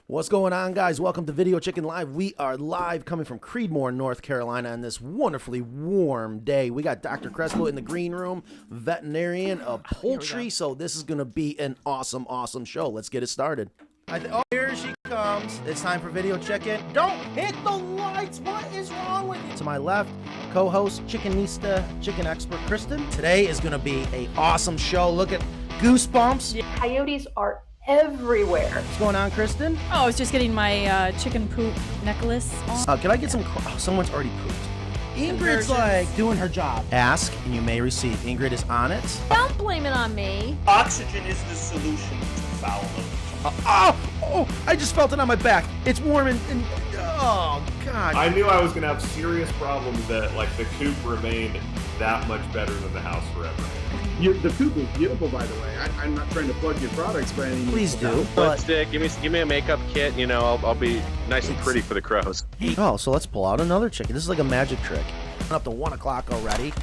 What's going on, guys? Welcome to Video Chicken Live. We are live coming from Creedmoor, North Carolina on this wonderfully warm day. We got Dr. Crespo in the green room, veterinarian of poultry. So this is going to be an awesome, awesome show. Let's get it started. Oh, here she comes. It's time for Video Chicken. Don't hit the lights. What is wrong with you? To my left, co-host, chickenista, chicken expert, Kristen. Today is going to be an awesome show. Look at Goosebumps. Coyotes are everywhere. What's going on, Kristen? Oh, I was just getting my chicken poop necklace on. Can I get some? Someone's already pooped. Ingrid's like doing her job. Ask and you may receive. Ingrid is on it. Don't blame it on me. Oxygen is the solution to foul odors. I just felt it on my back. It's warm and oh, God. I knew I was going to have serious problems that, like, the coop remained that much better than the house forever. The coop is beautiful, by the way. I'm not trying to plug your products by any means. Please do. Lipstick, give me a makeup kit. You know, I'll be nice and pretty for the crows. Oh, so let's pull out another chicken. This is like a magic trick. Up to 1 o'clock already.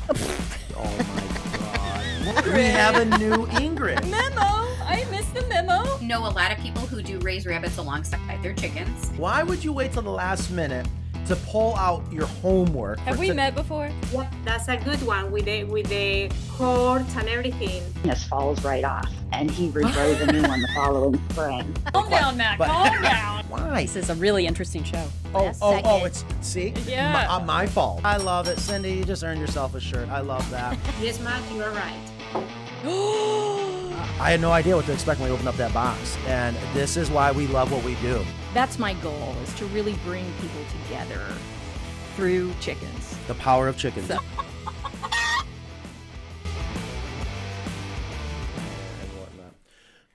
Oh my God. We have a new Ingrid. Memo! I missed the memo. Know a lot of people who do raise rabbits alongside their chickens. Why would you wait till the last minute to pull out your homework? Have we met before? Yep, that's a good one with the cords and everything. This falls right off, and he regrows a new one the following spring. Calm down, Matt. Calm down. Why? This is a really interesting show. Oh, it's, see? Yeah. My fault. I love it. Cindy, you just earned yourself a shirt. I love that. Yes, Matt, you are right. I had no idea what to expect when we opened up that box. And this is why we love what we do. That's my goal, is to really bring people together through chickens. The power of chickens. So.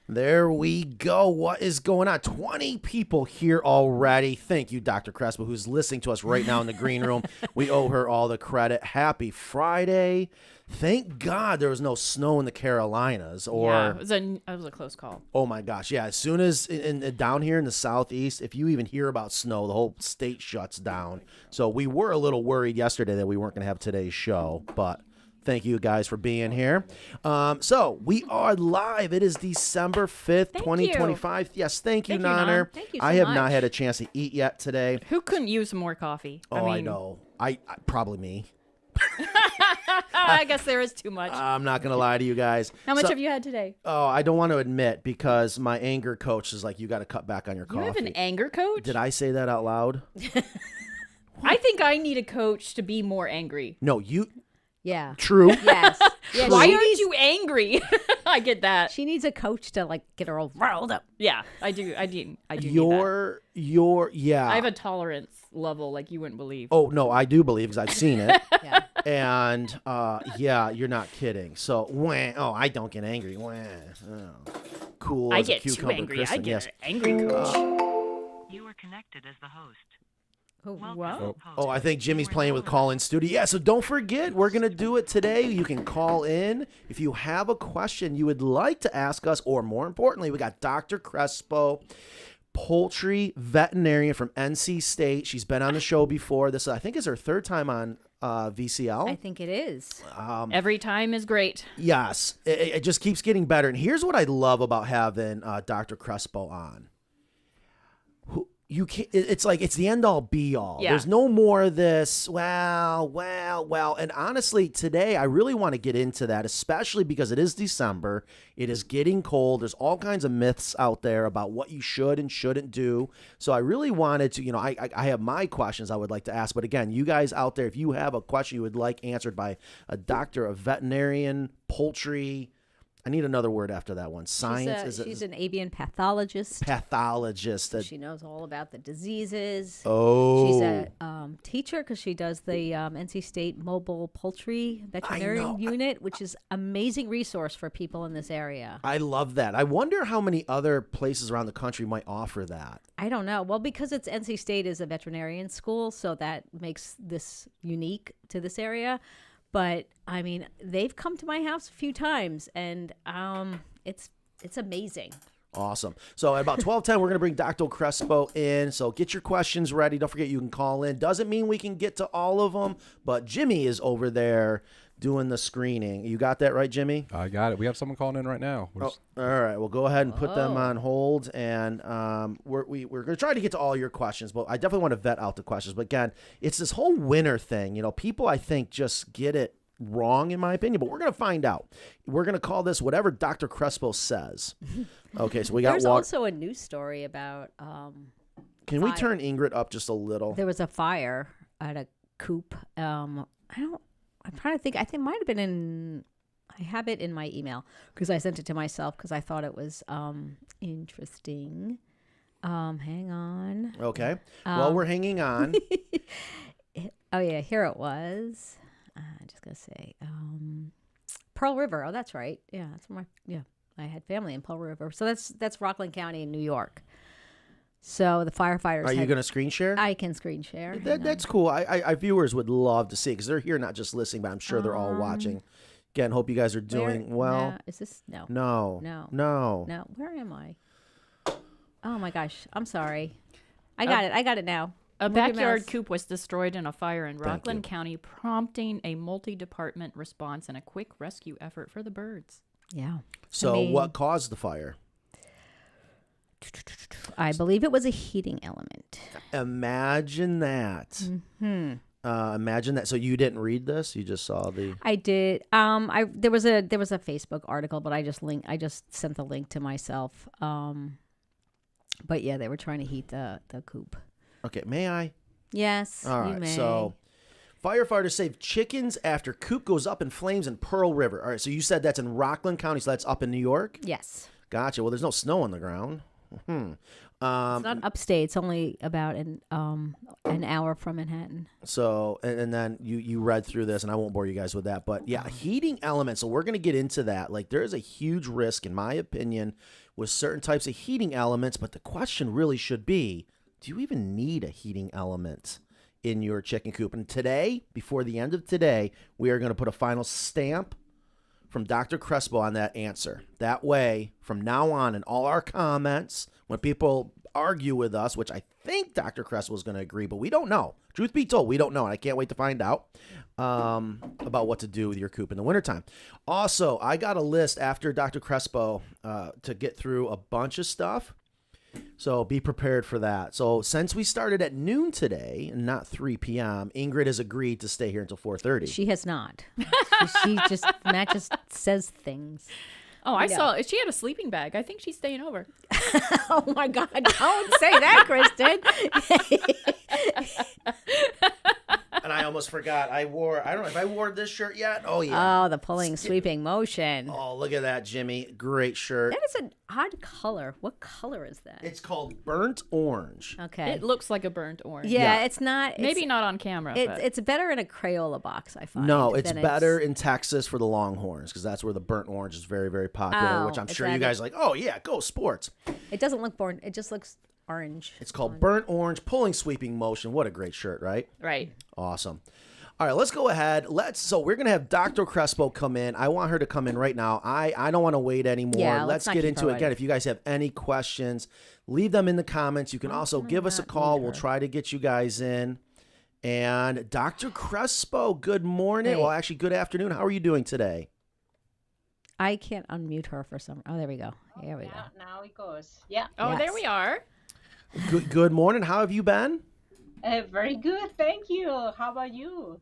There we go. What is going on? 20 people here already. Thank you, Dr. Crespo, who's listening to us right now in the green room. We owe her all the credit. Happy Friday. Thank God there was no snow in the Carolinas. Yeah, it was a close call. Oh, my gosh. Yeah, as soon as down here in the southeast, if you even hear about snow, the whole state shuts down. So we were a little worried yesterday that we weren't going to have today's show, but thank you guys for being here. So we are live. It is December 5th, 2025. You. Yes, thank you, Thank you, Nonner. Thank you so I have much. not had a chance to eat yet today. Who couldn't use some more coffee? I know. I probably me. I guess there is too much. I'm not going to lie to you guys. How much have you had today? Oh, I don't want to admit because my anger coach is like, you got to cut back on your coffee. You have an anger coach? Did I say that out loud? I think I need a coach to be more angry. No, you... Yeah. True. Yes. Yeah, Why aren't you angry? I get that. She needs a coach to like get her all riled up. Yeah, I do. I do. Yeah. I have a tolerance level like you wouldn't believe. Oh, no, I do believe because I've seen it. Yeah. And, yeah, you're not kidding. So, I don't get angry. Cool. I as a get too cucumber, angry. Kristen, I get yes. an angry coach. You are connected as the host. What? Oh, I think Jimmy's playing with call-in studio. Yeah, so don't forget, we're going to do it today. You can call in if you have a question you would like to ask us, or more importantly, we got Dr. Crespo, poultry veterinarian from NC State. She's been on the show before. This, I think, is her third time on VCL. I think it is. Every time is great. Yes, it just keeps getting better. And here's what I love about having Dr. Crespo on. You can't, it's like it's the end all be all. Yeah. There's no more of this, well. And honestly, today I really want to get into that, especially because it is December. It is getting cold. There's all kinds of myths out there about what you should and shouldn't do. So I really wanted to, I have my questions I would like to ask. But again, you guys out there, if you have a question you would like answered by a doctor, a veterinarian, poultry, I need another word after that one. Science. She's an avian pathologist. Pathologist. She knows all about the diseases. Oh. She's a teacher because she does the NC State Mobile Poultry Veterinary Unit, which is amazing resource for people in this area. I love that. I wonder how many other places around the country might offer that. I don't know. Well, because it's NC State is a veterinarian school, so that makes this unique to this area. But I mean, they've come to my house a few times, and it's amazing. Awesome. So at about 12:10, we're going to bring Dr. Crespo in. So get your questions ready. Don't forget you can call in. Doesn't mean we can get to all of them, but Jimmy is over there doing the screening. You got that right, Jimmy? I got it. We have someone calling in right now. Oh, all right. Well, go ahead and put them on hold, and we're going to try to get to all your questions, but I definitely want to vet out the questions. But again, it's this whole winter thing. You know, people I think just get it wrong, in my opinion, but we're going to find out. We're going to call this whatever Dr. Crespo says. Okay, so we got. There's also a news story about. Can we turn Ingrid up just a little? There was a fire at a coop. I'm trying to think. I think it might have been in. I have it in my email because I sent it to myself because I thought it was interesting. Hang on. Okay. Well, we're hanging on. Oh yeah, here it was. I'm just gonna say Pearl River. Oh, that's right. Yeah, that's where I had family in Pearl River. So that's Rockland County in New York. So the firefighters. Are you going to screen share? I can screen share. That's cool. Our viewers would love to see because they're here not just listening, but I'm sure they're all watching. Again, hope you guys are doing well. No, is this no? No. Where am I? Oh my gosh, I'm sorry. I got it now. A backyard coop was destroyed in a fire in Rockland County, prompting a multi-department response and a quick rescue effort for the birds. Yeah. So what caused the fire? I believe it was a heating element. Imagine that. Mm-hmm. Imagine that. So you didn't read this? You just saw the. I did. There was a Facebook article, but I just sent the link to myself. But yeah, they were trying to heat the coop. Okay, may I? Yes. All right. You may. So firefighters save chickens after coop goes up in flames in Pearl River. All right. So you said that's in Rockland County. So that's up in New York. Yes. Gotcha. Well, there's no snow on the ground. It's not upstate. It's only about an hour from Manhattan. So, and then you read through this, and I won't bore you guys with that. But yeah, heating elements. So we're going to get into that. Like, there is a huge risk, in my opinion, with certain types of heating elements. But the question really should be, do you even need a heating element in your chicken coop? And today, before the end of today, we are going to put a final stamp from Dr. Crespo on that answer. That way, from now on, in all our comments, when people argue with us, which I think Dr. Crespo is going to agree, but we don't know. Truth be told, we don't know, and I can't wait to find out about what to do with your coop in the wintertime. Also, I got a list after Dr. Crespo to get through a bunch of stuff. So be prepared for that. So since we started at noon today and not 3 p.m., Ingrid has agreed to stay here until 4:30. She has not. Matt just says things. Oh, I saw. She had a sleeping bag. I think she's staying over. Oh my God! Don't say that, Kristen. And I almost forgot. I don't know if I wore this shirt yet. Oh, yeah. Oh, the pulling, sweeping motion. Oh, look at that, Jimmy. Great shirt. That is an odd color. What color is that? It's called burnt orange. Okay. It looks like a burnt orange. Yeah, it's not. Maybe not on camera. It's better in a Crayola box, I find. No, it's better in Texas for the Longhorns because that's where the burnt orange is very, very popular, which I'm sure you guys are like, oh, yeah, go sports. It doesn't look burnt. It just looks orange. It's called burnt orange, pulling, sweeping motion. What a great shirt, right? Right. Awesome. All right, let's go ahead. So we're going to have Dr. Crespo come in. I want her to come in right now. I don't want to wait anymore. Yeah, let's get into it. Again, if you guys have any questions, leave them in the comments. You can also give us a call. We'll try to get you guys in. And Dr. Crespo, good morning. Hey. Well, actually, good afternoon. How are you doing today? I can't unmute her for some. Oh, there we go. Here we go. Now it goes. Yeah. Oh, there we are. Good morning. How have you been? Very good. Thank you. How about you?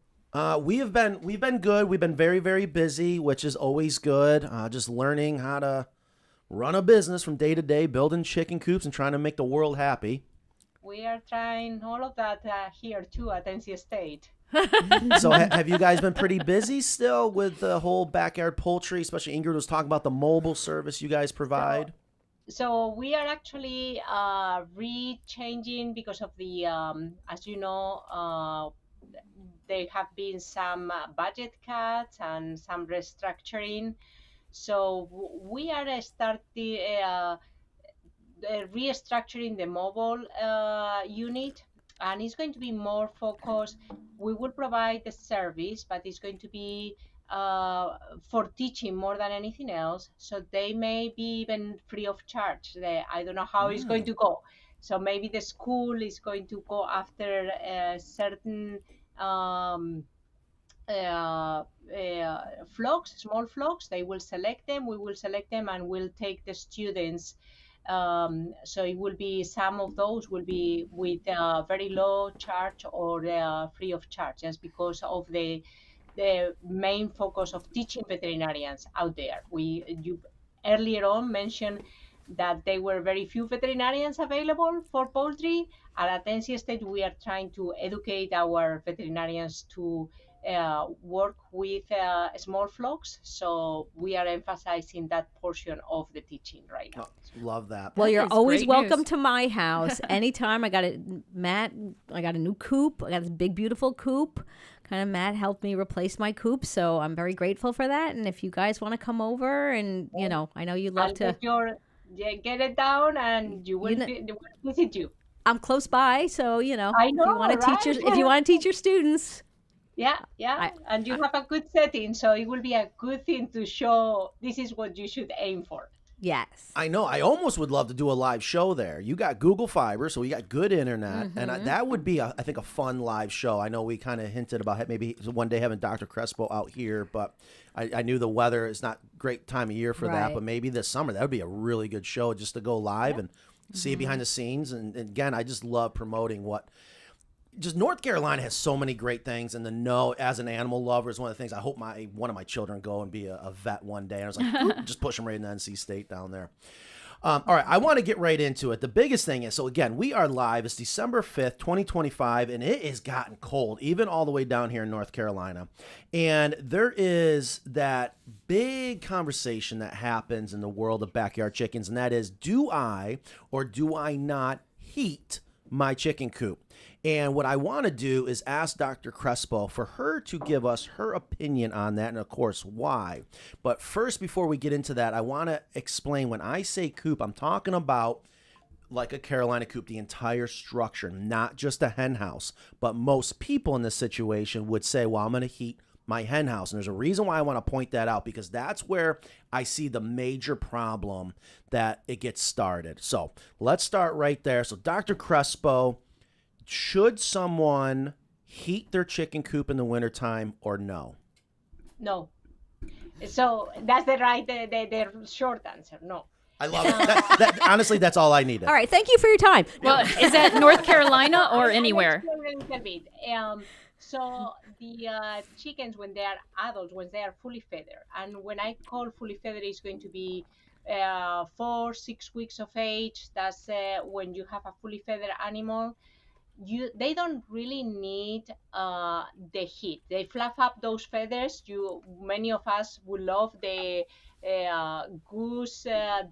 We've been good. We've been very, very busy, which is always good. Just learning how to run a business from day to day, building chicken coops and trying to make the world happy. We are trying all of that here too at NC State. So have you guys been pretty busy still with the whole backyard poultry? Especially Ingrid was talking about the mobile service you guys provide. So we are actually re-changing because of the, as you know, there have been some budget cuts and some restructuring. So we are restructuring the mobile unit, and it's going to be more focused. We will provide the service, but it's going to be for teaching more than anything else. So they may be even free of charge. I don't know how it's going to go. So maybe the school is going to go after certain flocks, small flocks. They will select them. We will select them, and we'll take the students. So it will be, some of those will be with very low charge or free of charge, just because of the main focus of teaching veterinarians out there. You earlier on mentioned that there were very few veterinarians available for poultry. And at NC State, we are trying to educate our veterinarians to work with small flocks. So we are emphasizing that portion of the teaching right now. Oh, love that. Well, That you're is always great welcome news. to my house anytime. I got a new coop. I got this big, beautiful coop. Kind of Matt helped me replace my coop, so I'm very grateful for that. And if you guys want to come over, and I know you love to. Get it down, and you will visit you. I'm close by, so I know, if you want to if you want to teach your students. Yeah, and you have a good setting, so it will be a good thing to show this is what you should aim for. Yes. I know. I almost would love to do a live show there. You got Google Fiber, so we got good internet, and that would be, I think, a fun live show. I know we kind of hinted about maybe one day having Dr. Crespo out here, but I knew the weather is not great time of year for that, but maybe this summer that would be a really good show just to go live and see it behind the scenes. And again, I just love promoting what. Just North Carolina has so many great things, and as an animal lover is one of the things. I hope one of my children go and be a vet one day. And I was like, just push them right into NC State down there. All right, I want to get right into it. The biggest thing is, so again, we are live. It's December 5th, 2025, and it has gotten cold, even all the way down here in North Carolina. And there is that big conversation that happens in the world of backyard chickens, and that is, do I or do I not heat my chicken coop? And what I want to do is ask Dr. Crespo for her to give us her opinion on that, and of course why. But first, before we get into that, I want to explain, when I say coop, I'm talking about like a Carolina coop, the entire structure, not just a hen house. But most people in this situation would say, well, I'm going to heat my hen house. And there's a reason why I want to point that out, because that's where I see the major problem that it gets started. So let's start right there. So Dr. Crespo, should someone heat their chicken coop in the wintertime or no? No. So that's the short answer, no. I love it. Honestly, that's all I needed. All right, thank you for your time. Well, is that North Carolina or anywhere? A little bit. So the chickens, when they are adults, when they are fully feathered, and when I call fully feathered, it's going to be 4-6 weeks of age. That's when you have a fully feathered animal. They don't really need the heat. They fluff up those feathers. Many of us would love the goose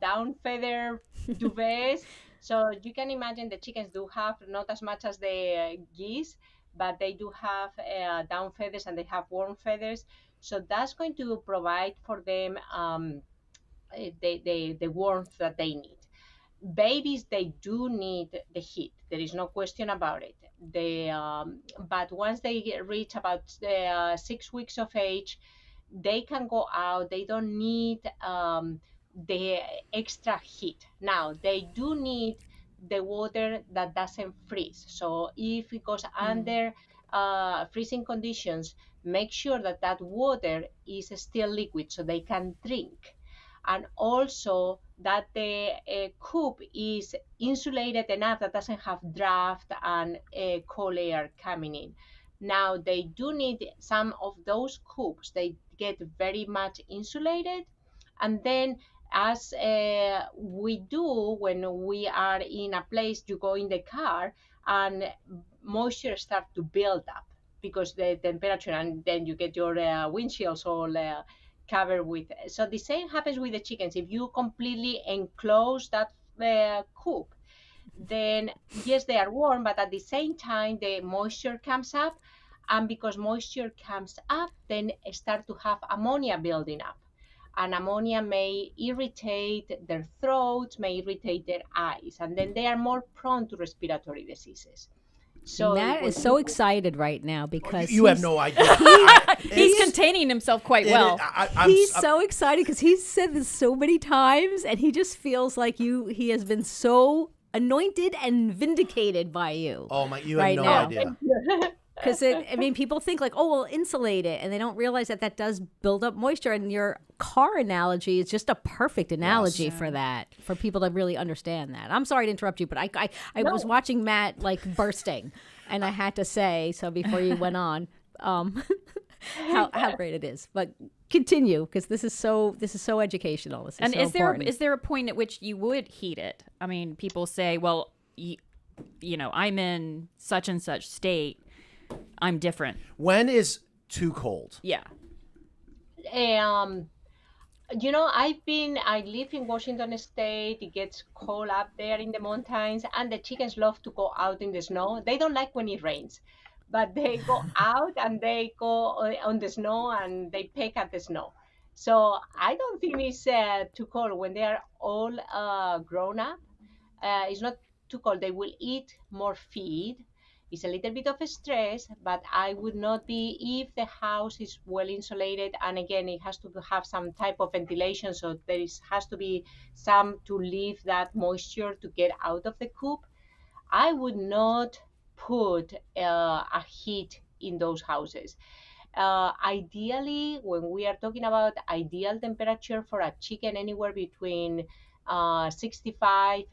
down feather duvets. So you can imagine the chickens do have not as much as the geese, but they do have down feathers, and they have warm feathers. So that's going to provide for them the warmth that they need. Babies, they do need the heat. There is no question about it. But once they reach about 6 weeks of age, they can go out. They don't need the extra heat. Now, they do need the water that doesn't freeze. So if it goes under freezing conditions, make sure that water is still liquid so they can drink. And also that the coop is insulated enough that doesn't have draft and cold air coming in. Now, they do need some of those coops. They get very much insulated. And then, as we do when we are in a place, you go in the car and moisture starts to build up because the temperature, and then you get your windshields all covered with. So the same happens with the chickens. If you completely enclose that coop, then yes, they are warm, but at the same time the moisture comes up, and because moisture comes up, then start to have ammonia building up, and ammonia may irritate their throats, may irritate their eyes, and then they are more prone to respiratory diseases. So Matt is so excited right now because you have no idea. He's containing himself quite well. He's so excited because he's said this so many times, and he just feels like he has been so anointed and vindicated by you. Oh my! You right have no now. idea. Because I mean, people think like, oh, we'll insulate it, and they don't realize that that does build up moisture. And your car analogy is just a perfect analogy for that, for people to really understand that. I'm sorry to interrupt you, but I was watching Matt like bursting, and I had to say so before you went on how great it is. But continue, because this is so educational. This is and so is important. there a point at which you would heat it? I mean, people say, well, you know, I'm in such and such state. I'm different. When is too cold? Yeah. You know, I live in Washington State. It gets cold up there in the mountains, and the chickens love to go out in the snow. They don't like when it rains, but they go out and they go on the snow and they peck at the snow. So I don't think it's too cold when they are all grown up. It's not too cold. They will eat more feed. It's a little bit of a stress, but I would not be if the house is well insulated. And again, it has to have some type of ventilation. So has to be some to leave that moisture to get out of the coop. I would not put a heat in those houses. Ideally, when we are talking about ideal temperature for a chicken, anywhere between 55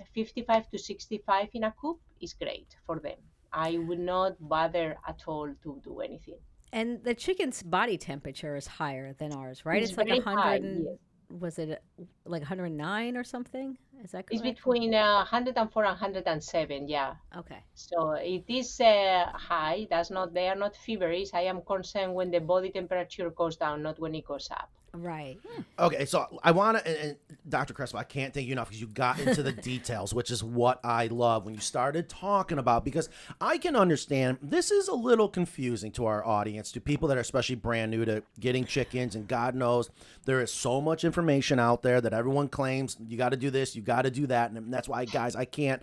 to 65 in a coop is great for them. I would not bother at all to do anything. And the chicken's body temperature is higher than ours, right? It's like very 100. high, yes. Was it like 109 or something? Is that correct? It's between 104 and 107, yeah. Okay. So it is high. They are not feverish. I am concerned when the body temperature goes down, not when it goes up. Right. Okay, so I want to, and Dr. Crespo, I can't thank you enough because you got into the details, which is what I love when you started talking about, because I can understand this is a little confusing to our audience, to people that are especially brand new to getting chickens, and God knows there is so much information out there that everyone claims you got to do this, you got to do that, and that's why, guys, I can't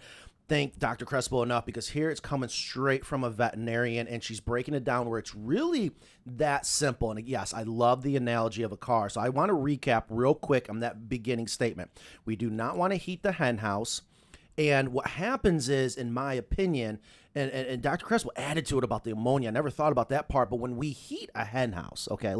thank Dr. Crespo enough, because here it's coming straight from a veterinarian, and she's breaking it down where it's really that simple. And yes, I love the analogy of a car. So I want to recap real quick on that beginning statement. We do not want to heat the hen house. And what happens is, in my opinion, and Dr. Crespo added to it about the ammonia. I never thought about that part, but when we heat a hen house, okay,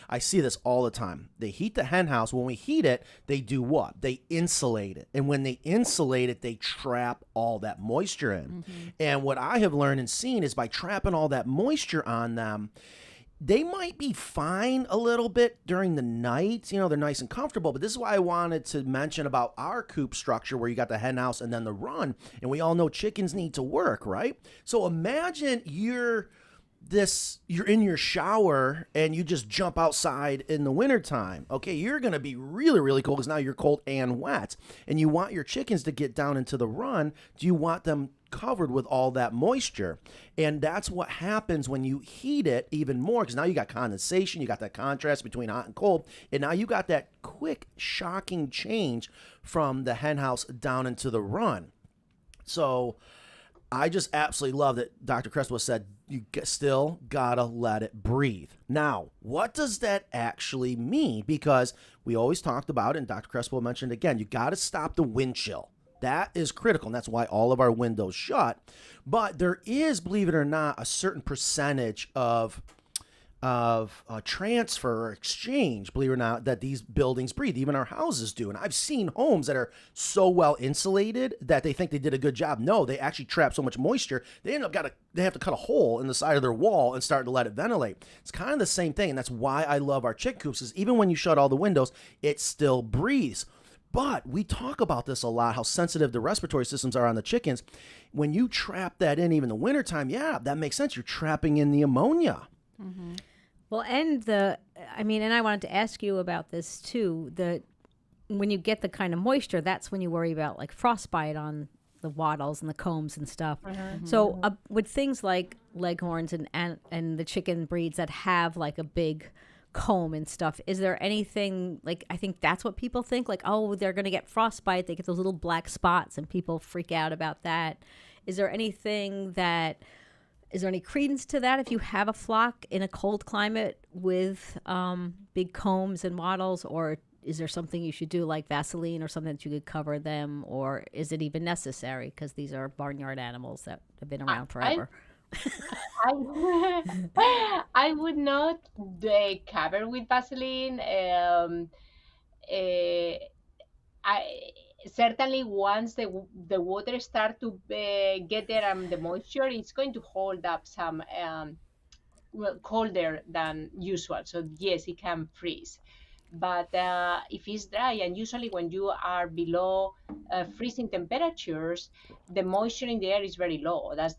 I see this all the time. They heat the hen house. When we heat it, they do what? They insulate it. And when they insulate it, they trap all that moisture in. Mm-hmm. And what I have learned and seen is by trapping all that moisture on them, they might be fine a little bit during the night. You know, they're nice and comfortable. But this is why I wanted to mention about our coop structure, where you got the hen house and then the run. And we all know chickens need to work, right? So imagine you're in your shower and you just jump outside in the wintertime. Okay, you're going to be really, really cold because now you're cold and wet. And you want your chickens to get down into the run. Do you want them covered with all that moisture? And that's what happens when you heat it even more, because now you got condensation, you got that contrast between hot and cold, and now you got that quick, shocking change from the hen house down into the run. So I just absolutely love that Dr. Crespo said you still gotta let it breathe. Now, what does that actually mean? Because we always talked about it, and Dr. Crespo mentioned again, you gotta stop the wind chill. That is critical, and that's why all of our windows shut. But there is, believe it or not, a certain percentage of transfer or exchange, believe it or not, that these buildings breathe. Even our houses do. And I've seen homes that are so well insulated that they think they did a good job. No, they actually trap so much moisture, they have to cut a hole in the side of their wall and start to let it ventilate. It's kind of the same thing, and that's why I love our chicken coops, is even when you shut all the windows, it still breathes. But we talk about this a lot, how sensitive the respiratory systems are on the chickens. When you trap that in even in the wintertime, yeah, that makes sense. You're trapping in the ammonia. Mm-hmm. Well, and I wanted to ask you about this too. When you get the kind of moisture, that's when you worry about like frostbite on the wattles and the combs and stuff. Mm-hmm. So with things like leghorns and the chicken breeds that have like a big comb and stuff, is there anything, like, I think that's what people think, like, oh, they're going to get frostbite, they get those little black spots, and people freak out about that. Is there any credence to that if you have a flock in a cold climate with big combs and wattles, or is there something you should do like Vaseline or something that you could cover them, or is it even necessary because these are barnyard animals that have been around forever? I would not cover with Vaseline. I certainly once the water start to get there and the moisture, it's going to hold up some colder than usual. So yes, it can freeze. But if it's dry, and usually when you are below freezing temperatures, the moisture in the air is very low. That's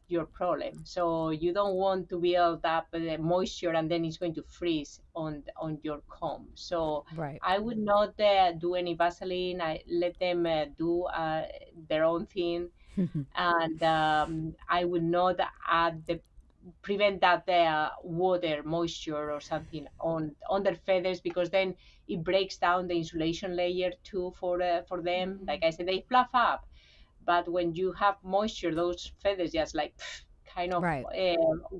your problem. So you don't want to build up the moisture and then it's going to freeze on your comb. So Right. I would not do any Vaseline. I let them do their own thing, and I would not add the prevent that water moisture or something on their feathers, because then it breaks down the insulation layer too for them. Like I said, they fluff up, but when you have moisture, those feathers just like kind of Right.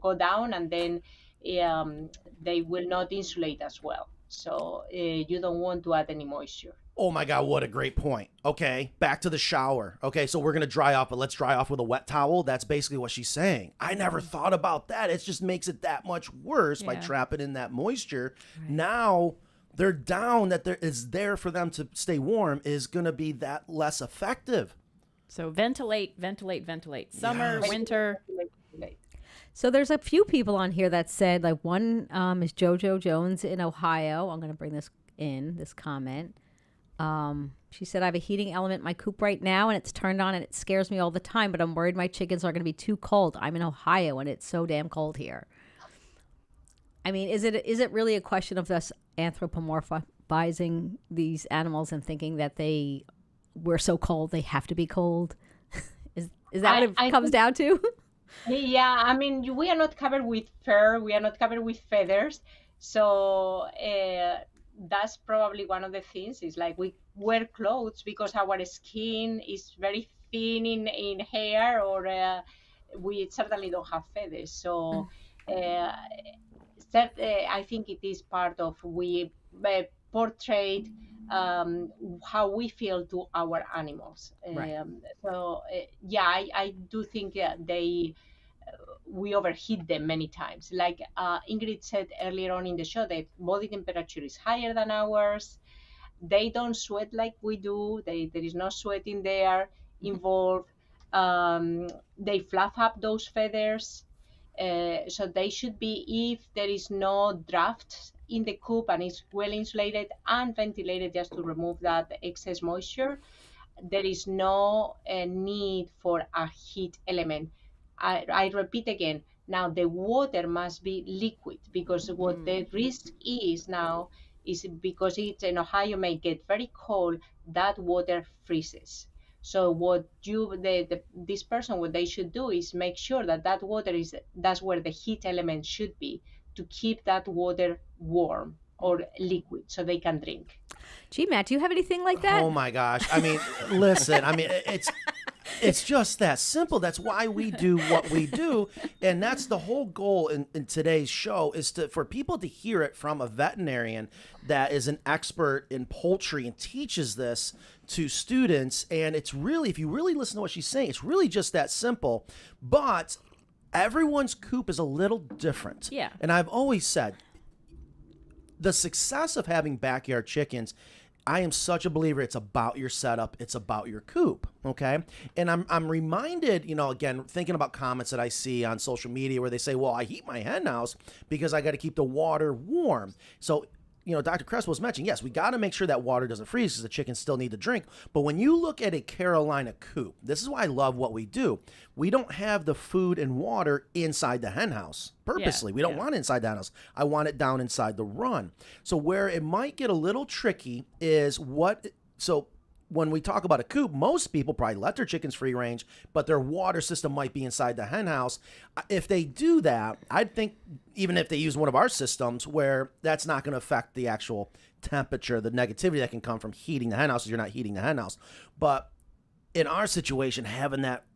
go down, and then they will not insulate as well. So you don't want to add any moisture. Oh my God, what a great point. Okay, back to the shower. Okay, so we're going to dry off, but let's dry off with a wet towel. That's basically what she's saying. I never thought about that. It just makes it that much worse by trapping in that moisture. Right. Now they're down, that there is there for them to stay warm is going to be that less effective. So ventilate. Summer, winter. So there's a few people on here that said, like one is JoJo Jones in Ohio. I'm going to bring this comment. She said, I have a heating element in my coop right now and it's turned on and it scares me all the time, but I'm worried my chickens are going to be too cold. I'm in Ohio and it's so damn cold here. I mean, is it really a question of us anthropomorphizing these animals and thinking that we're so cold, they have to be cold? Is that what it comes down to? Yeah, I mean, we are not covered with fur. We are not covered with feathers. So that's probably one of the things. Is like we wear clothes because our skin is very thin in hair, or we certainly don't have feathers. So I think it is part of we portray how we feel to our animals. Right. I do think we overheat them many times. Like Ingrid said earlier on in the show, that body temperature is higher than ours. They don't sweat like we do. There is no sweating there involved. They fluff up those feathers. So they should be, if there is no draft in the coop and it's well insulated and ventilated just to remove that excess moisture, there is no need for a heat element. I repeat again, now the water must be liquid, because what the risk is now is, because it's in Ohio may get very cold, that water freezes. So what this person, what they should do is make sure that water that's where the heat element should be, to keep that water warm or liquid so they can drink. Gee, Matt, do you have anything like that? Oh my gosh. I mean, listen, I mean, it's just that simple. That's why we do what we do. And that's the whole goal in today's show, is for people to hear it from a veterinarian that is an expert in poultry and teaches this to students. And it's really, if you really listen to what she's saying, it's really just that simple. But everyone's coop is a little different. Yeah. And I've always said, the success of having backyard chickens, I am such a believer, it's about your setup, it's about your coop, okay? And I'm reminded, again, thinking about comments that I see on social media where they say, well, I heat my hen house because I got to keep the water warm. So, Dr. Crespo was mentioning, yes, we got to make sure that water doesn't freeze because the chickens still need to drink. But when you look at a Carolina coop, this is why I love what we do. We don't have the food and water inside the hen house purposely. We don't want it inside the hen house. I want it down inside the run. So where it might get a little tricky is when we talk about a coop, most people probably let their chickens free range, but their water system might be inside the hen house. If they do that, I'd think even if they use one of our systems, where that's not going to affect the actual temperature, the negativity that can come from heating the hen house, if you're not heating the hen house. But in our situation, having that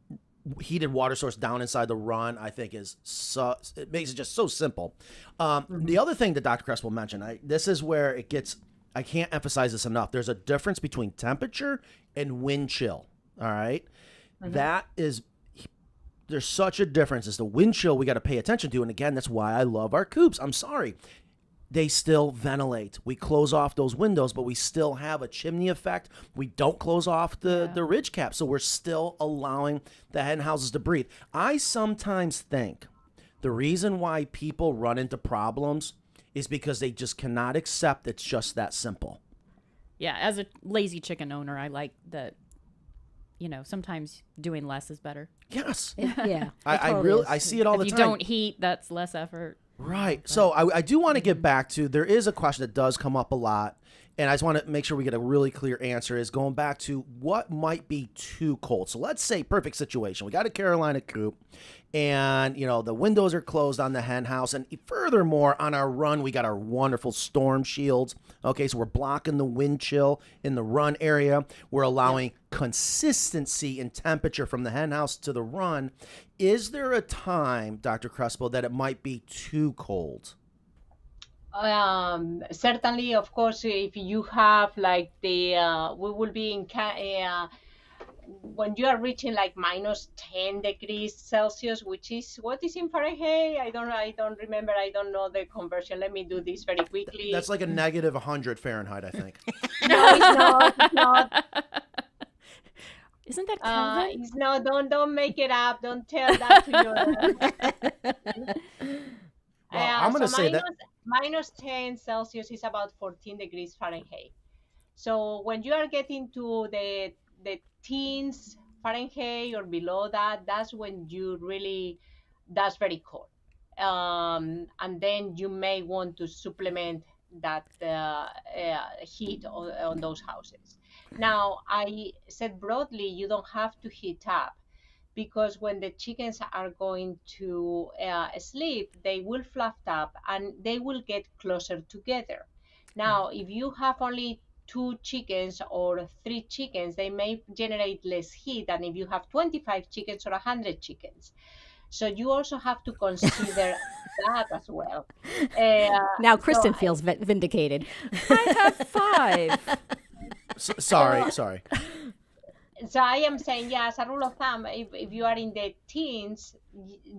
heated water source down inside the run, I think it makes it just so simple. The other thing that Dr. Crespo mentioned, this is where it gets, I can't emphasize this enough. There's a difference between temperature and wind chill. All right. That is there's such a difference. It's the wind chill we got to pay attention to. And again, that's why I love our coops. I'm sorry. They still ventilate. We close off those windows, but we still have a chimney effect. We don't close off the ridge cap, so we're still allowing the hen houses to breathe. I sometimes think the reason why people run into problems is because they just cannot accept it's just that simple. Yeah, as a lazy chicken owner, I like that, sometimes doing less is better. Yes. Yeah. I see it all the time. If you don't heat, that's less effort. Right. So I do want to get back to, there is a question that does come up a lot, and I just want to make sure we get a really clear answer, is going back to what might be too cold. So let's say, perfect situation. We got a Carolina coop, and, the windows are closed on the hen house. And furthermore, on our run, we got our wonderful storm shields. Okay, so we're blocking the wind chill in the run area. We're allowing consistency in temperature from the hen house to the run. Is there a time, Dr. Crespo, that it might be too cold? Certainly, of course, if you have like we will be in when you are reaching like minus 10 degrees Celsius, which is what is in Fahrenheit. I don't remember. I don't know the conversion. Let me do this very quickly. That's like a negative 100 Fahrenheit, I think. No, it's not. Isn't that Kelvin? It's no. Don't make it up. Don't tell that to your. I'm going to say that minus 10 Celsius is about 14 degrees Fahrenheit. So when you are getting to the teens Fahrenheit or below that, that's when that's very cold. And then you may want to supplement that heat on those houses. Now, I said broadly, you don't have to heat up, because when the chickens are going to sleep, they will fluff up and they will get closer together. Now, if you have only 2 chickens or 3 chickens, they may generate less heat than if you have 25 chickens or 100 chickens. So you also have to consider that as well. Now Kristen feels vindicated. I have 5. Sorry. So I am saying, as a rule of thumb, if you are in the teens,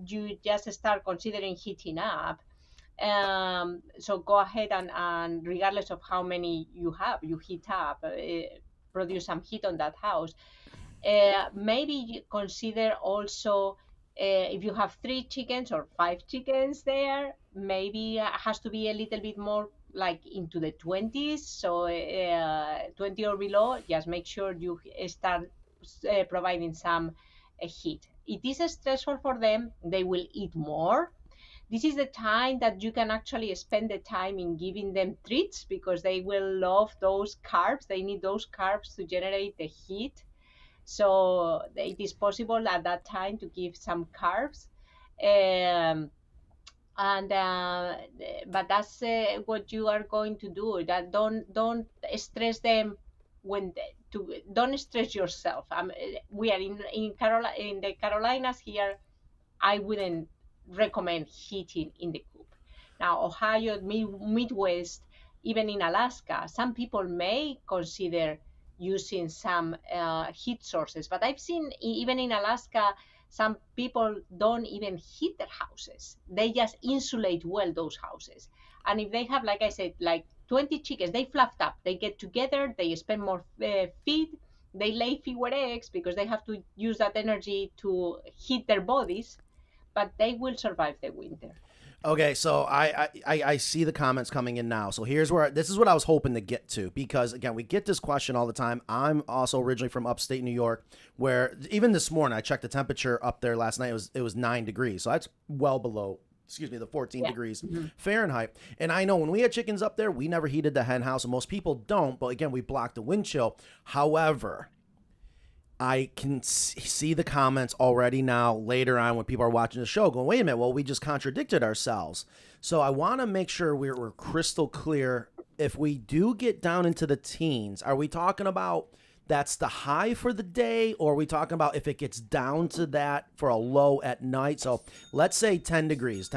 you just start considering heating up. So go ahead and regardless of how many you have, you heat up, produce some heat on that house. Maybe consider also if you have 3 chickens or 5 chickens there, maybe it has to be a little bit more like into the 20s. So 20 or below, just make sure you start providing some heat. It is stressful for them. They will eat more. This is the time that you can actually spend the time in giving them treats, because they will love those carbs. They need those carbs to generate the heat. So it is possible at that time to give some carbs. But that's what you are going to do. That don't stress them don't stress yourself. We are in the Carolinas here. I wouldn't recommend heating in the coop. Now, Ohio, Midwest, even in Alaska, some people may consider using some heat sources. But I've seen even in Alaska, some people don't even heat their houses. They just insulate well those houses. And if they have, like I said, like 20 chickens, they fluffed up. They get together, they spend more feed, they lay fewer eggs because they have to use that energy to heat their bodies, but they will survive the winter. Okay, so I see the comments coming in now. So this is what I was hoping to get to, because again, we get this question all the time. I'm also originally from upstate New York, where even this morning I checked the temperature up there last night. It was 9 degrees, so that's well below the 14 degrees Fahrenheit. And I know when we had chickens up there, we never heated the hen house, and most people don't. But again, we blocked the wind chill. However, I can see the comments already now later on when people are watching the show going, wait a minute, well, we just contradicted ourselves. So I want to make sure we're crystal clear. If we do get down into the teens, are we talking about that's the high for the day, or are we talking about if it gets down to that for a low at night? So let's say 10 degrees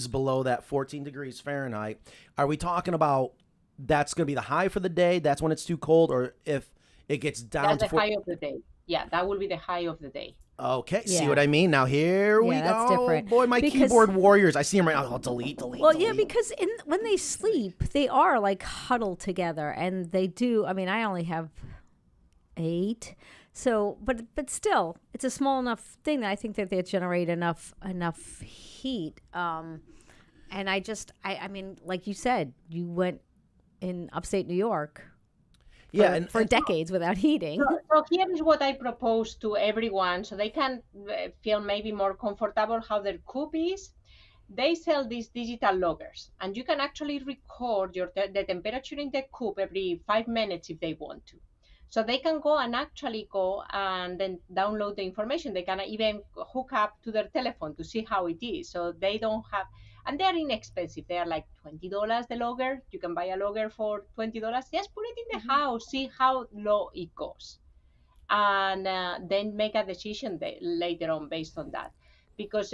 below that 14 degrees Fahrenheit. Are we talking about that's going to be the high for the day? That's when it's too cold, or if it gets down that's the high of the day. Yeah, that will be the high of the day. Okay, see Yeah. what I mean? Now here we Yeah, go. that's different. Boy, my Because- keyboard warriors. I see them right now. Oh, delete. Well, yeah, because when they sleep, they are like huddled together, and they do. I mean, I only have 8, so but still, it's a small enough thing that I think that they generate enough heat. And I mean, like you said, you went in upstate New York. For decades without heating. So here is what I propose to everyone, so they can feel maybe more comfortable how their coop is. They sell these digital loggers, and you can actually record the temperature in the coop every 5 minutes if they want to. So they can go and actually go and then download the information. They can even hook up to their telephone to see how it is. So they don't have, and they're inexpensive. They are like $20 the logger. You can buy a logger for $20. Just put it in the house, see how low it goes, and then make a decision later on based on that. Because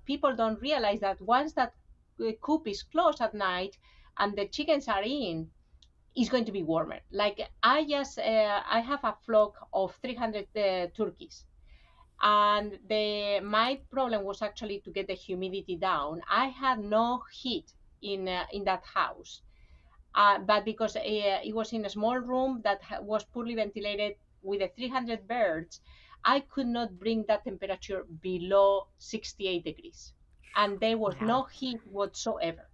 people don't realize that once that coop is closed at night and the chickens are in, it's going to be warmer. Like I have a flock of 300 turkeys. And my problem was actually to get the humidity down. I had no heat in that house, but because it was in a small room that was poorly ventilated with the 300 birds, I could not bring that temperature below 68 degrees, and there was no heat whatsoever.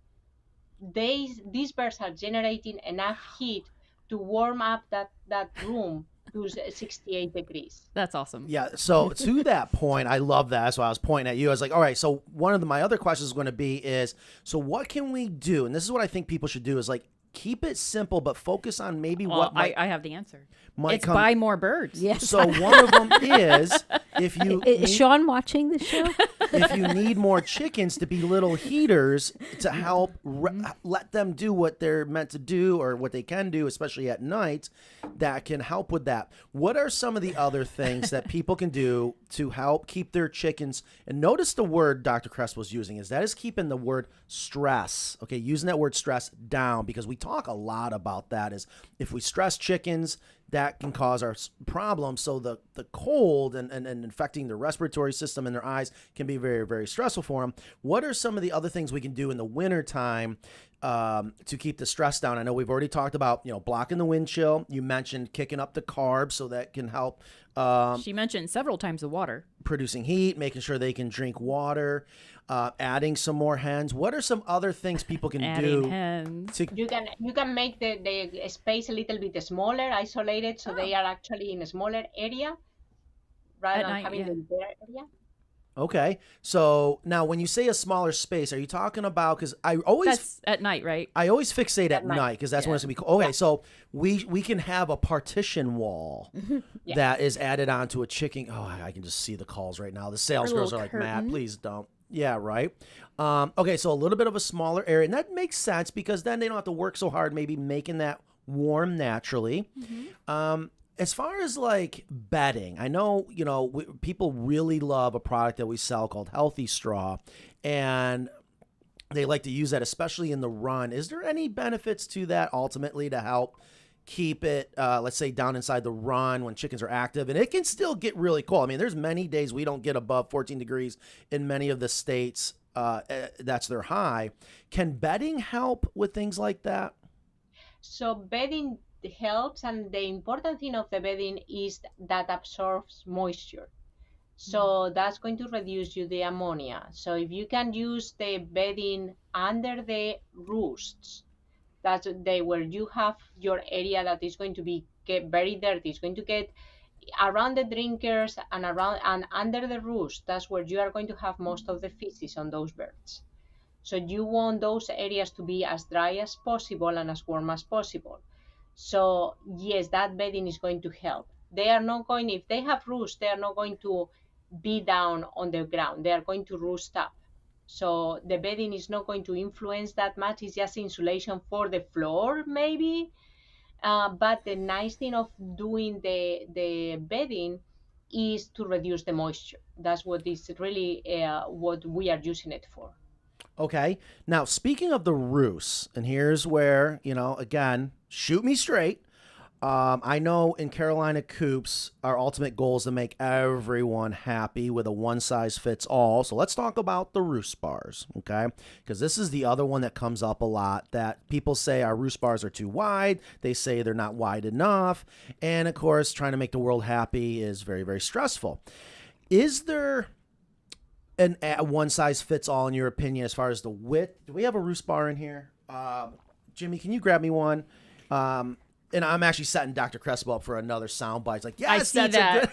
These birds are generating enough heat to warm up that room to 68 degrees. That's awesome. Yeah. So to that point, I love that. That's why I was pointing at you. I was like, all right. So one of my other questions is going to be so what can we do? And this is what I think people should do is like keep it simple, but focus on maybe what I have the answer. It's buy more birds. Yes. So one of them is if you is Sean watching the show? If you need more chickens to be little heaters to help let them do what they're meant to do or what they can do, especially at night, that can help with that. What are some of the other things that people can do to help keep their chickens? And notice the word Dr. Crespo was using is keeping the word stress. Okay, using that word stress down, because we talk a lot about that. Is if we stress chickens, that can cause our problems. So the cold and infecting their respiratory system and their eyes can be very, very stressful for them. What are some of the other things we can do in the wintertime to keep the stress down? I know we've already talked about, blocking the wind chill. You mentioned kicking up the carbs, so that can help. She mentioned several times the water. Producing heat, making sure they can drink water, adding some more hens. What are some other things people can do? Hens. You can make the space a little bit smaller, isolated, so they are actually in a smaller area rather than having the entire area. Okay. So now when you say a smaller space, are you talking about, because that's at night, right? I always fixate at night because that's when it's going to be cold. Okay. So we can have a partition wall that is added onto a chicken. Oh, I can just see the calls right now. The sales girls are like, Matt, please don't. Yeah, right. Okay. So a little bit of a smaller area, and that makes sense because then they don't have to work so hard, maybe making that warm naturally. As far as like bedding, I know, people really love a product that we sell called Healthy Straw, and they like to use that, especially in the run. Is there any benefits to that ultimately to help keep it, let's say, down inside the run when chickens are active? And it can still get really cold. I mean, there's many days we don't get above 14 degrees in many of the states. That's their high. Can bedding help with things like that? So bedding helps, and the important thing of the bedding is that absorbs moisture. So that's going to reduce you the ammonia. So if you can use the bedding under the roosts, that's where you have your area that is going to get very dirty. It's going to get around the drinkers and around and under the roost. That's where you are going to have most of the feces on those birds. So you want those areas to be as dry as possible and as warm as possible. So yes, that bedding is going to help. They are not going, if they have roost, they are not going to be down on the ground. They are going to roost up. So the bedding is not going to influence that much. It's just insulation for the floor, maybe. But the nice thing of doing the bedding is to reduce the moisture. That's what is really what we are using it for. Okay. Now, speaking of the roosts, and here's where, again, shoot me straight. I know in Carolina coops, our ultimate goal is to make everyone happy with a one-size-fits-all. So let's talk about the roost bars, okay? Because this is the other one that comes up a lot, that people say our roost bars are too wide. They say they're not wide enough. And, of course, trying to make the world happy is very, very stressful. Is there a one-size-fits-all in your opinion as far as the width? Do we have a roost bar in here? Jimmy, can you grab me one? And I'm actually setting Dr. Crespo up for another soundbite. It's like, yes, I see that.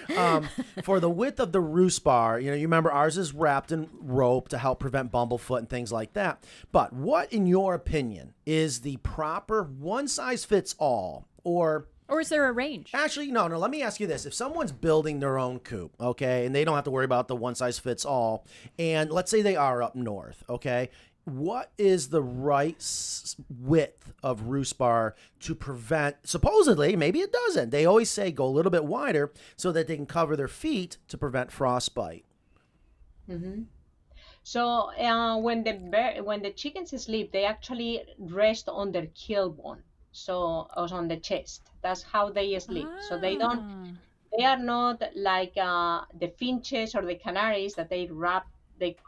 A good... for the width of the roost bar, you remember ours is wrapped in rope to help prevent bumblefoot and things like that. But what, in your opinion, is the proper one-size-fits-all or is there a range? Actually, no. Let me ask you this. If someone's building their own coop, okay, and they don't have to worry about the one-size-fits-all, and let's say they are up north, okay, what is the right width of roost bar to prevent, supposedly, maybe it doesn't. They always say go a little bit wider so that they can cover their feet to prevent frostbite. Mm-hmm. So when the chickens sleep, they actually rest on their keel bone, so on the chest. That's how they sleep. So they are not like the finches or the canaries that they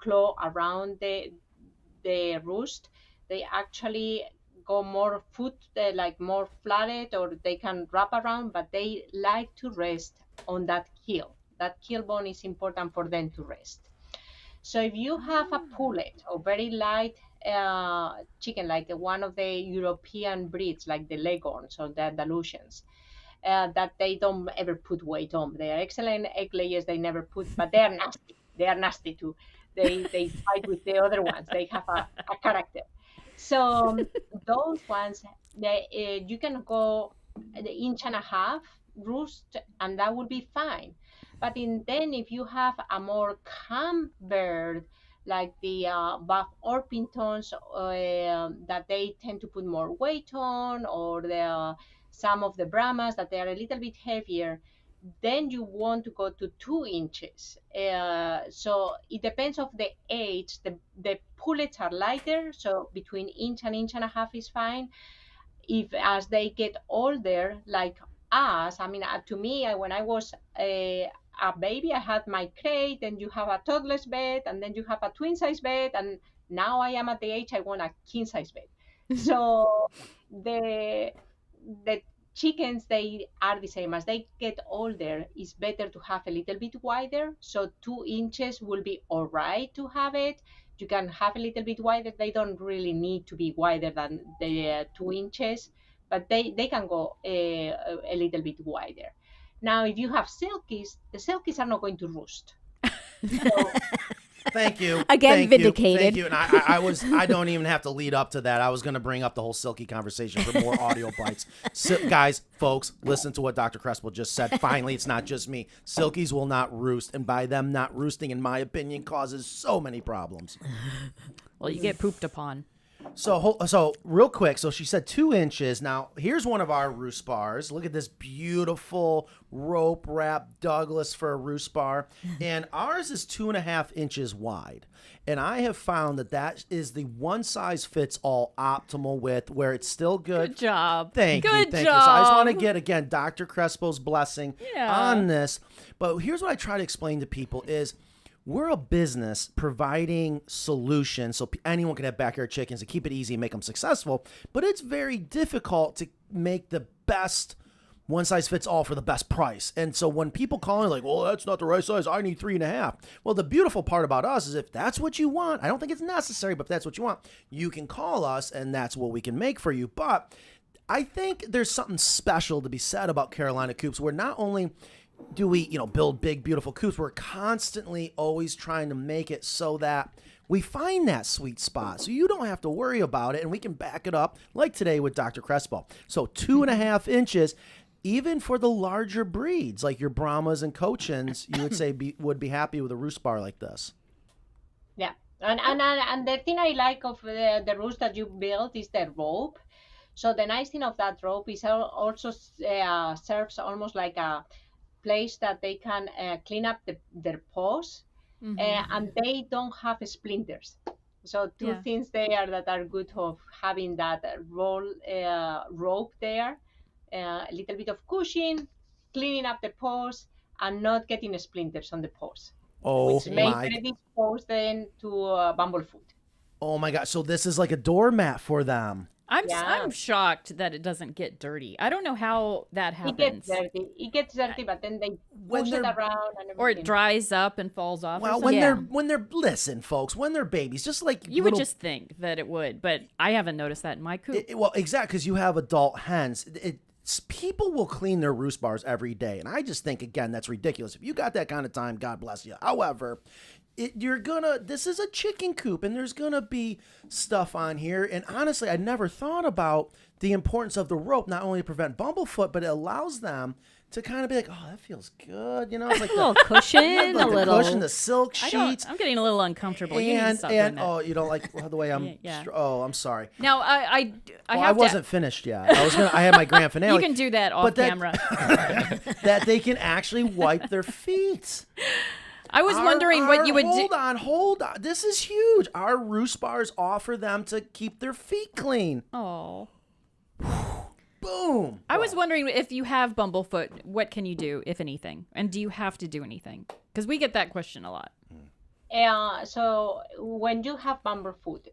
claw around the roost. They actually go more like more flatted, or they can wrap around, but they like to rest on that keel. That keel bone is important for them to rest. So if you have a pullet or very light chicken, like one of the European breeds, like the Leghorns or the Andalusians, that they don't ever put weight on. They are excellent egg layers, they never put, but they are nasty. They are nasty too. They fight with the other ones. They have a character. So those ones, you can go the 1.5 inch roost, and that would be fine. But then if you have a more calm bird, like the Buff Orpingtons, that they tend to put more weight on, or some of the Brahmas that they are a little bit heavier, then you want to go to 2 inches. So it depends of the age. The pullets are lighter, so between 1 and 1.5 inches is fine. If as they get older, like us, I mean, to me, when I was a baby, I had my crate, and you have a toddler's bed, and then you have a twin size bed, and now I am at the age I want a king size bed. So the chickens, they are the same. As they get older, it's better to have a little bit wider. So 2 inches will be all right to have it. You can have a little bit wider. They don't really need to be wider than the 2 inches, but they can go a little bit wider. Now, if you have silkies, the silkies are not going to roost. So, Thank you. Again, vindicated. Thank you. And I don't even have to lead up to that. I was going to bring up the whole silky conversation for more audio bites. Guys, folks, listen to what Dr. Crespo just said. Finally, it's not just me. Silkies will not roost. And by them not roosting, in my opinion, causes so many problems. Well, you get pooped upon. So real quick, so she said 2 inches. Now, here's one of our roost bars. Look at this beautiful rope wrap Douglas for a roost bar. And ours is 2.5 inches wide. And I have found that is the one-size-fits-all optimal width, where it's still good. Good job. Thank you. Good So I job. just want to get, again, Dr. Crespo's blessing on this. But here's what I try to explain to people is, we're a business providing solutions so anyone can have backyard chickens and keep it easy and make them successful. But it's very difficult to make the best one size fits all for the best price. And so when people call in like, well, that's not the right size, I need 3.5. Well, the beautiful part about us is if that's what you want, I don't think it's necessary, but if that's what you want, you can call us and that's what we can make for you. But I think there's something special to be said about Carolina coops, where not only do we, build big, beautiful coops, we're constantly always trying to make it so that we find that sweet spot. So you don't have to worry about it, and we can back it up like today with Dr. Crespo. So 2.5 inches, even for the larger breeds, like your Brahmas and Cochins, you would say would be happy with a roost bar like this. Yeah. And the thing I like of the roost that you built is the rope. So the nice thing of that rope is also serves almost like a place that they can clean up their paws, and they don't have splinters. So two things there that are good of having that rope there, a little bit of cushion, cleaning up the paws, and not getting splinters on the paws, which may predispose then to bumblefoot. Oh my God! So this is like a doormat for them. I'm shocked that it doesn't get dirty. I don't know how that happens. It gets dirty, but then they push it around and everything. Or it dries up and falls off. Well, when they're listen, folks, when they're babies, just like you would just think that it would, but I haven't noticed that in my coop. Well, exactly, because you have adult hens. People will clean their roost bars every day, and I just think again that's ridiculous. If you got that kind of time, God bless you. However, this is a chicken coop, and there's gonna be stuff on here. And honestly, I never thought about the importance of the rope, not only to prevent bumblefoot, but it allows them to kind of be like, oh, that feels good, you know, it's like a little cushion, like the cushion, the silk sheets. I'm getting a little uncomfortable. You need to stop doing that. Oh, you don't like the way I'm. Oh, I'm sorry. Now I wasn't finished yet. I had my grand finale. You can do that off camera. That they can actually wipe their feet. I was wondering what you would do. Hold on. This is huge. Our roost bars offer them to keep their feet clean. Oh. Boom. I was wondering if you have bumblefoot, what can you do, if anything? And do you have to do anything? Because we get that question a lot. So when you have bumblefoot,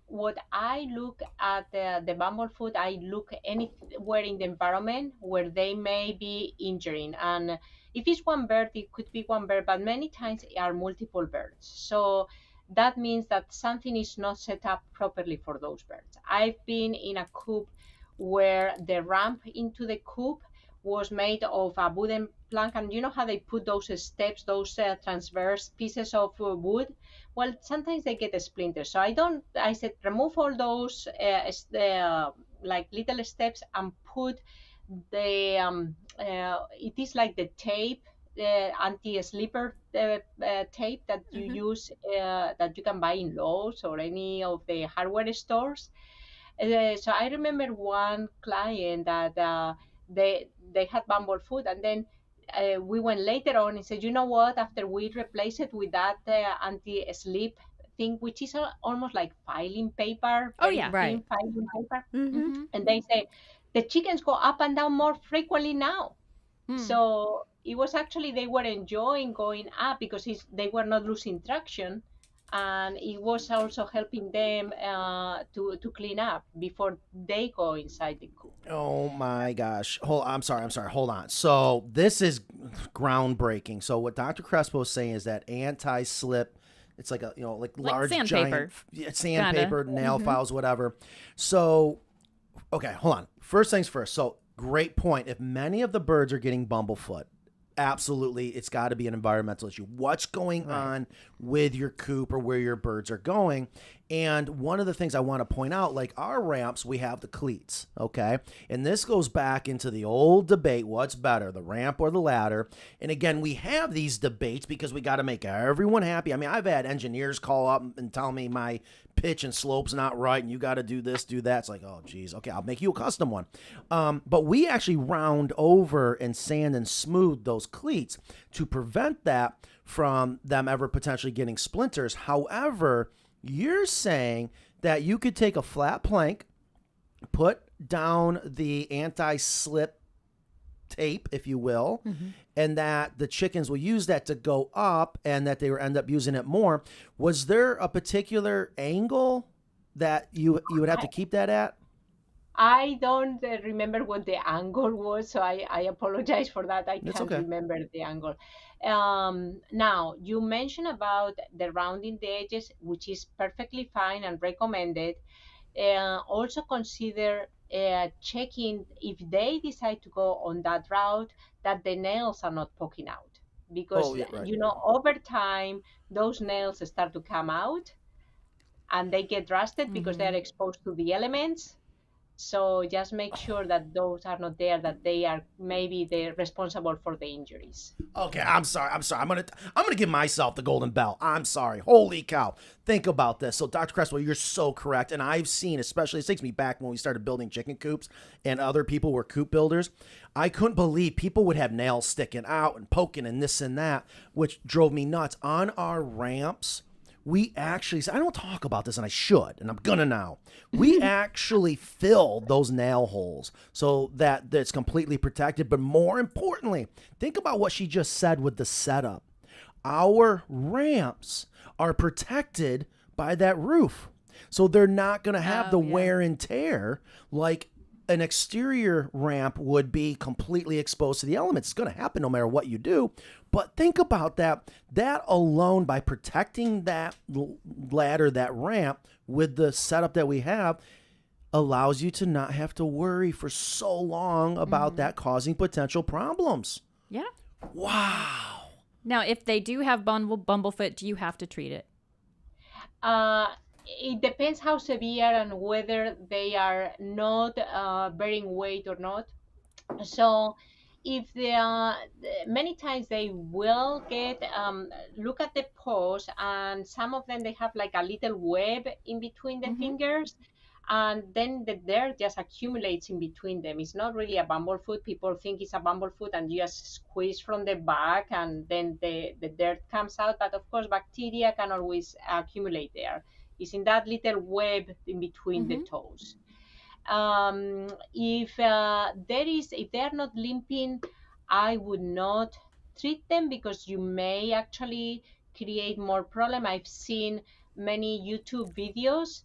what I look at the bumblefoot, I look anywhere in the environment where they may be injuring. And if it's one bird, it could be one bird, but many times it are multiple birds. So that means that something is not set up properly for those birds. I've been in a coop where the ramp into the coop was made of a wooden plank, and you know how they put those steps, those transverse pieces of wood? Well, sometimes they get splinters. So I said, remove all those like little steps and put the, it is like the tape, anti-slipper tape that you use, that you can buy in Lowe's or any of the hardware stores. So I remember one client that they had bumblefoot, and then we went later on and said, you know what, after we replace it with that anti-slip thing, which is almost like filing paper. Oh yeah, right. Filing paper. And they say the chickens go up and down more frequently now. So it was actually, they were enjoying going up because they were not losing traction. And it was also helping them to clean up before they go inside the coop. Oh my gosh. I'm sorry. Hold on. So this is groundbreaking. So what Dr. Crespo is saying is that anti-slip, it's like like large sandpaper. Sandpaper, nail files, whatever. So, okay, hold on. First things first. So great point. If many of the birds are getting bumblefoot, absolutely, it's got to be an environmental issue. What's going on with your coop or where your birds are going? And one of the things I want to point out, like our ramps, we have the cleats, okay? And this goes back into the old debate, what's better, the ramp or the ladder? And again, we have these debates because we got to make everyone happy. I mean, I've had engineers call up and tell me my pitch and slope's not right and you got to do this, do that. It's like, oh, geez, okay, I'll make you a custom one. But we actually round over and sand and smooth those cleats to prevent that from them ever potentially getting splinters. However, you're saying that you could take a flat plank, put down the anti-slip tape, if you will, and that the chickens will use that to go up and that they will end up using it more. Was there a particular angle that you would have to keep that at? I don't remember what the angle was, so I apologize for that. I can't remember the angle. Now, you mentioned about the rounding the edges, which is perfectly fine and recommended. Also consider checking if they decide to go on that route, that the nails are not poking out. Because, over time, those nails start to come out and they get rusted because they're exposed to the elements. So just make sure that those are not there, that they are maybe they're responsible for the injuries. Okay, I'm sorry. I'm gonna give myself the golden bell. I'm sorry. Holy cow. Think about this. So Dr. Crespo, you're so correct. And I've seen, especially, it takes me back when we started building chicken coops and other people were coop builders. I couldn't believe people would have nails sticking out and poking and this and that, which drove me nuts. On our ramps, we actually, I don't talk about this and I should, and I'm gonna now. We actually filled those nail holes so that it's completely protected. But more importantly, think about what she just said with the setup. Our ramps are protected by that roof. So they're not going to have the wear and tear like an exterior ramp would be completely exposed to the elements. It's going to happen no matter what you do. But think about that. That alone, by protecting that ladder, that ramp with the setup that we have, allows you to not have to worry for so long about that causing potential problems. Yeah. Wow. Now, if they do have bumblefoot, do you have to treat it? It depends how severe and whether they are not bearing weight or not. So if they are, many times they will get, look at the paws, and some of them, they have like a little web in between the fingers, and then the dirt just accumulates in between them. It's not really a bumblefoot. People think it's a bumblefoot, and you just squeeze from the back and then the dirt comes out. But of course, bacteria can always accumulate there. It's in that little web in between the toes. If they are not limping, I would not treat them, because you may actually create more problem. I've seen many YouTube videos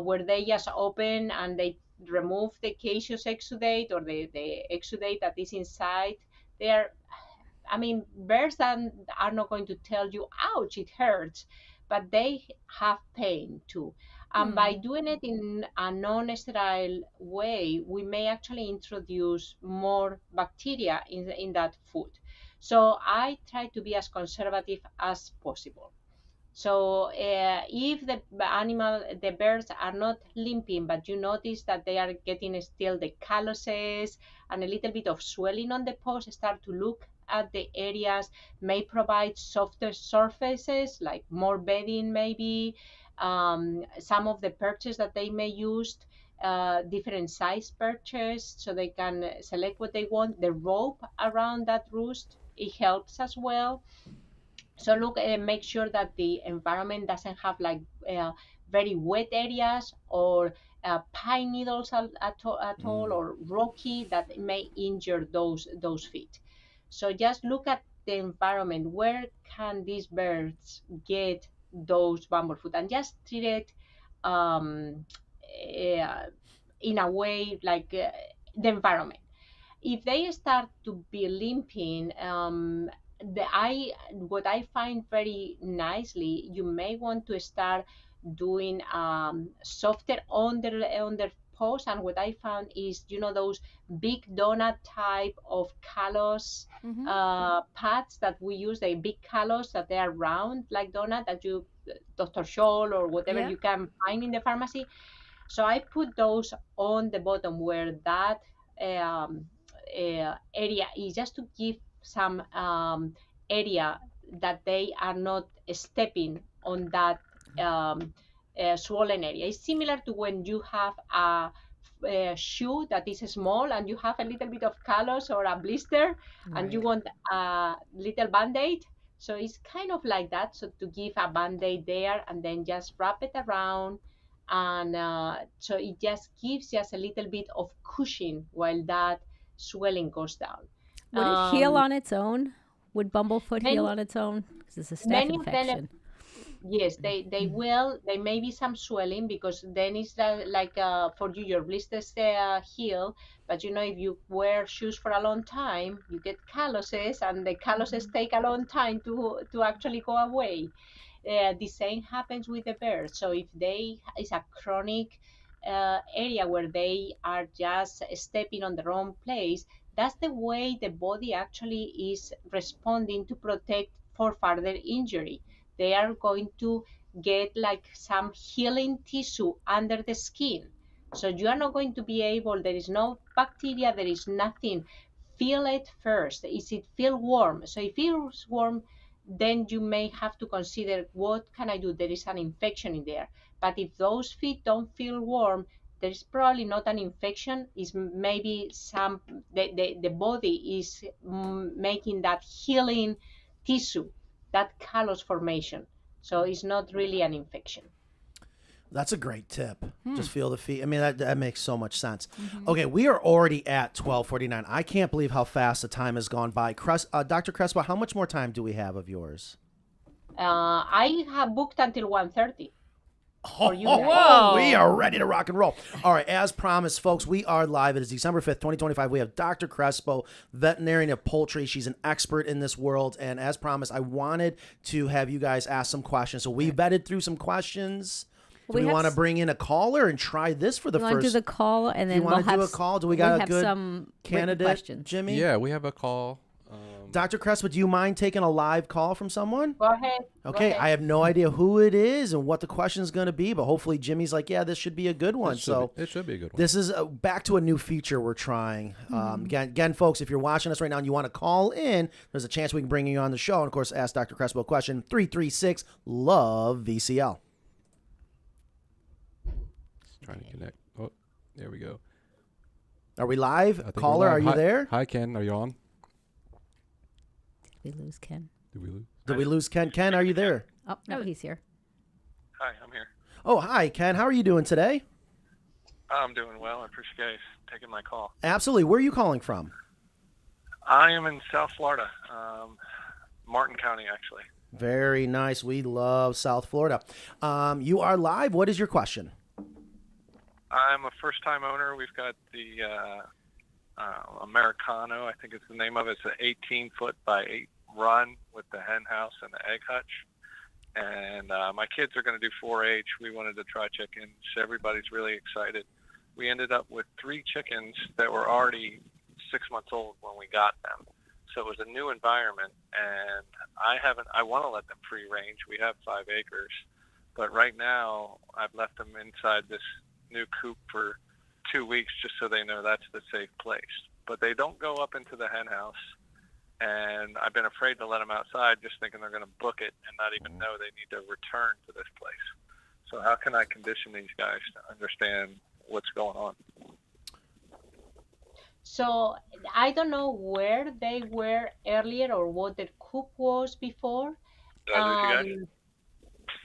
where they just open and they remove the caseous exudate or the exudate that is inside. Birds are not going to tell you, ouch, it hurts, but they have pain too. And by doing it in a non-sterile way, we may actually introduce more bacteria in that food. So I try to be as conservative as possible. So if the birds are not limping, but you notice that they are getting still the calluses and a little bit of swelling on the paws, start to look at the areas, may provide softer surfaces, like more bedding maybe, some of the perches that they may use, different size perches, so they can select what they want. The rope around that roost, it helps as well. So look, make sure that the environment doesn't have like very wet areas or pine needles at all, or rocky, that may injure those feet. So just look at the environment. Where can these birds get those bumblefoot, and just treat it in a way like the environment. If they start to be limping, what I find very nicely, you may want to start doing softer on their paws. And what I found is, those big donut type of callus pads that we use, the big callus that they are round like donut, that you, Dr. Scholl or whatever you can find in the pharmacy. So I put those on the bottom where that area is, just to give some area that they are not stepping on that swollen area. It's similar to when you have a shoe that is small and you have a little bit of callus or a blister, and you want a little band-aid. So it's kind of like that. So to give a band-aid there, and then just wrap it around, and so it just gives just a little bit of cushion while that swelling goes down. Would it heal on its own? Would bumblefoot heal on its own? Because it's a staph infection. Yes, they will. There may be some swelling, because then it's like for you, your blisters heal. But if you wear shoes for a long time, you get calluses, and the calluses take a long time to actually go away. The same happens with the birds. So if it's a chronic area where they are just stepping on the wrong place, that's the way the body actually is responding to protect for further injury. They are going to get like some healing tissue under the skin. So you are not going to be able, there is no bacteria, there is nothing. Feel it first. Is it feel warm? So if it feels warm, then you may have to consider, what can I do? There is an infection in there. But if those feet don't feel warm, there's probably not an infection. It's maybe the body is making that healing tissue, that callus formation. So it's not really an infection. That's a great tip. Just feel the feet. I mean, that makes so much sense. Okay, we are already at 12:49. I can't believe how fast the time has gone by. Dr. Crespo, how much more time do we have of yours? I have booked until 1:30. Whoa! We are ready to rock and roll. All right, as promised, folks, we are live. It is December 5th, 2025. We have Dr. Crespo, veterinarian of poultry. She's an expert in this world. And as promised, I wanted to have you guys ask some questions. So we vetted through some questions. Do we want to bring in a caller and try this for the first? You want to do the call and then you want to do a call? Do we got a good some candidate, questions. Jimmy? Yeah, we have a call. Dr. Crespo, do you mind taking a live call from someone? Go ahead. Okay, I have no idea who it is and what the question is going to be, but hopefully Jimmy's like, yeah, this should be a good one. It should be a good one. This is back to a new feature we're trying. Again, folks, if you're watching us right now and you want to call in, there's a chance we can bring you on the show. And, of course, ask Dr. Crespo a question, 336-LOVE-VCL. Trying to connect. Oh, there we go. Are we live? Caller, are you there? Hi, Ken. Are you on? Did we lose Ken? Did we lose Ken? Ken, are you there? Oh, no, he's here. Hi, I'm here. Oh, hi, Ken. How are you doing today? I'm doing well. I appreciate you guys taking my call. Absolutely. Where are you calling from? I am in South Florida, Martin County, actually. Very nice. We love South Florida. You are live. What is your question? I'm a first-time owner. We've got the Americano, I think it's the name of it. It's an 18-foot by 8 run with the hen house and the egg hutch. And my kids are going to do 4-H. We wanted to try chickens. Everybody's really excited. We ended up with 3 chickens that were already 6 months old when we got them. So it was a new environment, and I want to let them free range. We have 5 acres, but right now I've left them inside this new coop for 2 weeks just so they know that's the safe place. But they don't go up into the hen house, and I've been afraid to let them outside just thinking they're going to book it and not even know they need to return to this place. So how can I condition these guys to understand what's going on? So I don't know where they were earlier or what the coop was before.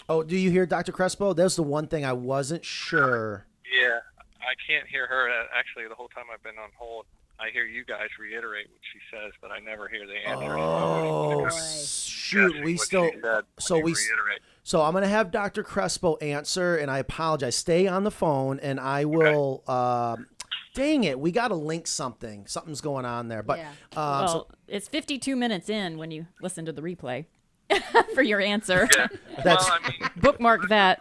Oh, do you hear Dr. Crespo? That's the one thing I wasn't sure. Yeah, I can't hear her. Actually, the whole time I've been on hold, I hear you guys reiterate what she says, but I never hear the answer. Oh, shoot. So I'm going to have Dr. Crespo answer, and I apologize. Stay on the phone, and I will... dang it, we got to link something. Something's going on there. But it's 52 minutes in when you listen to the replay for your answer. Yeah. Bookmark that.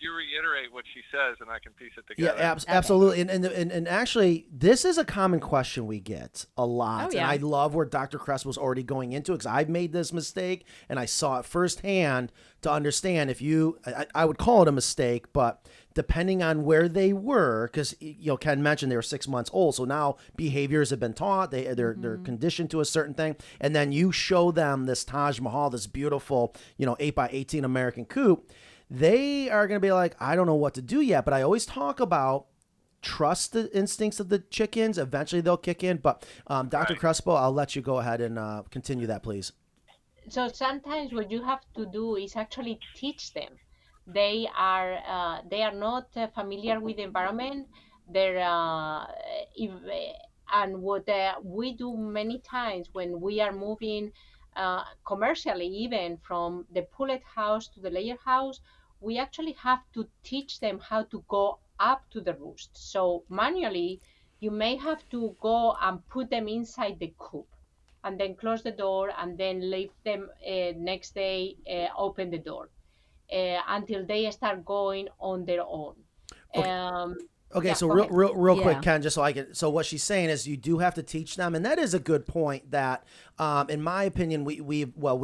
You reiterate what she says, and I can piece it together. Yeah, absolutely. And actually, this is a common question we get a lot. Oh, yeah. And I love where Dr. Crespo's already going into it because I've made this mistake, and I saw it firsthand to understand if you, I would call it a mistake, but depending on where they were, because Ken mentioned they were 6 months old, so now behaviors have been taught, they're conditioned to a certain thing, and then you show them this Taj Mahal, this beautiful 8x18 American coop. They are going to be like, I don't know what to do yet, but I always talk about trust the instincts of the chickens. Eventually they'll kick in. But Dr. Crespo, I'll let you go ahead and continue that, please. So sometimes what you have to do is actually teach them. They are not familiar with the environment. And what we do many times when we are moving commercially, even from the pullet house to the layer house, we actually have to teach them how to go up to the roost. So manually, you may have to go and put them inside the coop and then close the door and then leave them next day, open the door until they start going on their own. Okay, so real quick, Ken, just so I can. So what she's saying is you do have to teach them, and that is a good point. That, in my opinion, we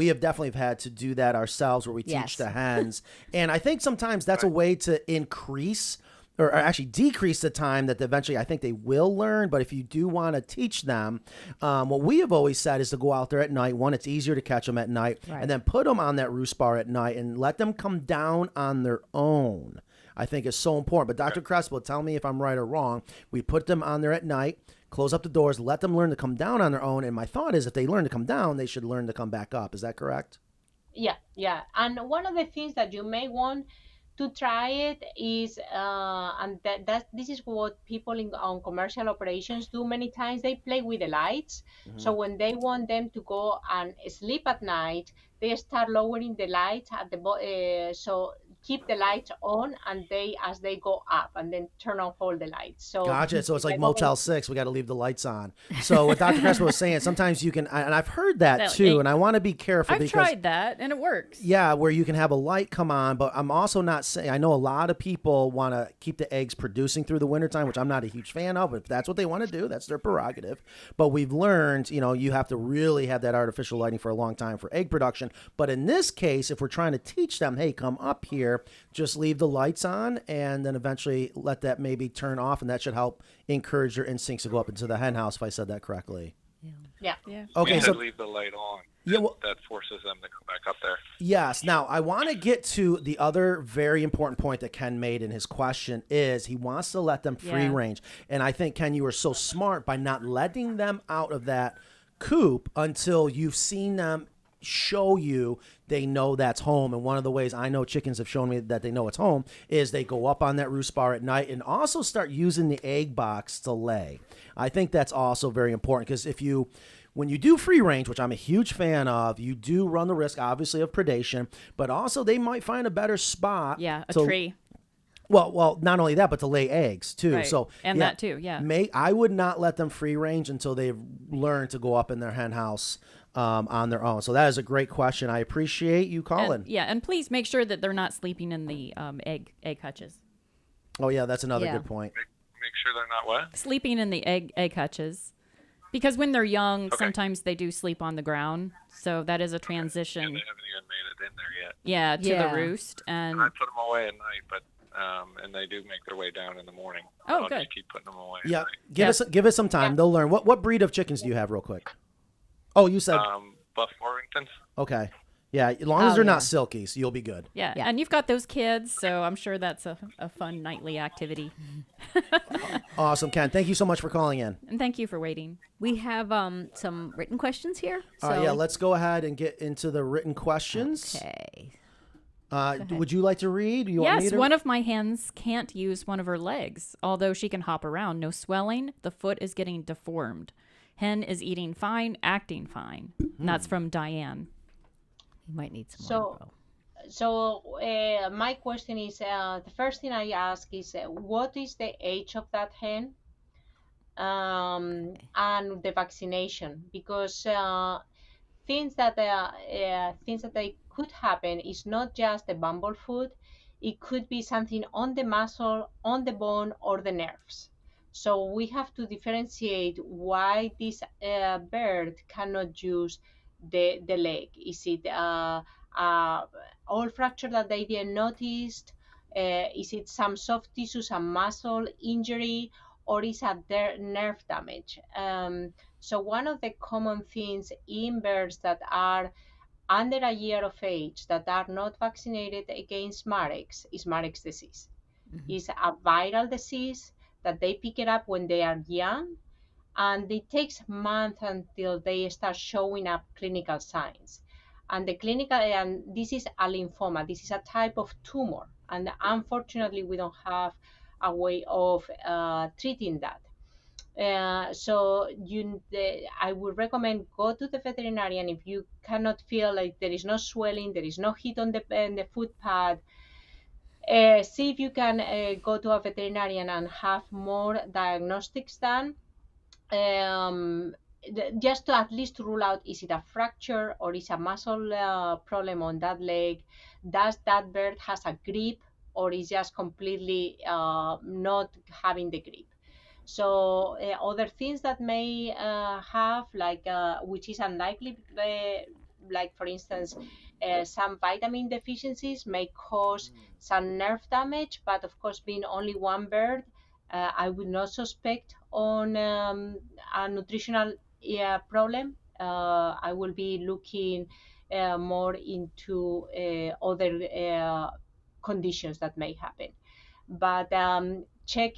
have definitely had to do that ourselves, where we teach the hens, and I think sometimes that's a way to increase or actually decrease the time that eventually I think they will learn. But if you do want to teach them, what we have always said is to go out there at night. One, it's easier to catch them at night, and then put them on that roost bar at night and let them come down on their own. I think is so important. But Dr. Crespo, tell me if I'm right or wrong. We put them on there at night, close up the doors, let them learn to come down on their own. And my thought is if they learn to come down, they should learn to come back up. Is that correct? Yeah. And one of the things that you may want to try it is, and that this is what people on commercial operations do many times. They play with the lights. So when they want them to go and sleep at night, they start lowering the lights at so keep the lights on, and they as they go up, and then turn off all the lights. So Gotcha. So it's like the moment- Motel 6. We got to leave the lights on. So what Dr. Crespo was saying, sometimes you can, and I've heard that too, and I want to be careful I've because tried that and it works. yeah, where you can have a light come on, but I'm also not saying, I know a lot of people want to keep the eggs producing through the wintertime, which I'm not a huge fan of. If that's what they want to do, that's their prerogative. But we've learned, you have to really have that artificial lighting for a long time for egg production. But in this case, if we're trying to teach them, hey, come up here, just leave the lights on and then eventually let that maybe turn off, and that should help encourage their instincts to go up into the hen house, if I said that correctly. Yeah. Okay, We so should leave the light on. Yeah, well, That forces them to come back up there. yes. Now, I want to get to the other very important point that Ken made in his question is he wants to let them free range. And I think, Ken, you were so smart by not letting them out of that coop until you've seen them show you they know that's home. And one of the ways I know chickens have shown me that they know it's home is they go up on that roost bar at night and also start using the egg box to lay. I think that's also very important because when you do free range, which I'm a huge fan of, you do run the risk, obviously, of predation, but also they might find a better spot. Yeah, a to, tree. Well, not only that, but to lay eggs too. Right. So And yeah, that too, yeah. I would not let them free range until they've learned to go up in their hen house on their own. So that is a great question. I appreciate you calling. And please make sure that they're not sleeping in the egg hutches. Oh yeah, that's another good point. Make sure they're not what? Sleeping in the egg hutches. Because when they're young, sometimes they do sleep on the ground. So that is a transition. Yeah, they haven't even made it in there yet. Yeah, to the roost. And I put them away at night, but and they do make their way down in the morning. Oh, I'll good. just keep putting them away. Yeah, give us some time. They'll learn. What breed of chickens do you have, real quick? Oh, you said Buff Warringtons. okay. Yeah, as long as they're not silkies, you'll be good. yeah, and you've got those kids, so I'm sure that's a fun nightly activity. Awesome, Ken. Thank you so much for calling in. And thank you for waiting. We have some written questions here. All right, yeah, let's go ahead and get into the written questions. Okay. Would you like to read? You want me Yes, to? one of my hens can't use one of her legs. Although she can hop around, no swelling, the foot is getting deformed. Hen is eating fine, acting fine. And that's from Diane. You might need some more info. So my question is, the first thing I ask is, what is the age of that hen, and the vaccination? Because things that they could happen is not just the bumblefoot; it could be something on the muscle, on the bone, or the nerves. So we have to differentiate why this bird cannot use the leg. Is it all fracture that they didn't noticed? Is it some soft tissue, some muscle injury, or is it their nerve damage? So one of the common things in birds that are under a year of age that are not vaccinated against Marek's is Marek's disease. It's a viral disease that they pick it up when they are young, and it takes months until they start showing up clinical signs. And this is a lymphoma. This is a type of tumor, and unfortunately, we don't have a way of treating that. So I would recommend go to the veterinarian if you cannot feel like there is no swelling, there is no heat on the foot pad. See if you can go to a veterinarian and have more diagnostics done. Just to at least rule out, is it a fracture or is a muscle problem on that leg? Does that bird has a grip or is just completely not having the grip? So other things that may have, like which is unlikely, like for instance, some vitamin deficiencies may cause some nerve damage, but of course, being only one bird, I would not suspect on a nutritional problem. I will be looking more into other conditions that may happen. But check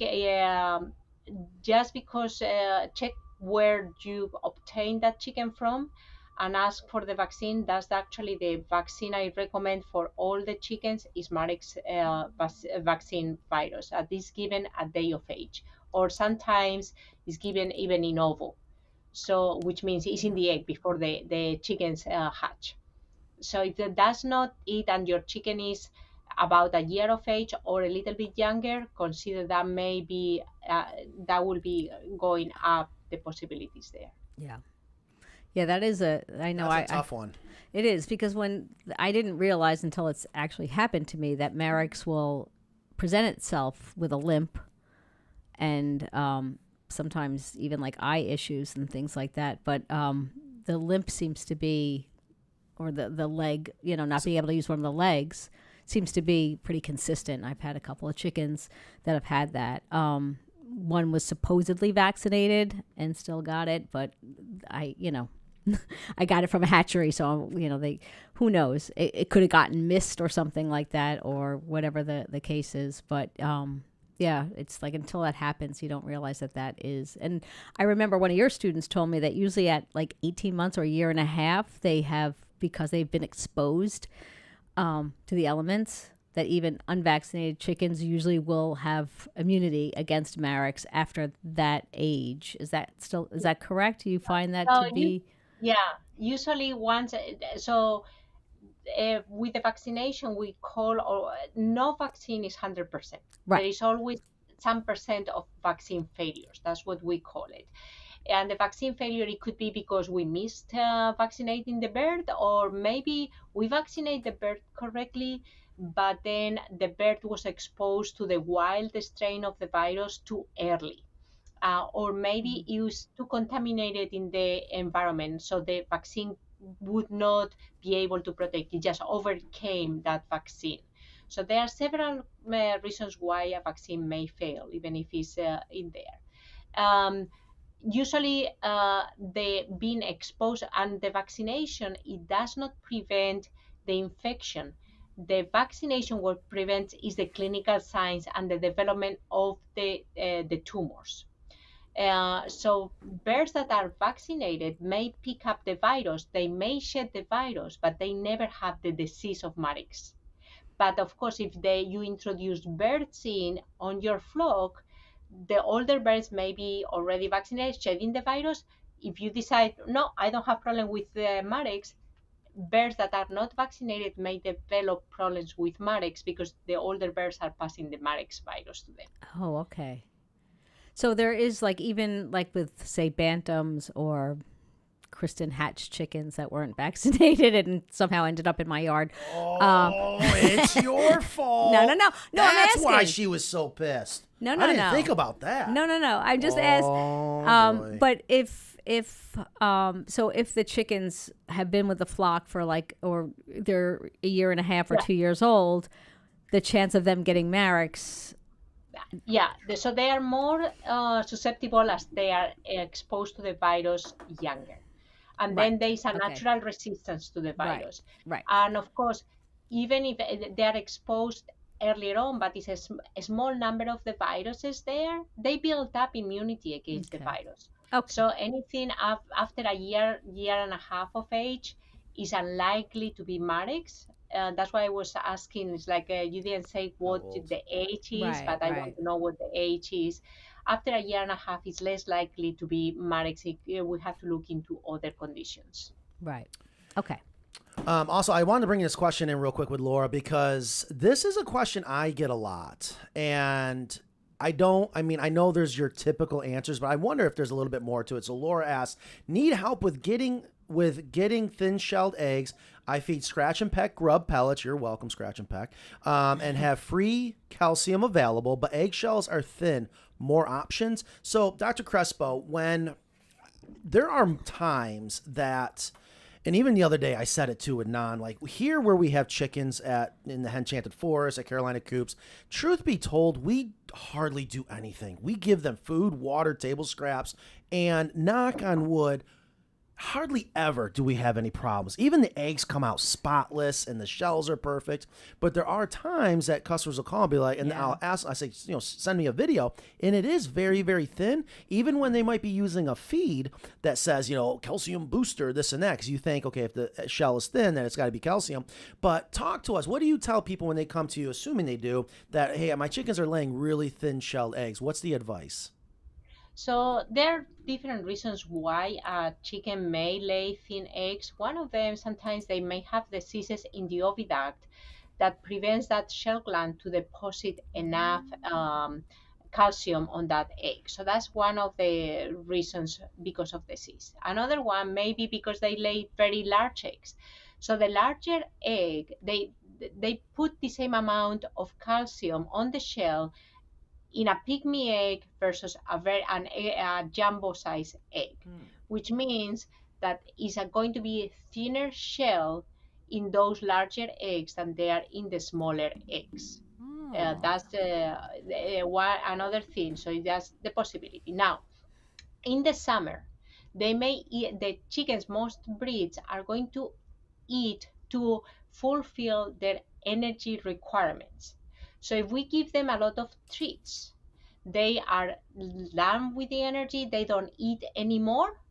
just because check where you obtained that chicken from, and ask for the vaccine. That's actually the vaccine I recommend for all the chickens is Marek's vaccine virus. This given at day of age, or sometimes is given even in ovo. So, which means it's in the egg before the chickens hatch. So if that's not it and your chicken is about a year of age or a little bit younger, consider that maybe that will be going up the possibilities there. Yeah. Yeah, that is I know That's a tough one. It is, because when I didn't realize until it's actually happened to me that Marek's will present itself with a limp and sometimes even like eye issues and things like that. But the limp seems to be, or the leg, not being able to use one of the legs seems to be pretty consistent. I've had a couple of chickens that have had that. One was supposedly vaccinated and still got it, but I got it from a hatchery, so who knows? It could have gotten missed or something like that, or whatever the case is. But yeah, it's like until that happens, you don't realize that is. And I remember one of your students told me that usually at like 18 months or a year and a half, they have, because they've been exposed to the elements, that even unvaccinated chickens usually will have immunity against Marek's after that age. Is that correct? Do you find that to be? Usually once. So with the vaccination, we call, or no vaccine is 100%. Right. There is always some percent of vaccine failures. That's what we call it. And the vaccine failure, it could be because we missed vaccinating the bird, or maybe we vaccinate the bird correctly, but then the bird was exposed to the wild strain of the virus too early. Or maybe it was too contaminated in the environment, so the vaccine would not be able to protect. It just overcame that vaccine. So there are several reasons why a vaccine may fail, even if it's in there. Usually the being exposed and the vaccination, it does not prevent the infection. The vaccination, what prevents is the clinical signs and the development of the tumors. So birds that are vaccinated may pick up the virus, they may shed the virus, but they never have the disease of Marek's. But of course, if you introduce birds in on your flock, the older birds may be already vaccinated, shedding the virus. If you decide, no, I don't have problem with the Marek's, birds that are not vaccinated may develop problems with Marek's because the older birds are passing the Marek's virus to them. Oh, okay. So there is even with, say, bantams or Kristen hatched chickens that weren't vaccinated and somehow ended up in my yard. It's your fault. No. That's why she was so pissed. No. I didn't think about that. No. I just asked. But if the chickens have been with the flock for or they're a year and a half or 2 years old, the chance of them getting Marek's. Yeah, so they are more susceptible as they are exposed to the virus younger. And then there is a natural resistance to the virus. Right. And of course, even if they are exposed earlier on, but it's a small number of the viruses there, they build up immunity against the virus. Okay. So anything after a year and a half of age is unlikely to be Marek's. That's why I was asking. It's like you didn't say what the age is, but I want to know what the age is. After a year and a half, it's less likely to be Marek's. We have to look into other conditions. Right. Okay. Also, I wanted to bring this question in real quick with Laura because this is a question I get a lot. And I know there's your typical answers, but I wonder if there's a little bit more to it. So Laura asks, need help with getting thin-shelled eggs. I feed Scratch and Peck grub pellets. You're welcome, Scratch and Peck. And have free calcium available, but eggshells are thin. More options. So, Dr. Crespo, when there are times that, and even the other day I said it too with Non, like here where we have chickens in the Enchanted Forest at Carolina Coops, truth be told, we hardly do anything. We give them food, water, table scraps, and knock on wood, hardly ever do we have any problems. Even the eggs come out spotless and the shells are perfect. But there are times that customers will call and be like, and I'll ask, I say, send me a video, and it is very, very thin. Even when they might be using a feed that says, calcium booster, this and that, because you think, okay, if the shell is thin, then it's got to be calcium. But talk to us. What do you tell people when they come to you, assuming they do, that, hey, my chickens are laying really thin shelled eggs? What's the advice? So there are different reasons why a chicken may lay thin eggs. One of them, sometimes they may have diseases in the oviduct that prevents that shell gland to deposit enough calcium on that egg. So that's one of the reasons because of disease. Another one may be because they lay very large eggs. So the larger egg, they put the same amount of calcium on the shell in a pygmy egg versus a jumbo size egg, which means that it's going to be a thinner shell in those larger eggs than they are in the smaller eggs. That's another thing. So that's the possibility. Now, in the summer, they may eat, the chickens, most breeds are going to eat to fulfill their energy requirements. So if we give them a lot of treats, they are done with the energy, they don't eat anymore,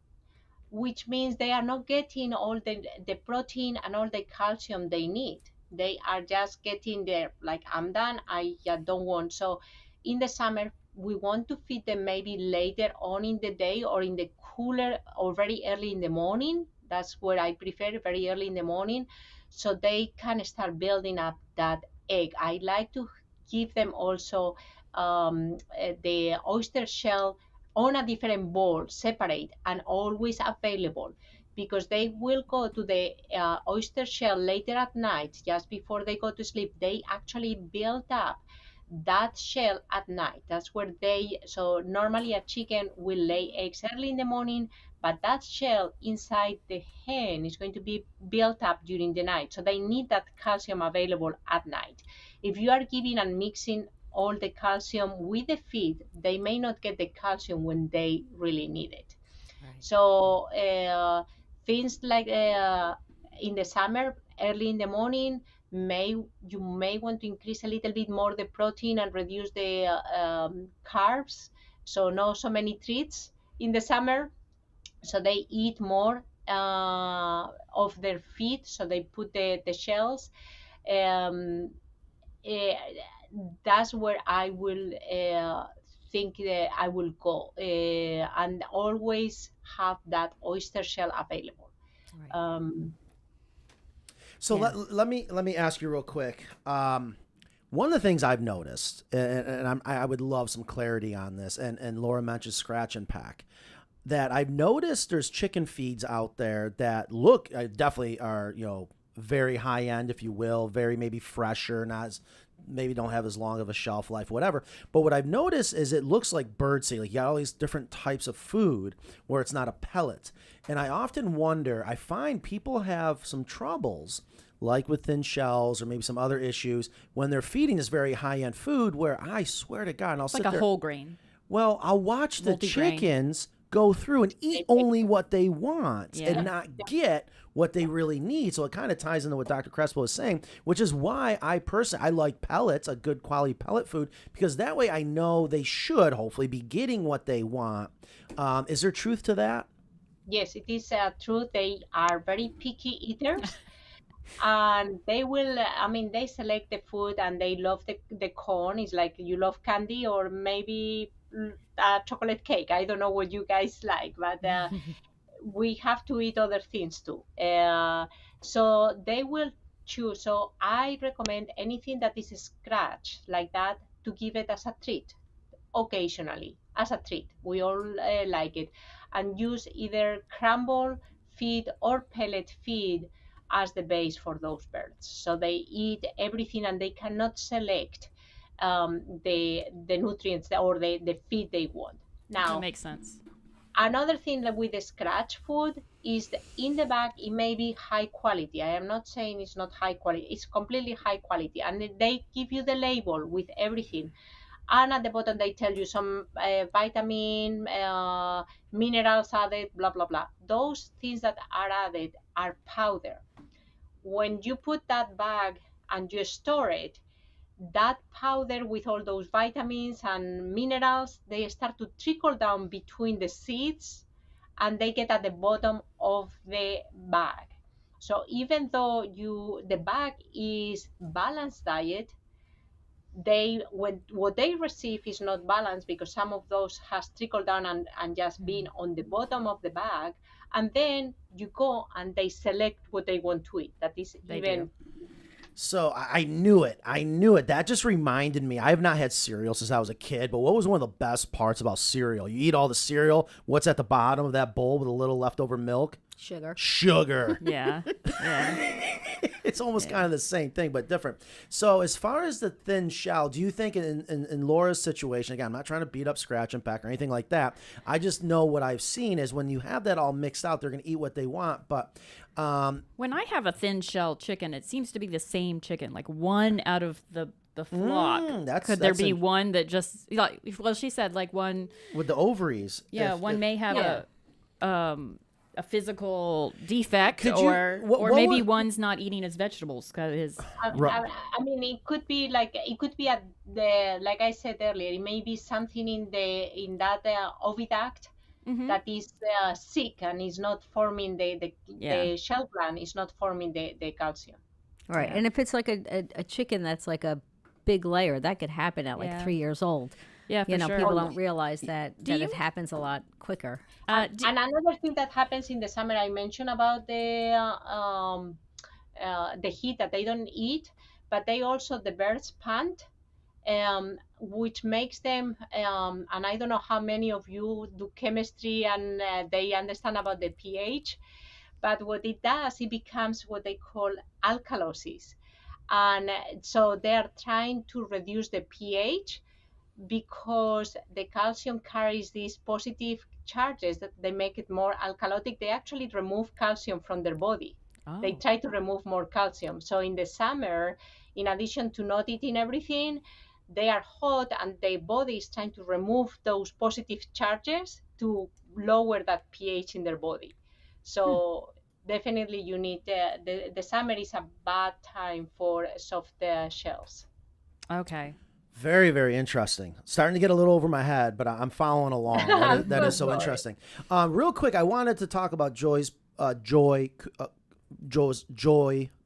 which means they are not getting all the protein and all the calcium they need. They are just getting there, like, I'm done, I don't want. So in the summer, we want to feed them maybe later on in the day or in the cooler or very early in the morning. That's where I prefer, very early in the morning, so they can start building up that egg. I like to give them also the oyster shell on a different bowl, separate and always available, because they will go to the oyster shell later at night, just before they go to sleep. They actually build up that shell at night. That's where so normally a chicken will lay eggs early in the morning, but that shell inside the hen is going to be built up during the night. So they need that calcium available at night. If you are giving and mixing all the calcium with the feed, they may not get the calcium when they really need it. Right. So things like in the summer, early in the morning, you may want to increase a little bit more the protein and reduce the carbs. So not so many treats in the summer. So they eat more of their feed. So they put the shells. That's where I will think that I will go, and always have that oyster shell available. Right. So let me ask you real quick. One of the things I've noticed, and I would love some clarity on this, and Laura mentioned scratch and pack, that I've noticed there's chicken feeds out there that look definitely are, very high end, if you will, very maybe fresher, not as, maybe don't have as long of a shelf life, whatever. But what I've noticed is it looks like birdseed. Like you got all these different types of food where it's not a pellet. And I often wonder, I find people have some troubles, like with thin shells or maybe some other issues, when they're feeding this very high-end food, where I swear to God, and I'll sit there. Like a whole grain. Well, I'll watch the chickens go through and eat only what they want and not get what they really need. So it kind of ties into what Dr. Crespo is saying, which is why I like pellets, a good quality pellet food, because that way I know they should hopefully be getting what they want. Is there truth to that? Yes, it is true. They are very picky eaters. And they will, they select the food and they love the corn. It's like you love candy or maybe chocolate cake. I don't know what you guys like, but we have to eat other things too. So they will choose. So I recommend anything that is scratch like that to give it as a treat, occasionally as a treat. We all like it. And use either crumble feed or pellet feed as the base for those birds. So they eat everything and they cannot select the nutrients or the feed they want. Now, that makes sense. Another thing that with the scratch food is in the bag, it may be high quality. I am not saying it's not high quality. It's completely high quality. And they give you the label with everything. And at the bottom they tell you some vitamin, minerals added, blah blah blah. Those things that are added are powder. When you put that bag and you store it, that powder with all those vitamins and minerals, they start to trickle down between the seeds and they get at the bottom of the bag. So even though the bag is balanced diet, what they receive is not balanced because some of those has trickled down and just been on the bottom of the bag, and then you go and they select what they want to eat. That is even. So I knew it. I knew it. That just reminded me. I have not had cereal since I was a kid, but what was one of the best parts about cereal? You eat all the cereal. What's at the bottom of that bowl with a little leftover milk? Sugar. Yeah. It's almost kind of the same thing, but different. So as far as the thin shell, do you think in Laura's situation, again, I'm not trying to beat up Scratch and Peck or anything like that. I just know what I've seen is when you have that all mixed out, they're going to eat what they want. But when I have a thin shell chicken, it seems to be the same chicken, like one out of the flock. Could there be one that just, well, she said like one with the ovaries. Yeah, one may have a physical defect, or maybe one's not eating his vegetables because I mean, it could be at the, like I said earlier, it may be something in that oviduct that is sick and is not forming the shell gland is not forming the calcium. Right, and if it's like a chicken that's like a big layer, that could happen at like 3 years old. Yeah, for sure. People don't realize that it happens a lot quicker. And another thing that happens in the summer, I mentioned about the heat that they don't eat, but the birds pant, which makes them, and I don't know how many of you do chemistry and they understand about the pH, but what it does, it becomes what they call alkalosis. And so they are trying to reduce the pH because the calcium carries these positive charges that they make it more alkalotic. They actually remove calcium from their body. They try to remove more calcium. So in the summer, in addition to not eating everything, they are hot and their body is trying to remove those positive charges to lower that pH in their body. So definitely you need the summer is a bad time for soft shells. Okay. Very, very interesting. Starting to get a little over my head, but I'm following along. That is so interesting. Real quick, I wanted to talk about Joy's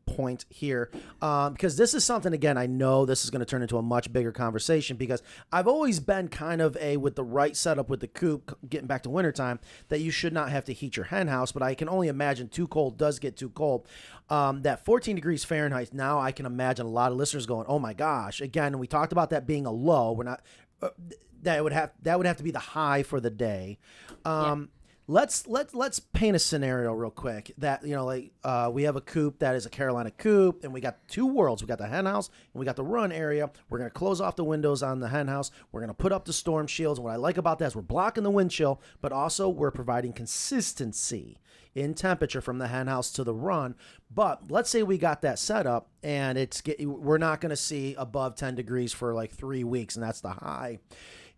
point here, because this is something, again, I know this is going to turn into a much bigger conversation because I've always been kind of with the right setup with the coop, getting back to wintertime, that you should not have to heat your hen house, but I can only imagine too cold does get too cold. That 14 degrees Fahrenheit, now I can imagine a lot of listeners going, oh my gosh, again, we talked about that being a low. We're not, that would have to be the high for the day. Let's paint a scenario real quick that, we have a coop that is a Carolina coop and we got two worlds. We got the hen house and we got the run area. We're going to close off the windows on the hen house. We're going to put up the storm shields. And what I like about that is we're blocking the wind chill, but also we're providing consistency in temperature from the hen house to the run. But let's say we got that set up and we're not going to see above 10 degrees for like 3 weeks. And that's the high.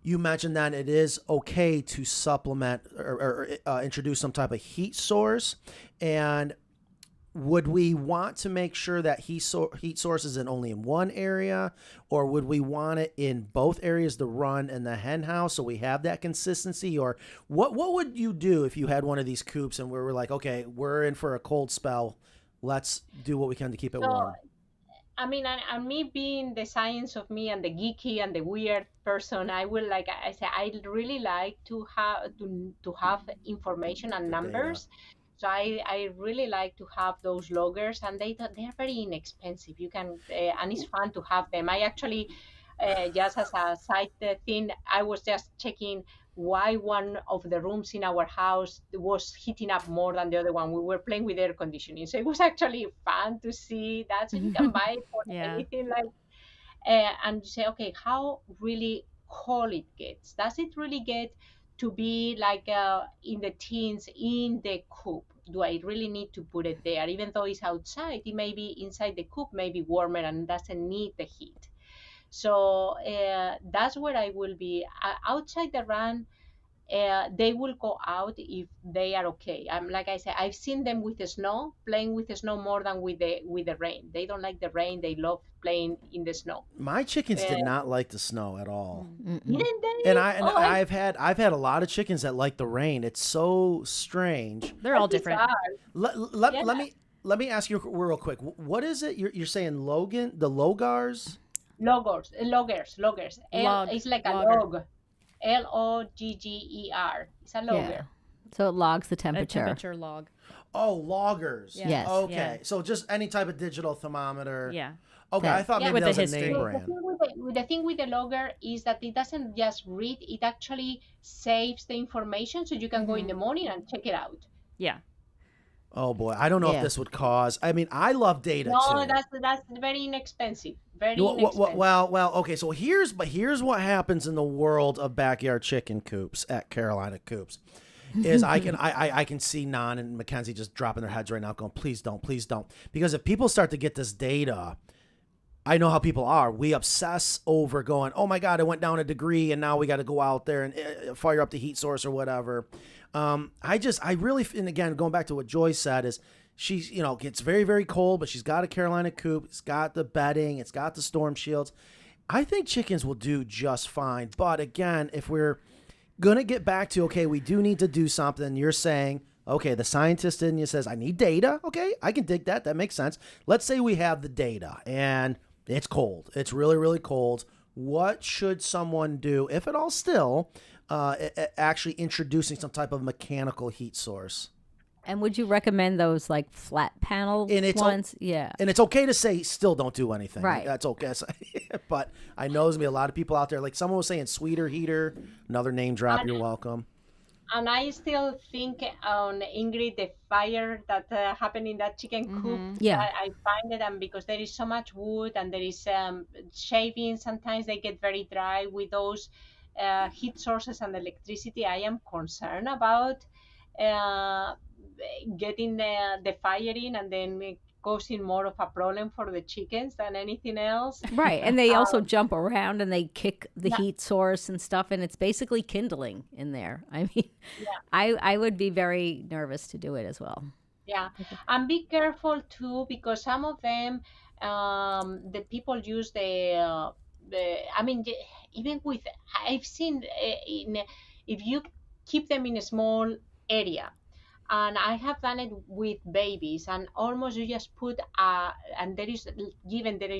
You mentioned that it is okay to supplement or introduce some type of heat source. And would we want to make sure that heat source is only in one area, or would we want it in both areas, the run and the hen house, so we have that consistency? Or what would you do if you had one of these coops and we were like, okay, we're in for a cold spell, let's do what we can to keep it warm? I mean, and me being the science of me and the geeky and the weird person, I really like to have information and numbers. So I really like to have those loggers, and they are very inexpensive. You can and it's fun to have them. I actually just as a side thing, I was just checking why one of the rooms in our house was heating up more than the other one. We were playing with air conditioning, so it was actually fun to see that. So you can buy it for anything and you say, okay, how really cold it gets? Does it really get to be like in the teens in the coop? Do I really need to put it there? Even though it's outside, it may be inside the coop, maybe warmer and doesn't need the heat. So that's where I will be. Outside the run, they will go out if they are okay. Like I said, I've seen them with the snow, playing with the snow more than with the rain. They don't like the rain. They love playing in the snow. My chickens did not like the snow at all. Didn't they? And I've had a lot of chickens that like the rain. It's so strange. They're all different. Let me ask you real quick. What is it you're saying? Logan, the logars? Loggers. It's like a log. LOGGER. It's a logger. Yeah. So it logs the A temperature. temperature log. Oh, loggers. Yeah. Yes. Okay. Yeah. So just any type of digital thermometer. Yeah. Okay, I thought maybe With that the was a history. name brand. The thing with the logger is that it doesn't just read, it actually saves the information so you can go in the morning and check it out. Yeah. Oh boy, I don't know if this would cause. I mean, I love data No, too. that's very inexpensive. Very Well, inexpensive. well, okay. So here's what happens in the world of backyard chicken coops at Carolina Coops. Is I can see Nan and Mackenzie just dropping their heads right now, going, please don't, because if people start to get this data, I know how people are. We obsess over going, oh my God, it went down a degree, and now we got to go out there and fire up the heat source or whatever. I really, and again, going back to what Joy said, is she's, gets very, very cold, but she's got a Carolina coop. It's got the bedding. It's got the storm shields. I think chickens will do just fine. But again, if we're going to get back to, okay, we do need to do something, you're saying, okay, the scientist in you says, I need data. Okay, I can dig that. That makes sense. Let's say we have the data and it's cold. It's really, really cold. What should someone do, if at all still, actually introducing some type of mechanical heat source? And would you recommend those like flat panel ones? Yeah. And it's okay to say still don't do anything. Right. That's okay. But I know there's going to be a lot of people out there. Like someone was saying sweeter heater, another name drop, you're welcome. And I still think on Ingrid, the fire that happened in that chicken coop. Yeah. I find it, and because there is so much wood and there is shaving, sometimes they get very dry with those heat sources and electricity. I am concerned about getting the fire in and then causing more of a problem for the chickens than anything else. Right. And they also jump around and they kick the heat source and stuff, and it's basically kindling in there. I mean, I would be very nervous to do it as well. Yeah. And be careful too, because some of them, the people use even with, I've seen if you keep them in a small area, and I have done it with babies, and almost you just put and there is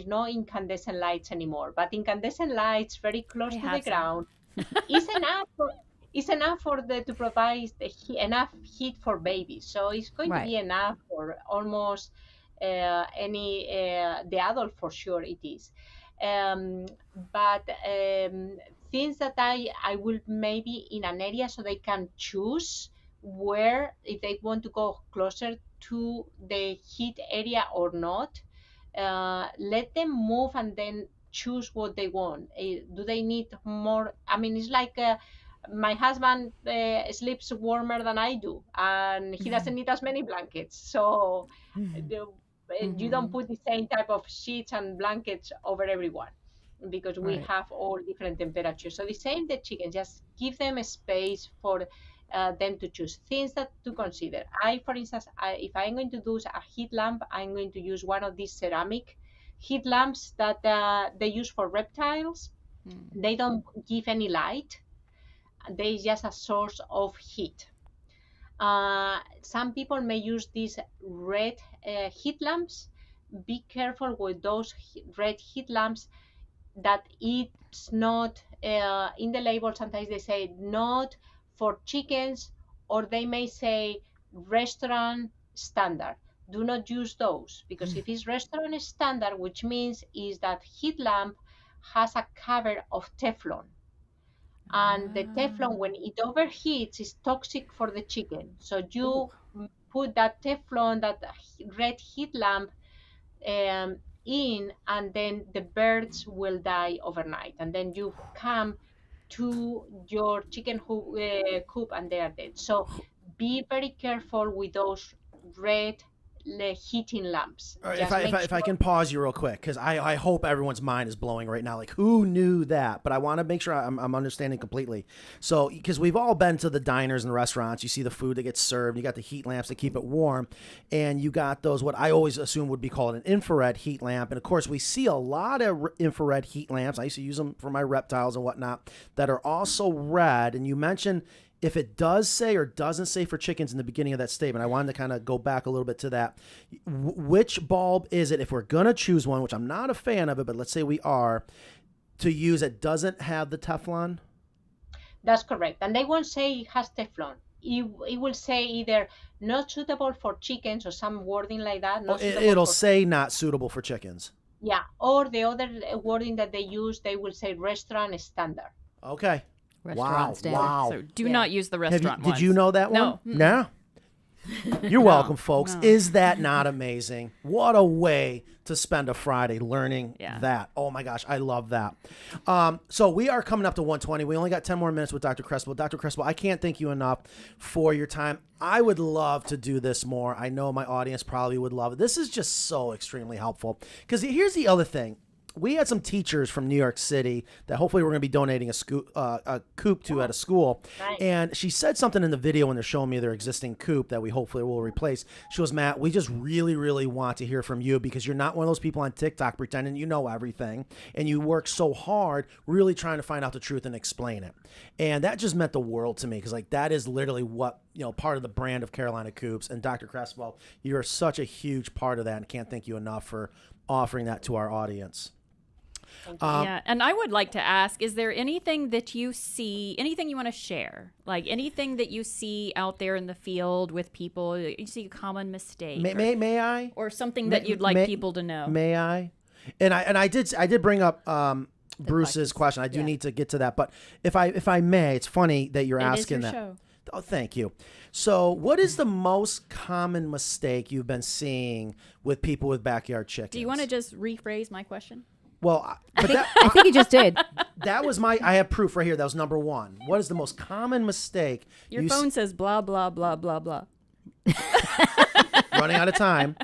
no incandescent lights anymore, but incandescent lights very close to the ground is enough to provide enough heat for babies. So it's going to be enough for almost the adult, for sure it is. But things that I will maybe in an area so they can choose where, if they want to go closer to the heat area or not. Let them move and then choose what they want. Do they need more? I mean, it's like my husband sleeps warmer than I do, and he doesn't need as many blankets. So you don't put the same type of sheets and blankets over everyone, because we have all different temperatures. So the same, the chickens, just give them a space for them to choose things that to consider. For instance, if I'm going to do a heat lamp, I'm going to use one of these ceramic heat lamps that they use for reptiles. They don't give any light. They just a source of heat. Some people may use these red heat lamps. Be careful with those red heat lamps, that it's not in the label. Sometimes they say not for chickens, or they may say restaurant standard. Do not use those, because if it's restaurant standard, which means is that heat lamp has a cover of Teflon, and the Teflon, when it overheats, is toxic for the chicken. So you put that Teflon, that red heat lamp in, and then the birds will die overnight, and then you come to your chicken coop and they are dead. So be very careful with those red heating lamps. All right, Just make if I sure- can pause you real quick, because I hope everyone's mind is blowing right now. Like, who knew that? But I want to make sure I'm understanding completely. So, because we've all been to the diners and restaurants, you see the food that gets served, you got the heat lamps that keep it warm, and you got those, what I always assume would be called an infrared heat lamp. And of course, we see a lot of infrared heat lamps. I used to use them for my reptiles and whatnot that are also red. And you mentioned if it does say or doesn't say for chickens in the beginning of that statement. I wanted to kind of go back a little bit to that. Which bulb is it, if we're going to choose one, which I'm not a fan of it, but let's say we are, to use that doesn't have the Teflon? That's correct. And they won't say it has Teflon. It will say either not suitable for chickens or some wording like that. Not suitable It'll for- say not suitable for chickens. Yeah, or the other wording that they use, they will say restaurant standard. Okay. Restaurant standard. Wow. So do not use the restaurant Did you know that one? No. No. You're welcome, folks. Is that not amazing? What a way to spend a Friday learning that. Oh my gosh, I love that. So we are coming up to 1:20. We only got 10 more minutes with Dr. Crespo. Dr. Crespo, I can't thank you enough for your time. I would love to do this more. I know my audience probably would love it. This is just so extremely helpful. Because here's the other thing. We had some teachers from New York City that hopefully we're going to be donating a coop to at a school. Nice. And she said something in the video when they're showing me their existing coop that we hopefully will replace. She goes, Matt, we just really, really want to hear from you because you're not one of those people on TikTok pretending you know everything. And you work so hard really trying to find out the truth and explain it. And that just meant the world to me because like that is literally what, part of the brand of Carolina Coops. And Dr. Crespo, you're such a huge part of that and can't thank you enough for offering that to our audience. And I would like to ask, is there anything that you see, anything you want to share? Like anything that you see out there in the field with people, you see a common mistake? May I? Or something that you'd like people to know? May I? And I did bring up Bruce's question. I do need to get to that. But if I may, it's funny that you're asking is your that. Show. Oh, thank you. So what is the most common mistake you've been seeing with people with backyard chickens? Do you want to just rephrase my question? Well, but I think he just did. That was I have proof right here. That was number one. What is the most common mistake? Your phone says blah, blah, blah, blah, blah. Running out of time.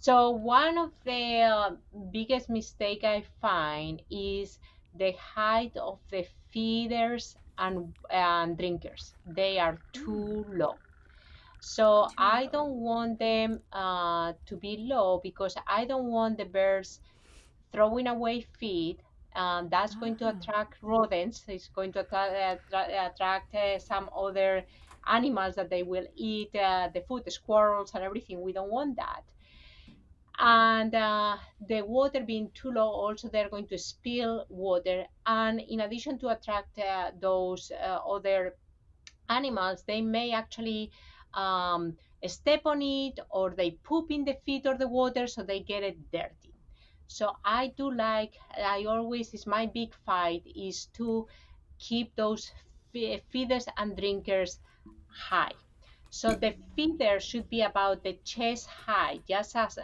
So one of the biggest mistake I find is the height of the feeders and drinkers. They are too low. So I don't want them to be low because I don't want the birds throwing away feed. That's going to attract rodents. It's going to attract some other animals that they will eat the food, the squirrels and everything. We don't want that. And the water being too low, also they're going to spill water. And in addition to attract those other animals, they may actually step on it or they poop in the feed or the water, so they get it dirty. So it's my big fight is to keep those feeders and drinkers high. So the feeder should be about the chest height, just as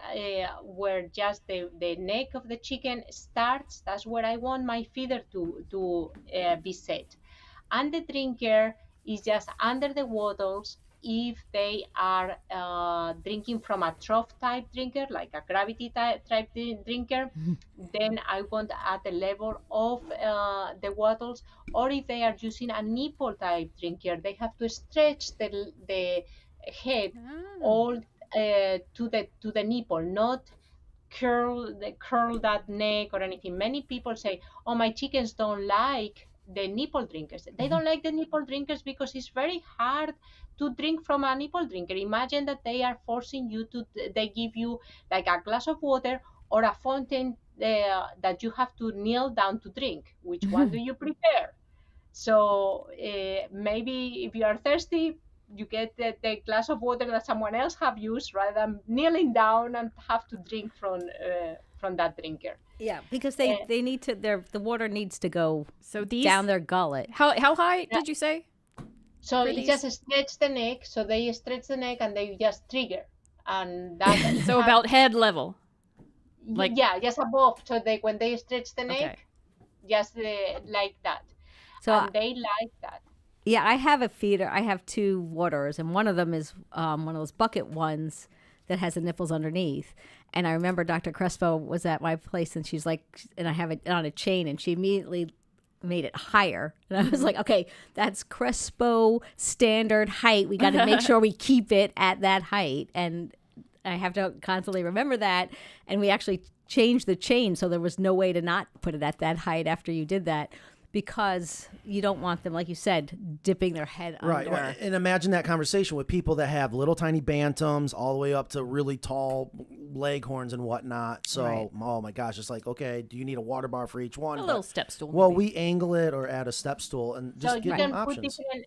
where just the neck of the chicken starts. That's where I want my feeder to be set. And the drinker is just under the wattles. If they are drinking from a trough type drinker, like a gravity type drinker, then I want at the level of the wattles. Or if they are using a nipple type drinker, they have to stretch the head all to the nipple, not curl that neck or anything. Many people say, "Oh, my chickens don't like the nipple drinkers." They don't like the nipple drinkers because it's very hard to drink from a nipple drinker. Imagine that they are forcing you they give you like a glass of water or a fountain that you have to kneel down to drink. Which one do you prefer? So maybe if you are thirsty, you get the glass of water that someone else have used rather than kneeling down and have to drink from that drinker. Yeah, because they need to. The water needs to go down their gullet. How high did you say? So you just stretch the neck. So they stretch the neck and they just trigger, and that. So about head level. Just above. So when they stretch the neck, just like that. So and they like that. Yeah, I have a feeder. I have 2 waterers, and one of them is one of those bucket ones that has the nipples underneath. And I remember Dr. Crespo was at my place, and she's like, and I have it on a chain, and she immediately made it higher. And I was like, okay, that's Crespo standard height. We got to make sure we keep it at that height. And I have to constantly remember that. And we actually changed the chain, so there was no way to not put it at that height after you did that. Because you don't want them, like you said, dipping their head right. under. And imagine that conversation with people that have little tiny bantams all the way up to really tall leghorns and whatnot. So, Right. oh my gosh, it's like, okay, do you need a water bar for each one? A little step stool. Well, maybe. we angle it or add a step stool and just So give you them can put options. different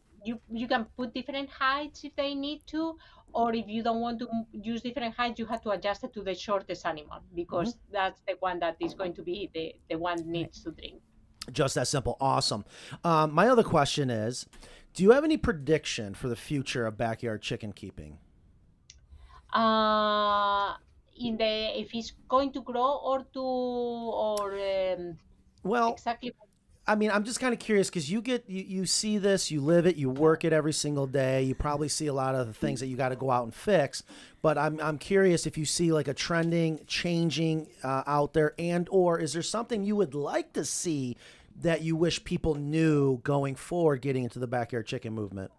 you can put different heights if they need to, or if you don't want to use different heights, you have to adjust it to the shortest animal because that's the one that is going to be the one needs to drink. Just that simple. Awesome. My other question is, do you have any prediction for the future of backyard chicken keeping? If it's going to grow Well, exactly. I mean, I'm just kind of curious because you see this, you live it, you work it every single day. You probably see a lot of the things that you got to go out and fix. But I'm curious if you see like a trending, changing out there, and or is there something you would like to see that you wish people knew going forward, getting into the backyard chicken movement?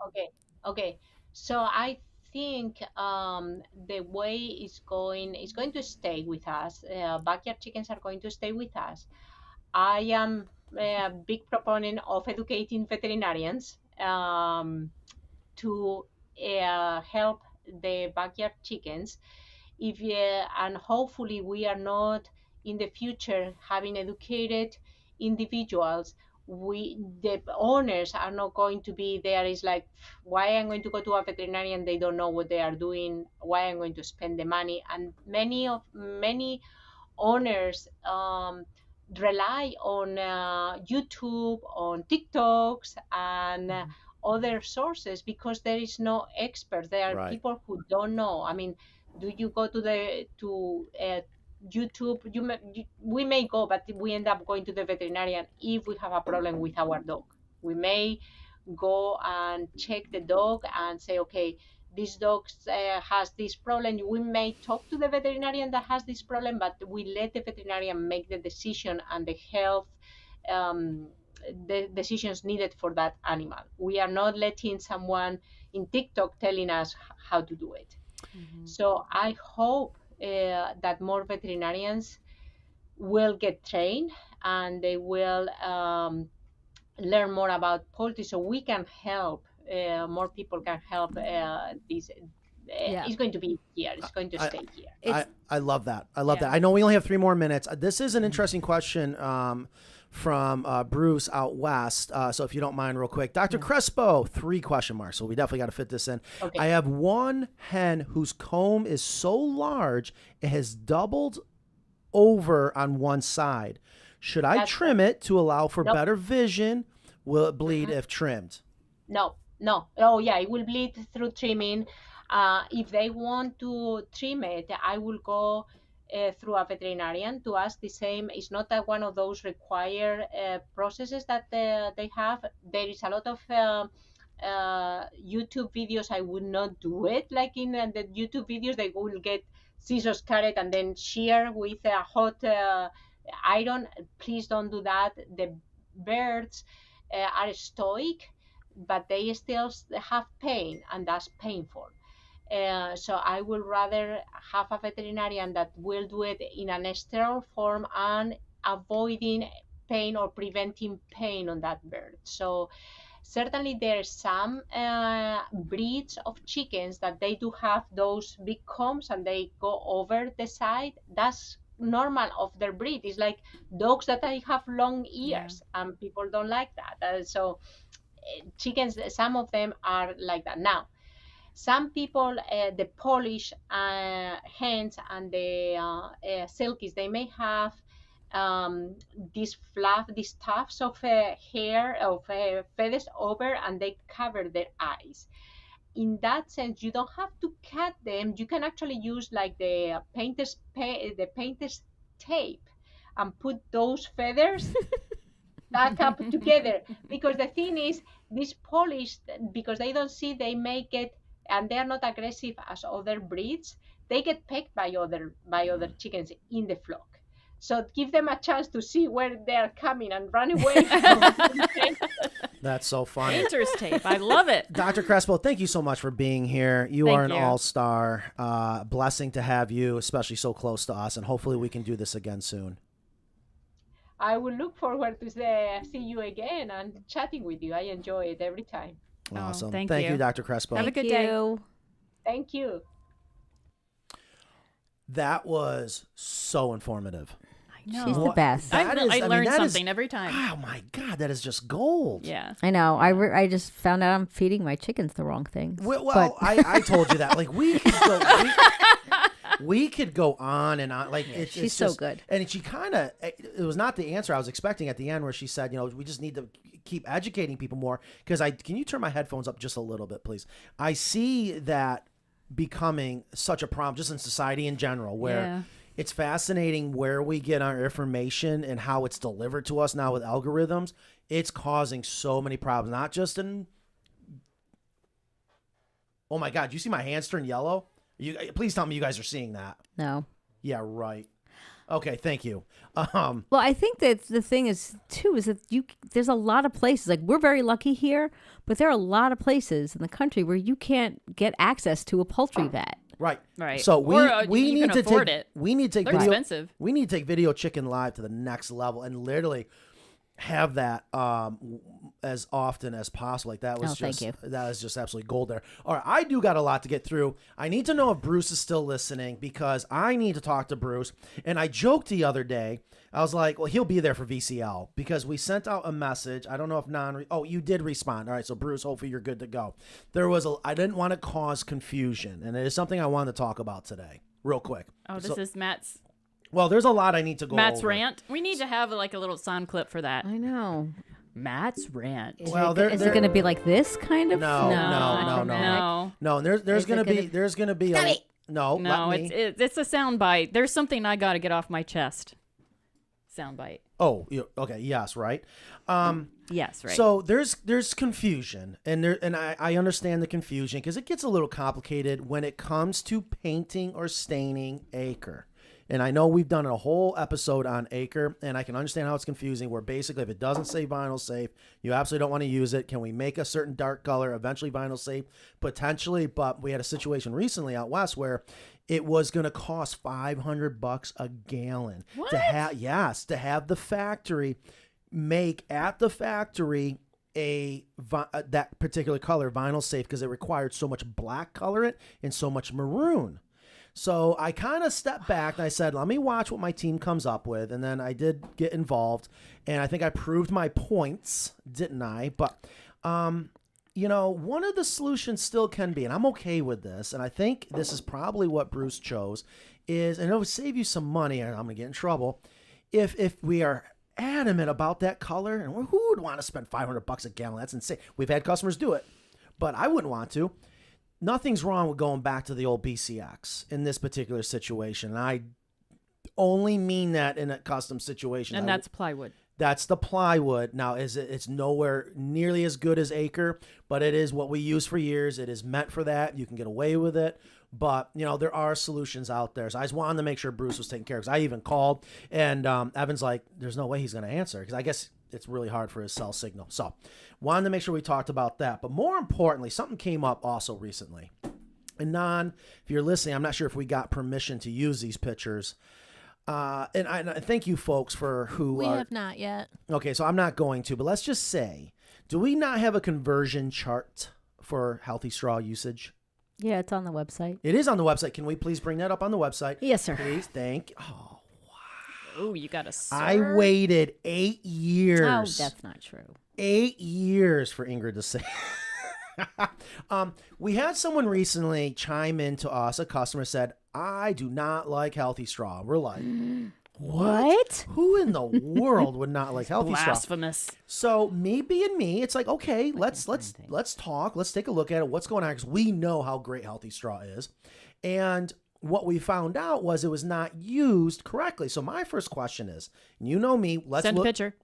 Okay. So I think the way it's going to stay with us. Backyard chickens are going to stay with us. I am a big proponent of educating veterinarians to help the backyard chickens. And hopefully we are not in the future having educated individuals. The owners are not going to be there. It's like, why I'm going to go to a veterinarian? They don't know what they are doing. Why I'm going to spend the money? And many owners rely on YouTube, on TikToks, and other sources because there is no expert. There are Right. people who don't know. I mean, do you go to YouTube? We may go, but we end up going to the veterinarian if we have a problem with our dog. We may go and check the dog and say, okay, this dog has this problem. We may talk to the veterinarian that has this problem, but we let the veterinarian make the decision and the health the decisions needed for that animal. We are not letting someone in TikTok telling us how to do it. So I hope that more veterinarians will get trained and they will learn more about poultry so we can help, more people can help this. It's going to be here. It's going to stay here. I love that. I love that. I know we only have 3 more minutes. This is an interesting question from Bruce out west. So if you don't mind real quick, Dr. Crespo, 3 question marks. So we definitely got to fit this in. Okay. I have one hen whose comb is so large, it has doubled over on one side. Should I trim it to allow for better vision? Will it bleed if trimmed? No. Oh yeah, it will bleed through trimming. If they want to trim it, I will go through a veterinarian to ask the same. It's not one of those required processes that they have. There is a lot of YouTube videos. I would not do it like in the YouTube videos. They will get scissors, carrot, and then shear with a hot iron. Please don't do that. The birds are stoic, but they still have pain, and that's painful. So I would rather have a veterinarian that will do it in an sterile form and avoiding pain or preventing pain on that bird. So certainly there are some breeds of chickens that they do have those big combs and they go over the side. That's normal of their breed. It's like dogs that have long ears, and people don't like that. So chickens, some of them are like that. Now, some people, the Polish hens and the silkies, they may have these tufts of hair, of feathers over, and they cover their eyes. In that sense, you don't have to cut them. You can actually use like the painter's tape and put those feathers stack up together. Because the thing is, this polish, because they don't see, they make it, and they are not aggressive as other breeds. They get pecked by other chickens in the flock. So give them a chance to see where they are coming and run away. That's so funny. Painter's tape. I love it. Dr. Crespo, thank you so much for being here. You Thank are an you. all-star. Blessing to have you, especially so close to us, and hopefully we can do this again soon. I will look forward to see you again and chatting with you. I enjoy it every time. Awesome. thank you, you. Dr. Crespo. Have a good day. Thank you. That was so informative. No. She's the best. I That is- I mean, learn that is- something every time. Oh my God, that is just gold. Yeah. I know. I just found out I'm feeding my chickens the wrong things. Well, I told you that. Like we could go on and on. Like it's she's just, so good. And she kind of, it was not the answer I was expecting at the end, where she said, we just need to keep educating people more. Because can you turn my headphones up just a little bit, please? I see that becoming such a problem just in society in general, where it's fascinating where we get our information and how it's delivered to us now with algorithms. It's causing so many problems, not just in. Oh my God, you see my hands turn yellow? Please tell me you guys are seeing that. No. Yeah, right. Okay, thank you. Well, I think that the thing is too is that there's a lot of places, like we're very lucky here, but there are a lot of places in the country where you can't get access to a poultry vet. Right. Right. So we you need can to afford take it. we need to take They're video, expensive. We need to take Video Chicken Live to the next level and literally have that as often as possible. Like that was thank you. That was just absolutely gold there. All right, I do got a lot to get through. I need to know if Bruce is still listening because I need to talk to Bruce. And I joked the other day. I was like, well, he'll be there for VCL because we sent out a message. I don't know if you did respond. All right, so Bruce, hopefully you're good to go. I didn't want to cause confusion, and it is something I wanted to talk about today, real quick. Oh, this is Matt's. Well, there's a lot I need to go Matt's over. rant. We need to have like a little sound clip for that. I know. Matt's rant. Is it going to be like this kind of? No. No. There's gonna be a no. No, let me. it's a sound bite. There's something I got to get off my chest. Sound bite. Oh, okay. Yes, right. Yes, right. So there's confusion, and I understand the confusion because it gets a little complicated when it comes to painting or staining Acre. And I know we've done a whole episode on Acre, and I can understand how it's confusing, where basically if it doesn't say vinyl safe, you absolutely don't want to use it. Can we make a certain dark color eventually vinyl safe? Potentially, but we had a situation recently out west where it was going to cost $500 a gallon to have the factory make at the factory that particular color vinyl safe because it required so much black colorant and so much maroon. So I kind of stepped back and I said, let me watch what my team comes up with. And then I did get involved, and I think I proved my points, didn't I? But, one of the solutions still can be, and I'm okay with this, and I think this is probably what Bruce chose, and it would save you some money, and I'm going to get in trouble, if we are adamant about that color, and who would want to spend $500 a gallon? That's insane. We've had customers do it, but I wouldn't want to. Nothing's wrong with going back to the old BCX in this particular situation. And I only mean that in a custom situation. And that's plywood. That's the plywood. Now, it's nowhere nearly as good as Acre, but it is what we use for years. It is meant for that. You can get away with it. But, there are solutions out there. So I just wanted to make sure Bruce was taken care of. Because I even called, and Evan's like, there's no way he's going to answer. Because I guess it's really hard for his cell signal. So wanted to make sure we talked about that. But more importantly, something came up also recently. And Non, if you're listening, I'm not sure if we got permission to use these pictures. And I thank you folks for who we have not yet. Okay, so I'm not going to. But let's just say, do we not have a conversion chart for healthy straw usage? Yeah, it's on the website. It is on the website. Can we please bring that up on the website? Yes, sir. Please, thank you. Oh. Oh, you got to I waited 8 years. Oh, that's not true. 8 years for Ingrid to say. We had someone recently chime in to us. A customer said, I do not like healthy straw. We're like, what? Who in the world would not like healthy straw? Blasphemous. So me being me, it's like, okay, let's talk. Let's take a look at it. What's going on? Because we know how great healthy straw is. And what we found out was it was not used correctly. So my first question is, you know me, let's send look. a picture.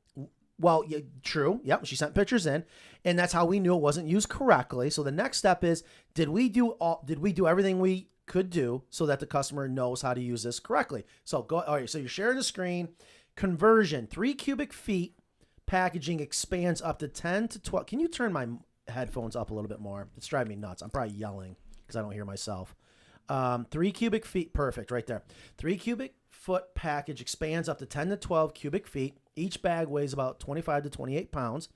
Well, yeah, true. Yep, she sent pictures in, and that's how we knew it wasn't used correctly. So the next step is, did we do everything we could do so that the customer knows how to use this correctly? So all right, so you're sharing the screen. Conversion, 3 cubic feet. Packaging expands up to 10 to 12. Can you turn my headphones up a little bit more? It's driving me nuts. I'm probably yelling because I don't hear myself. 3 cubic feet, perfect, right there. 3 cubic foot package expands up to 10 to 12 cubic feet. Each bag weighs about 25 to 28 pounds.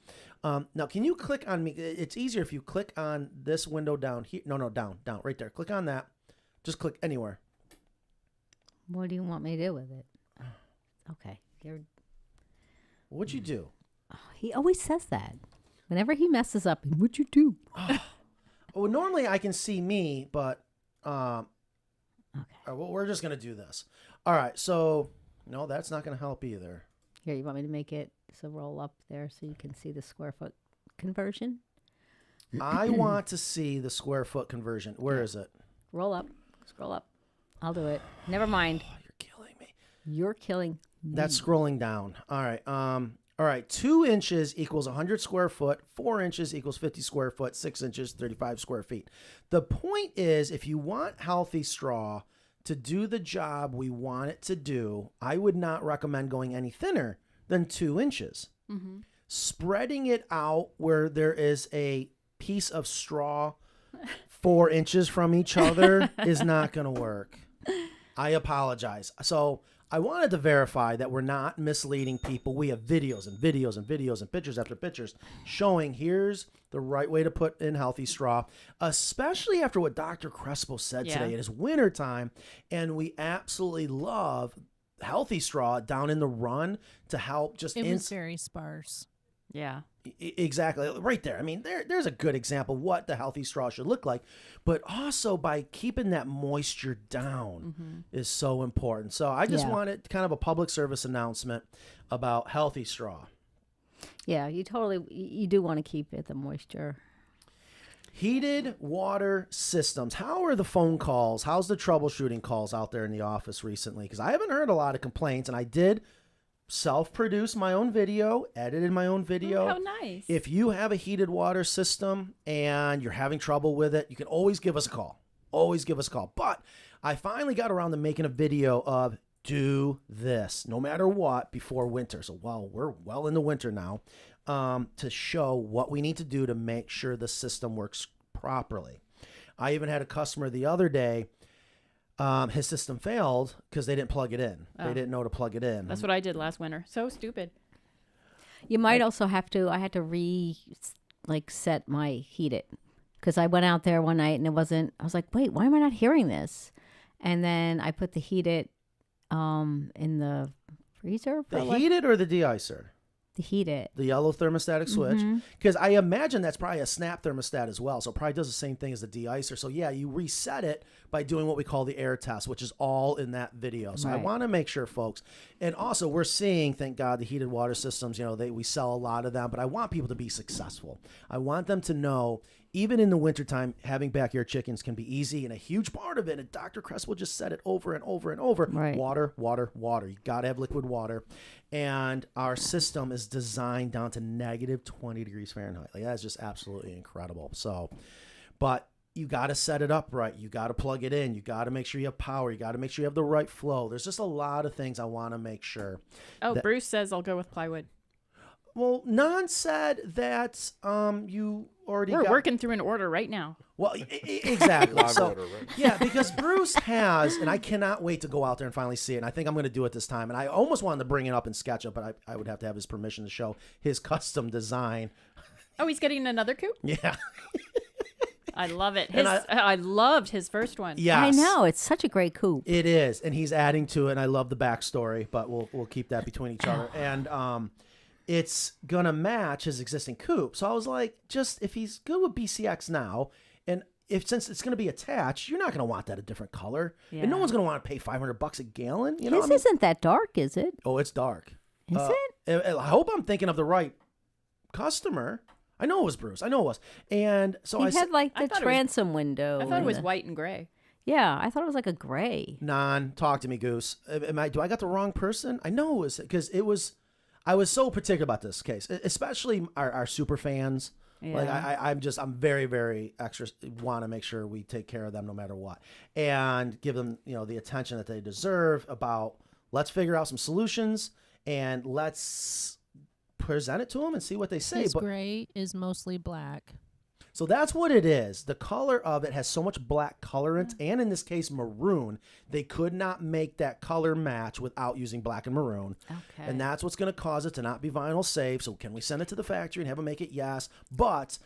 Now, can you click on me? It's easier if you click on this window down here. No, down, right there. Click on that. Just click anywhere. What do you want me to do with it? Okay. What'd you do? Oh, he always says that. Whenever he messes up, what'd you do? Well, normally I can see me, but okay. Well, we're just going to do this. All right, so no, that's not going to help either. Here, you want me to make it so roll up there so you can see the square foot conversion? I want to see the square foot conversion. Where is it? Roll up. Scroll up. I'll do it. Never mind. Oh, you're killing me. You're killing me. That's scrolling down. All right. All right. 2 inches equals 100 square foot. 4 inches equals 50 square foot. 6 inches, 35 square feet. The point is, if you want healthy straw to do the job we want it to do, I would not recommend going any thinner than 2 inches. Mm-hmm. Spreading it out where there is a piece of straw 4 inches from each other is not going to work. I apologize. So I wanted to verify that we're not misleading people. We have videos and videos and videos and pictures after pictures showing here's the right way to put in healthy straw, especially after what Dr. Crespo said today. It is wintertime, and we absolutely love healthy straw down in the run to help just... It was very sparse. Yeah. Exactly. Right there. I mean, there's a good example of what the healthy straw should look like, but also by keeping that moisture down is so important. So I just wanted kind of a public service announcement about healthy straw. Yeah, you do want to keep it, the moisture. Heated water systems. How are the phone calls? How's the troubleshooting calls out there in the office recently? Because I haven't heard a lot of complaints, and I did self-produce my own video, edited my own video. Oh, how nice. If you have a heated water system and you're having trouble with it, you can always give us a call. Always give us a call. But I finally got around to making a video of do this, no matter what, before winter. So we're well in the winter now, to show what we need to do to make sure the system works properly. I even had a customer the other day. His system failed because they didn't plug it in. They didn't know to plug it in. That's what I did last winter. So stupid. You might also have to, I had to set my heated, because I went out there one night and I was like, wait, why am I not hearing this? And then I put the heated in the freezer. The heated or the de-icer? The heated. The yellow thermostatic switch. Because I imagine that's probably a snap thermostat as well. So it probably does the same thing as the de-icer. So yeah, you reset it by doing what we call the air test, which is all in that video. So I want to make sure, folks. And also we're seeing, thank God, the heated water systems, we sell a lot of them, but I want people to be successful. I want them to know, even in the wintertime, having backyard chickens can be easy, and a huge part of it, and Dr. Crespo just said it over and over and over, water, water, water. You got to have liquid water. And our system is designed down to negative 20 degrees Fahrenheit. Like, that's just absolutely incredible. So, but you got to set it up right. You got to plug it in. You got to make sure you have power. You got to make sure you have the right flow. There's just a lot of things I want to make sure. Oh, Bruce says I'll go with plywood. Well, Nan said that you already We're working through an order right now. Well, exactly. So, yeah, because Bruce has, and I cannot wait to go out there and finally see it. And I think I'm going to do it this time. And I almost wanted to bring it up in SketchUp, but I would have to have his permission to show his custom design. Oh, he's getting another coop? Yeah. I love it. I loved his first one. Yes. I know. It's such a great coop. It is. And he's adding to it. And I love the backstory, but we'll keep that between each other. And it's going to match his existing coop. So I was like, just if he's good with BCX now, and since it's going to be attached, you're not going to want that a different color. Yeah. And no one's going to want to pay $500 a gallon. His isn't that dark, is it? Oh, it's dark. Is it? I hope I'm thinking of the right customer. I know it was Bruce. I know it was. And so he had like the transom window. I thought it was white and gray. Yeah, I thought it was like a gray. Talk to me, Goose. Do I got the wrong person? I know it was because it was. I was so particular about this case, especially our super fans. Like I'm very, very extra. Want to make sure we take care of them no matter what, and give them the attention that they deserve. About let's figure out some solutions and let's present it to them and see what they say. His gray is mostly black. So that's what it is. The color of it has so much black colorant, and in this case, maroon. They could not make that color match without using black and maroon. Okay. And that's what's going to cause it to not be vinyl safe. So can we send it to the factory and have them make it? Yes. But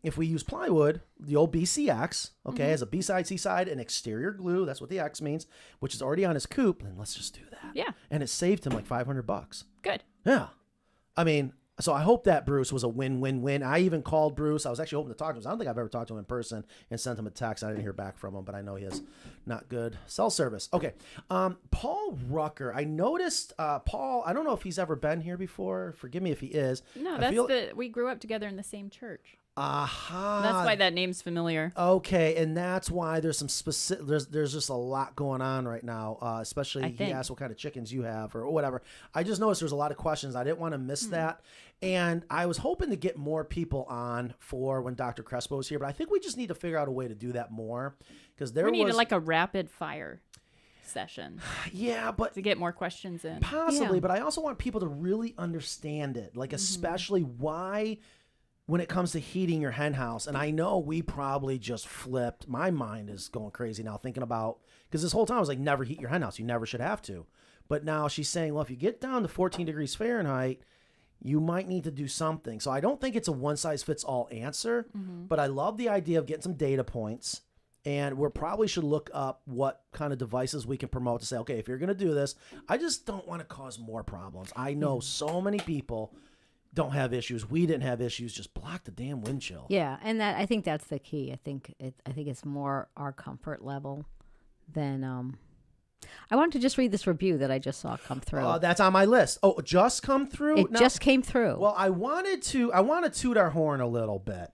if we use plywood, the old BCX, as a B-side, C-side, and exterior glue, that's what the X means, which is already on his coop, then let's just do that. Yeah. And it saved him like $500. Good. Yeah. I mean... So I hope that Bruce was a win-win-win. I even called Bruce. I was actually hoping to talk to him. I don't think I've ever talked to him in person and sent him a text. I didn't hear back from him, but I know he has not good cell service. Okay. Paul Rucker. I noticed Paul, I don't know if he's ever been here before. Forgive me if he is. No, we grew up together in the same church. Aha. That's why that name's familiar. Okay, and that's why there's some specific. There's just a lot going on right now. Especially he asked what kind of chickens you have or whatever. I just noticed there's a lot of questions. I didn't want to miss that, and I was hoping to get more people on for when Dr. Crespo is here. But I think we just need to figure out a way to do that more because we need like a rapid fire session. Yeah, but to get more questions in, possibly. Yeah. But I also want people to really understand it, like especially why. When it comes to heating your hen house, and I know we probably just flipped. My mind is going crazy now thinking about, because this whole time I was like, never heat your hen house. You never should have to. But now she's saying, well, if you get down to 14 degrees Fahrenheit, you might need to do something. So I don't think it's a one-size-fits-all answer, but I love the idea of getting some data points. And we probably should look up what kind of devices we can promote to say, okay, if you're going to do this, I just don't want to cause more problems. I know so many people don't have issues. We didn't have issues. Just block the damn wind chill. Yeah, and I think that's the key. I think it's more our comfort level than. I wanted to just read this review that I just saw come through. That's on my list. Oh, just come through. It just came through. Well, I want to toot our horn a little bit.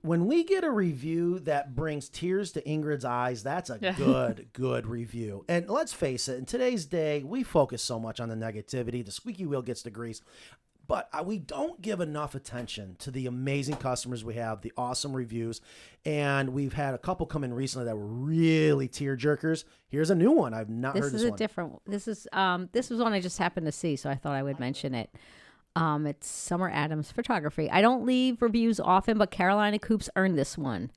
When we get a review that brings tears to Ingrid's eyes, that's a good review. And let's face it, in today's day, we focus so much on the negativity. The squeaky wheel gets the grease. But we don't give enough attention to the amazing customers we have, the awesome reviews. And we've had a couple come in recently that were really tear jerkers. Here's a new one. I've not heard this one. This was one I just happened to see, so I thought I would mention it. It's Summer Adams Photography. I don't leave reviews often, but Carolina Coops earned this one.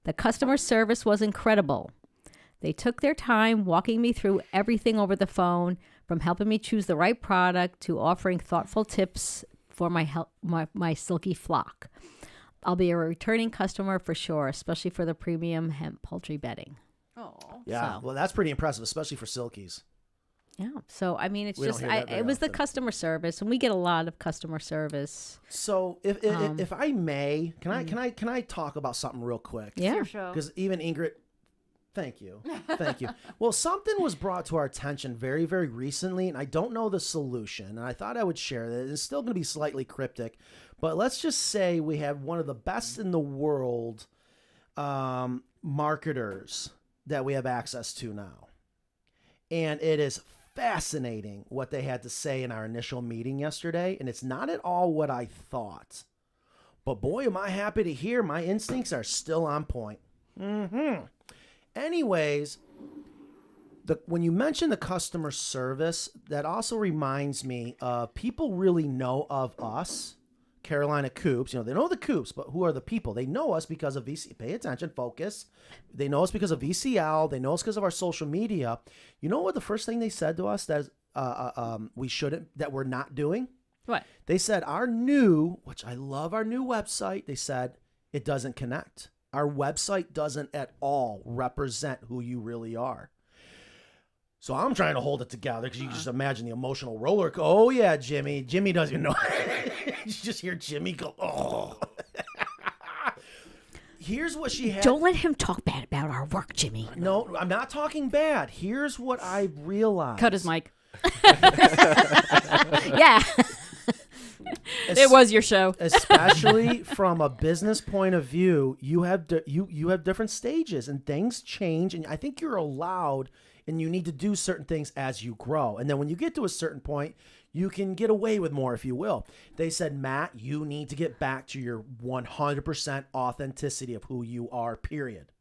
The customer service was incredible. They took their time walking me through everything over the phone, from helping me choose the right product to offering thoughtful tips for my silky flock. I'll be a returning customer for sure, especially for the premium hemp poultry bedding. Oh, yeah. Well, that's pretty impressive, especially for silkies. Yeah. So I mean, it's just it was the customer service, and we get a lot of customer service. So if I may, can I talk about something real quick? Yeah. Because even Ingrid. Thank you. Well, something was brought to our attention very, very recently, and I don't know the solution, and I thought I would share that. It's still going to be slightly cryptic, but let's just say we have one of the best in the world marketers that we have access to now. And it is fascinating what they had to say in our initial meeting yesterday, and it's not at all what I thought. But boy, am I happy to hear my instincts are still on point. Anyways, when you mention the customer service, that also reminds me of people really know of us, Carolina Coops. They know the Coops, but who are the people? They know us because of VC. Pay attention, focus. They know us because of VCL. They know us because of our social media. You know what the first thing they said to us that we're not doing? What? They said which I love our new website, they said it doesn't connect. Our website doesn't at all represent who you really are. So I'm trying to hold it together because you can just imagine the emotional roller coaster. Oh, yeah, Jimmy. Jimmy doesn't even know. You just hear Jimmy go, oh. Here's what she had. Don't let him talk bad about our work, Jimmy. No, I'm not talking bad. Here's what I realized. Cut his mic. Yeah. It was your show. Especially from a business point of view, you have different stages and things change. And I think you're allowed and you need to do certain things as you grow. And then when you get to a certain point, you can get away with more, if you will. They said, Matt, you need to get back to your 100% authenticity of who you are, period.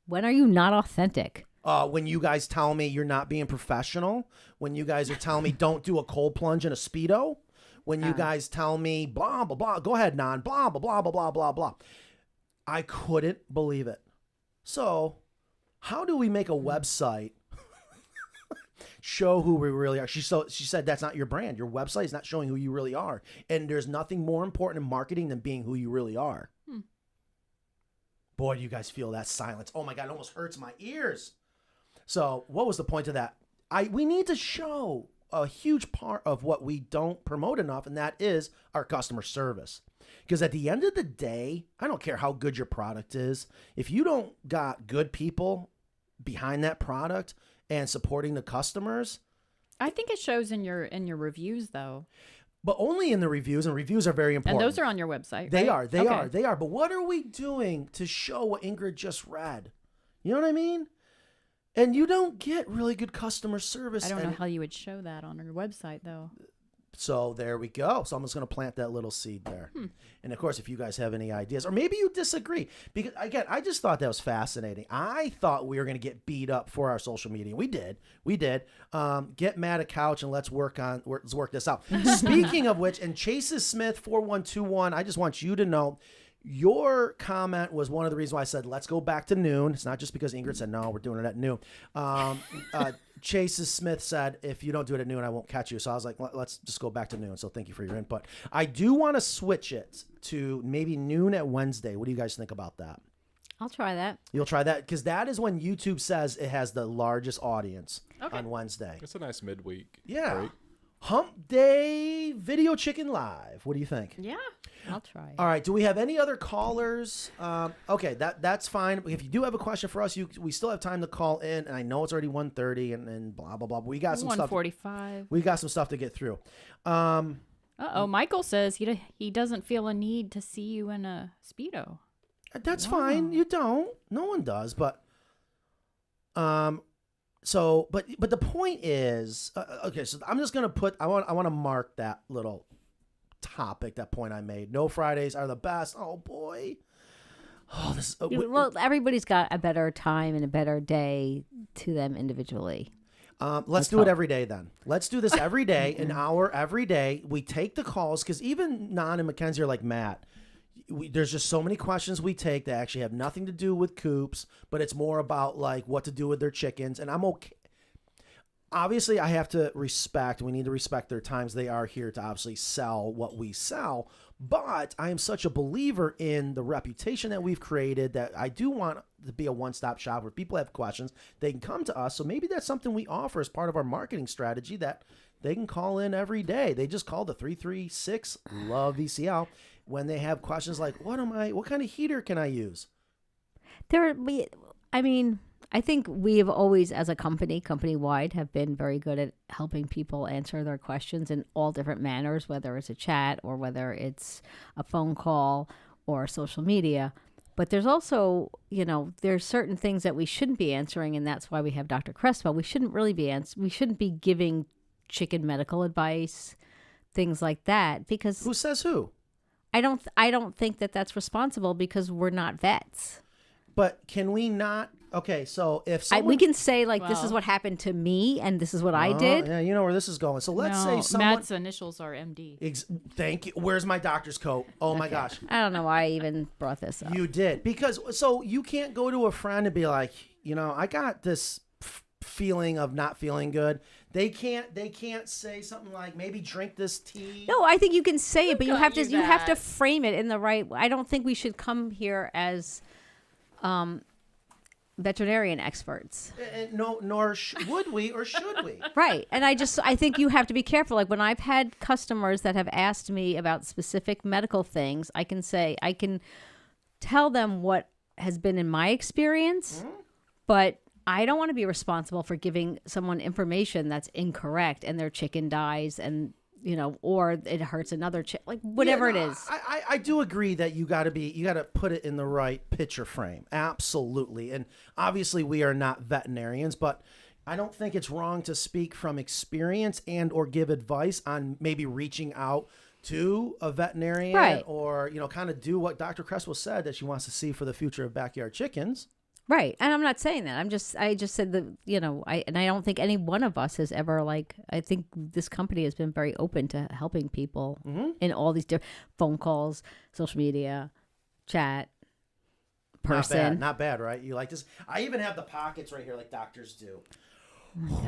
When are you not authentic? When you guys tell me you're not being professional, when you guys are telling me don't do a cold plunge in a Speedo, when you guys tell me blah, blah, blah, go ahead, Non, blah, blah, blah, blah, blah, blah, blah. I couldn't believe it. So how do we make a website show who we really are? She said that's not your brand. Your website is not showing who you really are. And there's nothing more important in marketing than being who you really are. Boy, do you guys feel that silence. Oh my God, it almost hurts my ears. So what was the point of that? We need to show a huge part of what we don't promote enough, and that is our customer service. Because at the end of the day, I don't care how good your product is. If you don't got good people behind that product and supporting the customers, I think it shows in your reviews though. But only in the reviews, and reviews are very important. And those are on your website. They right? are. But what are we doing to show what Ingrid just read? You know what I mean? And you don't get really good customer service. I don't know how you would show that on your website though. So there we go. So I'm just going to plant that little seed there. And of course, if you guys have any ideas, or maybe you disagree, because again, I just thought that was fascinating. I thought we were going to get beat up for our social media. We did. Get Matt a couch and let's work this out. Speaking of which, and Chases Smith 4121, I just want you to know, your comment was one of the reasons why I said, let's go back to noon. It's not just because Ingrid said, no, we're doing it at noon. Chases Smith said, if you don't do it at noon, I won't catch you. So I was like, let's just go back to noon. So thank you for your input. I do want to switch it to maybe noon at Wednesday. What do you guys think about that? I'll try that. You'll try that? Because that is when YouTube says it has the largest audience on Wednesday. It's a nice midweek. Yeah. break. Hump Day Video Chicken Live. What do you think? Yeah. I'll try. All right. Do we have any other callers? Okay, that's fine. If you do have a question for us, we still have time to call in. And I know it's already 1:30 and blah blah blah. But we got some stuff. 1:45. We got some stuff to get through. Michael says he doesn't feel a need to see you in a Speedo. That's fine. You don't. No one does. But so the point is, okay. So I'm just gonna put. I want to mark that little topic, that point I made. No Fridays are the best. Oh boy. Oh, this. Well, everybody's got a better time and a better day to them individually. Let's do it every day then. Let's do this every day, an hour every day. We take the calls because even Non and Mackenzie are like, Matt, there's just so many questions we take that actually have nothing to do with coops, but it's more about like what to do with their chickens. And I'm okay. Obviously, I have to respect, we need to respect their times. They are here to obviously sell what we sell. But I am such a believer in the reputation that we've created that I do want to be a one-stop shop where people have questions. They can come to us. So maybe that's something we offer as part of our marketing strategy, that they can call in every day. They just call the 336 Love VCL when they have questions like, what kind of heater can I use? I think we have always, as a company-wide, have been very good at helping people answer their questions in all different manners, whether it's a chat or whether it's a phone call or social media. But there's also, there's certain things that we shouldn't be answering, and that's why we have Dr. Crespo. We shouldn't really be we shouldn't be giving chicken medical advice, things like that, because who says who? I don't think that that's responsible because we're not vets. But can we not? Okay, so if someone... we can say, this is what happened to me, and this is what I did. Yeah, you know where this is going. So let's say someone... Matt's initials are MD. Thank you. Where's my doctor's coat? Oh, my gosh. I don't know why I even brought this up. You did. Because, so you can't go to a friend and be like, I got this feeling of not feeling good. They can't say something like, maybe drink this tea. No, I think you can say it, but you have to frame it in the right... I don't think we should come here as... veterinarian experts. Nor would we or should we. Right. And I think you have to be careful. Like when I've had customers that have asked me about specific medical things, I can tell them what has been in my experience, but I don't want to be responsible for giving someone information that's incorrect and their chicken dies and or it hurts another chick, whatever it is. I do agree that you got to put it in the right picture frame. Absolutely. And obviously we are not veterinarians, but I don't think it's wrong to speak from experience and or give advice on maybe reaching out to a veterinarian, Right. or, kind of do what Dr. Crespo said that she wants to see for the future of backyard chickens. Right. And I'm not saying that. I just said that, I don't think any one of us has ever I think this company has been very open to helping people in all these different phone calls, social media, chat, person. Not bad, right? You like this? I even have the pockets right here like doctors do.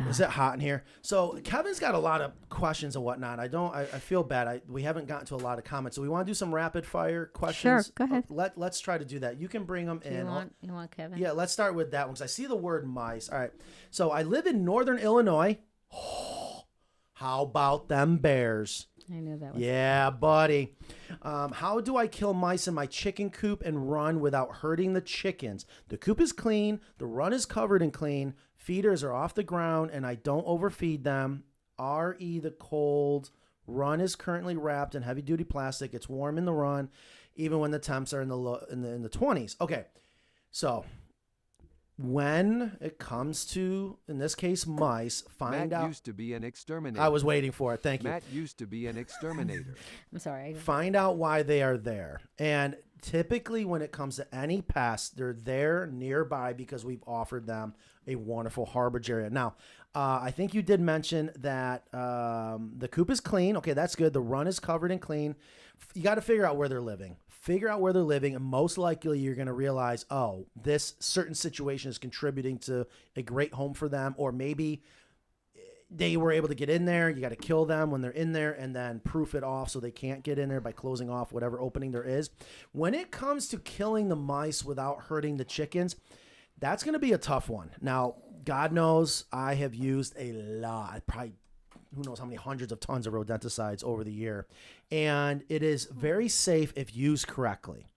Is it hot in here? So Kevin's got a lot of questions and whatnot. I feel bad. We haven't gotten to a lot of comments. So we want to do some rapid fire questions. Sure, go ahead. Let's try to do that. You can bring them in. You want Kevin? Yeah, let's start with that one because I see the word mice. All right. So I live in northern Illinois. How about them bears? I knew that was. Yeah, buddy. How do I kill mice in my chicken coop and run without hurting the chickens? The coop is clean. The run is covered and clean. Feeders are off the ground, and I don't overfeed them. RE the cold. Run is currently wrapped in heavy-duty plastic. It's warm in the run, even when the temps are in the 20s. Okay, so when it comes to, in this case, mice, find out. Matt used to be an exterminator. I was waiting for it. Thank you. Matt used to be an exterminator. I'm sorry. Find out why they are there. And typically when it comes to any pests, they're there nearby because we've offered them a wonderful harborage area. Now, I think you did mention that the coop is clean. Okay, that's good. The run is covered and clean. You got to figure out where they're living. Figure out where they're living, and most likely you're going to realize, oh, this certain situation is contributing to a great home for them, or maybe they were able to get in there. You got to kill them when they're in there and then proof it off so they can't get in there by closing off whatever opening there is. When it comes to killing the mice without hurting the chickens, that's going to be a tough one. Now, God knows I have used a lot, probably who knows how many hundreds of tons of rodenticides over the year. And it is very safe if used correctly.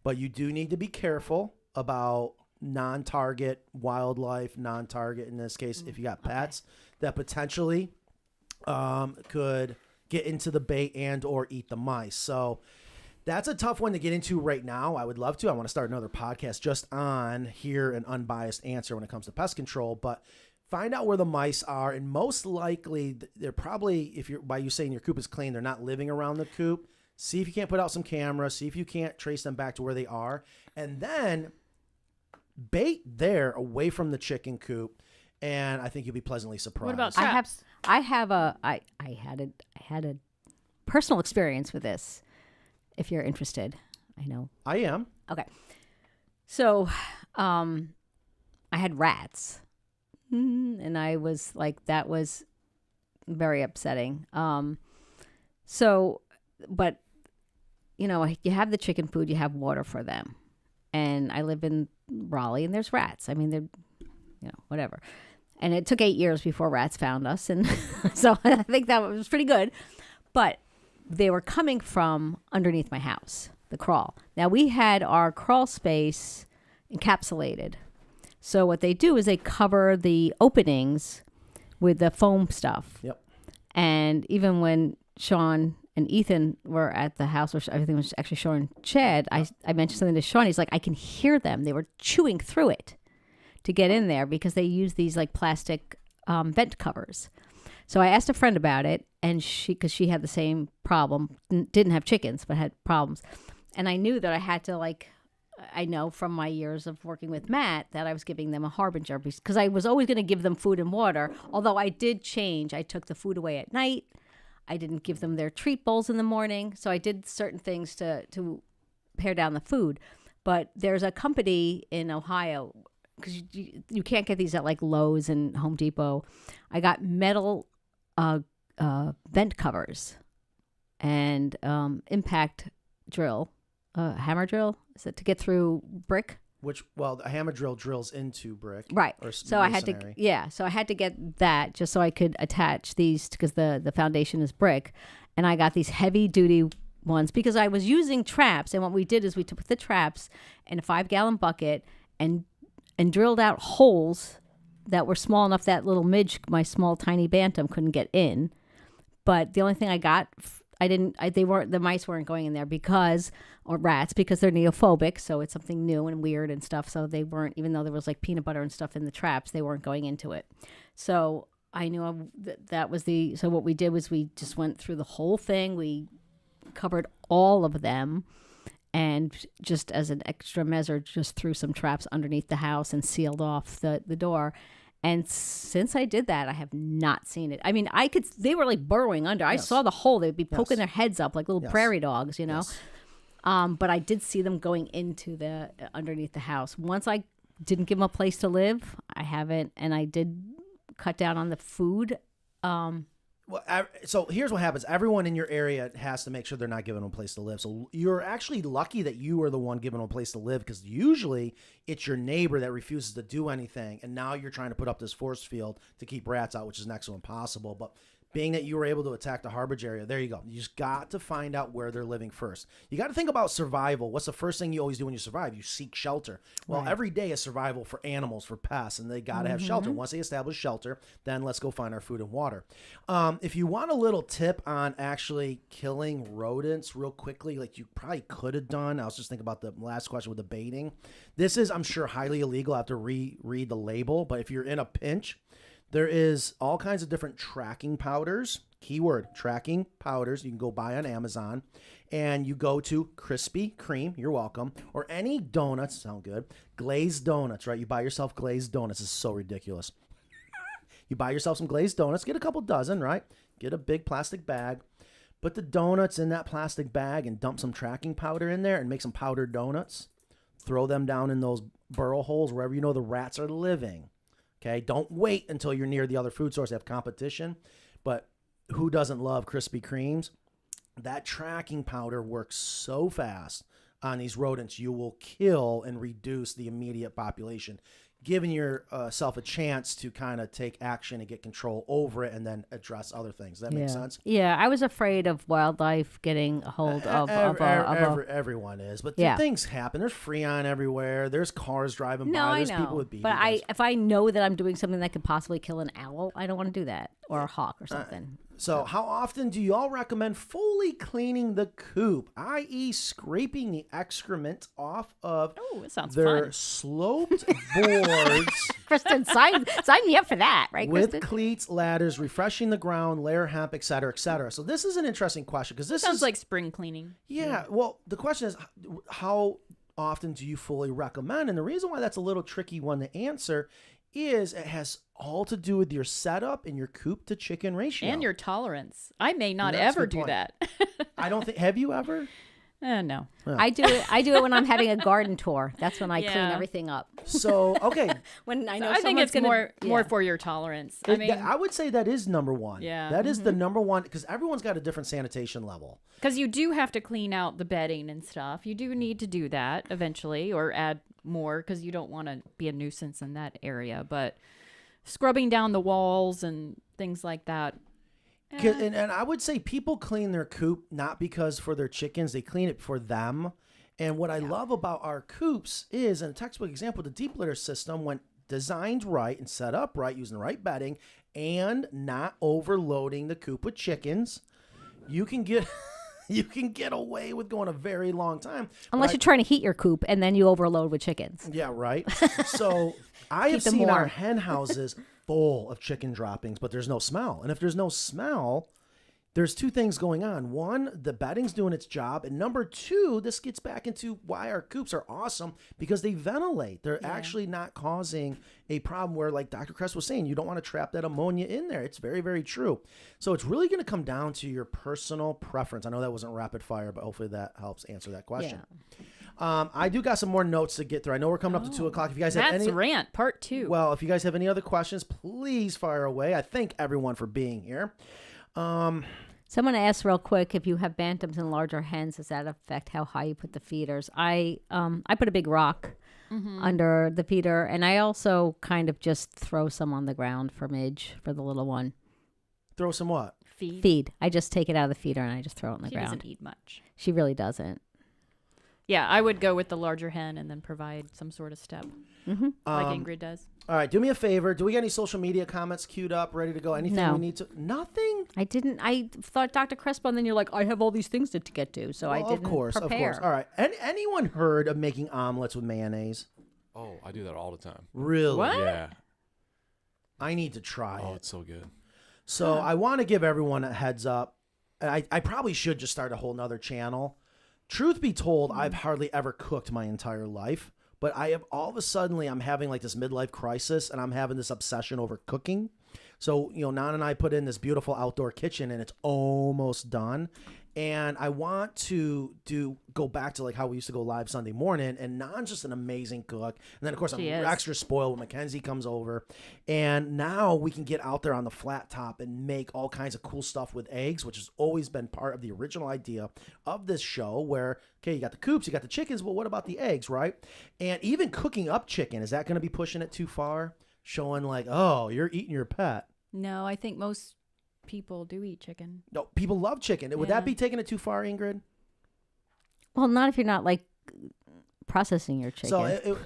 But you do need to be careful about non-target wildlife, non-target in this case, if you got pets that potentially could get into the bait and or eat the mice. So that's a tough one to get into right now. I would love to. I want to start another podcast just on here, an unbiased answer when it comes to pest control. But find out where the mice are, and most likely they're probably, if you're by you saying your coop is clean, they're not living around the coop. See if you can't put out some cameras. See if you can't trace them back to where they are, and then bait there away from the chicken coop. And I think you'll be pleasantly surprised. What about traps? I had a personal experience with this. If you're interested, I know I am. Okay, so I had rats. And I was like, that was very upsetting. But you have the chicken food, you have water for them. And I live in Raleigh and there's rats. I mean, they're, whatever. And it took 8 years before rats found us. And so I think that was pretty good. But they were coming from underneath my house, the crawl. Now we had our crawl space encapsulated. So what they do is they cover the openings with the foam stuff. Yep. And even when Sean and Ethan were at the house, or everything was actually Sean and Chad, I mentioned something to Sean. He's like, I can hear them. They were chewing through it to get in there because they use these like plastic vent covers. So I asked a friend about it, and because she had the same problem, didn't have chickens, but had problems. And I knew that I had to I know from my years of working with Matt that I was giving them a harbinger because I was always going to give them food and water. Although I did change. I took the food away at night. I didn't give them their treat bowls in the morning. So I did certain things to pare down the food. But there's a company in Ohio, because you can't get these at like Lowe's and Home Depot. I got metal vent covers and impact drill, hammer drill. Is it to get through brick? A hammer drill drills into brick. Right. Or so I had to, so I had to get that just so I could attach these because the foundation is brick. And I got these heavy duty ones because I was using traps. And what we did is we took the traps in a 5-gallon bucket and drilled out holes that were small enough that little midge, my small tiny bantam, couldn't get in. But the only thing I got the mice weren't going in there or rats because they're neophobic. So it's something new and weird and stuff. So they weren't, even though there was like peanut butter and stuff in the traps, they weren't going into it. So I knew that was so what we did was we just went through the whole thing. We covered all of them. And just as an extra measure, just threw some traps underneath the house and sealed off the door. And since I did that, I have not seen it. I mean, they were like burrowing under. I saw the hole. They'd be poking their heads up like little prairie dogs, you know. Yes. But I did see them going into underneath the house. Once I didn't give them a place to live. I haven't. And I did cut down on the food. So here's what happens. Everyone in your area has to make sure they're not giving them a place to live. So you're actually lucky that you are the one giving them a place to live, because usually it's your neighbor that refuses to do anything. And now you're trying to put up this force field to keep rats out, which is next to impossible. But being that you were able to attack the Harbridge area, there you go. You just got to find out where they're living first. You got to think about survival. What's the first thing you always do when you survive? You seek shelter. Well, every day is survival for animals, for pests, and they got to have shelter. Once they establish shelter, then let's go find our food and water. If you want a little tip on actually killing rodents real quickly, like you probably could have done, I was just thinking about the last question with the baiting. This is, I'm sure, highly illegal. I have to reread the label, but if you're in a pinch, there is all kinds of different tracking powders, keyword tracking powders, you can go buy on Amazon, and you go to Krispy Kreme, you're welcome, or any donuts, sound good, glazed donuts, right? You buy yourself glazed donuts. This is so ridiculous. You buy yourself some glazed donuts, get a couple dozen, right? Get a big plastic bag, put the donuts in that plastic bag and dump some tracking powder in there and make some powdered donuts. Throw them down in those burrow holes wherever you know the rats are living. Okay, don't wait until you're near the other food source. They have competition, but who doesn't love Krispy Kremes? That tracking powder works so fast on these rodents, you will kill and reduce the immediate population, giving yourself a chance to kind of take action and get control over it and then address other things. Does that make sense? Yeah, I was afraid of wildlife getting a hold of everyone is, but things happen. There's Freon everywhere. There's cars driving by. There's people with BB guns. If I know that I'm doing something that could possibly kill an owl, I don't want to do that, or a hawk or something. So how often do you all recommend fully cleaning the coop, i.e. scraping the excrement off of their sloped boards? Kristen, sign me up for that, right, with Kristen? cleats, ladders, refreshing the ground, layer hemp, et cetera, et cetera. So this is an interesting question, because this sounds like spring cleaning. Yeah, well, the question is, how often do you fully recommend? And the reason why that's a little tricky one to answer is it has all to do with your setup and your coop to chicken ratio. And your tolerance. I may not ever do that. I don't think, have you ever? No. Oh. I do it when I'm having a garden tour. That's when I clean everything up. So, okay. When I know I think it's more for your tolerance. I would say that is number one. Yeah. That is the number one, because everyone's got a different sanitation level. Because you do have to clean out the bedding and stuff. You do need to do that eventually, or add more, because you don't want to be a nuisance in that area. But scrubbing down the walls and things like that. And I would say people clean their coop not because for their chickens, they clean it for them. And what I love about our coops is, in a textbook example, the deep litter system, when designed right and set up right, using the right bedding and not overloading the coop with chickens, you can get away with going a very long time. Unless you're trying to heat your coop and then you overload with chickens. Yeah, right. So I have seen our hen houses full of chicken droppings, but there's no smell. And if there's no smell, there's two things going on. One, the bedding's doing its job. And number two, this gets back into why our coops are awesome, because they ventilate. They're actually not causing a problem where, like Dr. Crespo was saying, you don't want to trap that ammonia in there. It's very, very true. So it's really going to come down to your personal preference. I know that wasn't rapid fire, but hopefully that helps answer that question. Yeah. I do got some more notes to get through. I know we're coming up to 2 o'clock. If you guys have any rant part 2. Well, if you guys have any other questions, please fire away. I thank everyone for being here. Someone asked real quick, if you have bantams and larger hens, does that affect how high you put the feeders? I put a big rock under the feeder, and I also kind of just throw some on the ground for Midge, for the little one. Throw some what? Feed. I just take it out of the feeder and I just throw it on the ground. She doesn't eat much. She really doesn't. Yeah, I would go with the larger hen and then provide some sort of step, like Ingrid does. All right, do me a favor. Do we get any social media comments queued up, ready to go? Anything No. we need to? Nothing? I didn't. I thought Dr. Crespo, and then you're like, I have all these things to get to, so I didn't Of course. All right. Anyone heard of making omelets with mayonnaise? Oh, I do that all the time. Really? What? Yeah. I need to try Oh, it. it's so good. So I want to give everyone a heads up. I probably should just start a whole nother channel. Truth be told, I've hardly ever cooked my entire life. But I have all of a sudden, I'm having like this midlife crisis, and I'm having this obsession over cooking. So, Nan and I put in this beautiful outdoor kitchen, and it's almost done. And I want to go back to like how we used to go live Sunday morning. And Nan's just an amazing cook. And then, of course, I'm extra spoiled when Mackenzie comes over. And now we can get out there on the flat top and make all kinds of cool stuff with eggs, which has always been part of the original idea of this show where, okay, you got the coops, you got the chickens, but what about the eggs, right? And even cooking up chicken, is that going to be pushing it too far? Showing like, oh, you're eating your pet. No, I think most people do eat chicken. No, people love chicken. Would that be taking it too far, Ingrid? Well, not if you're not like processing your chicken. So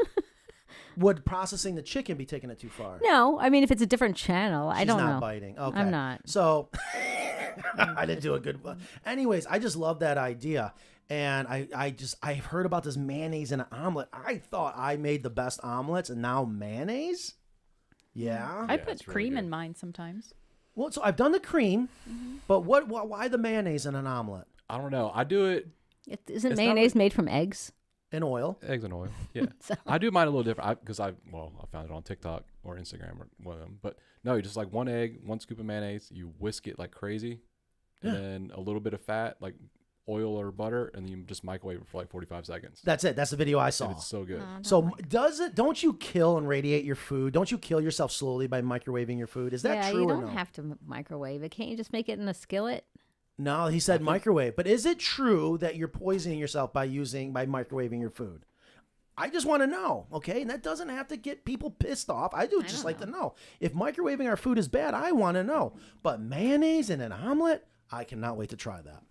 would processing the chicken be taking it too far? No, I mean if it's a differth channel, I don't know. She's not biting. Okay, I'm not. So I didn't do a good one. Anyways, I just love that idea. And I've heard about this mayonnaise in an omelet. I thought I made the best omelets, and now mayonnaise? Yeah. I put cream in mine sometimes. Well, so I've done the cream, but why the mayonnaise in an omelet? I don't know. I do it. Isn't mayonnaise made from eggs? And oil? Eggs and oil, yeah. I do mine a little different because I found it on TikTok or Instagram or one of them. But no, you just like 1 egg, 1 scoop of mayonnaise, you whisk it like crazy, and then a little bit of fat, like oil or butter, and then you just microwave it for like 45 seconds. That's it. That's the video I saw. And it's so good. Don't you kill and radiate your food? Don't you kill yourself slowly by microwaving your food? Is that true or no? Yeah, you don't have to microwave it. Can't you just make it in a skillet? No, he said microwave. But is it true that you're poisoning yourself by microwaving your food? I just want to know, okay? And that doesn't have to get people pissed off. I just like to know. If microwaving our food is bad, I want to know. But mayonnaise in an omelet, I cannot wait to try that.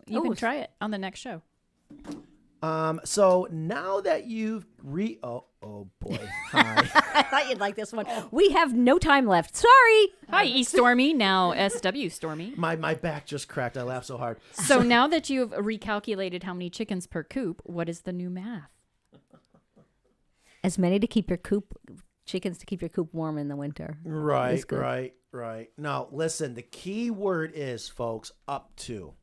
You can try it on the next show. So now that you've oh boy. Hi. I thought you'd like this one. We have no time left. Sorry. Hi, E Stormy. Now SW Stormy. My back just cracked. I laughed so hard. So now that you've recalculated how many chickens per coop, what is the new math? As many chickens to keep your coop warm in the winter. Right. Now, listen, the key word is, folks, up to.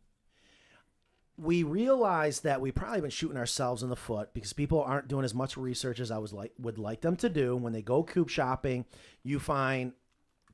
We realize that we've probably been shooting ourselves in the foot because people aren't doing as much research as I would like them to do. When they go coop shopping, you find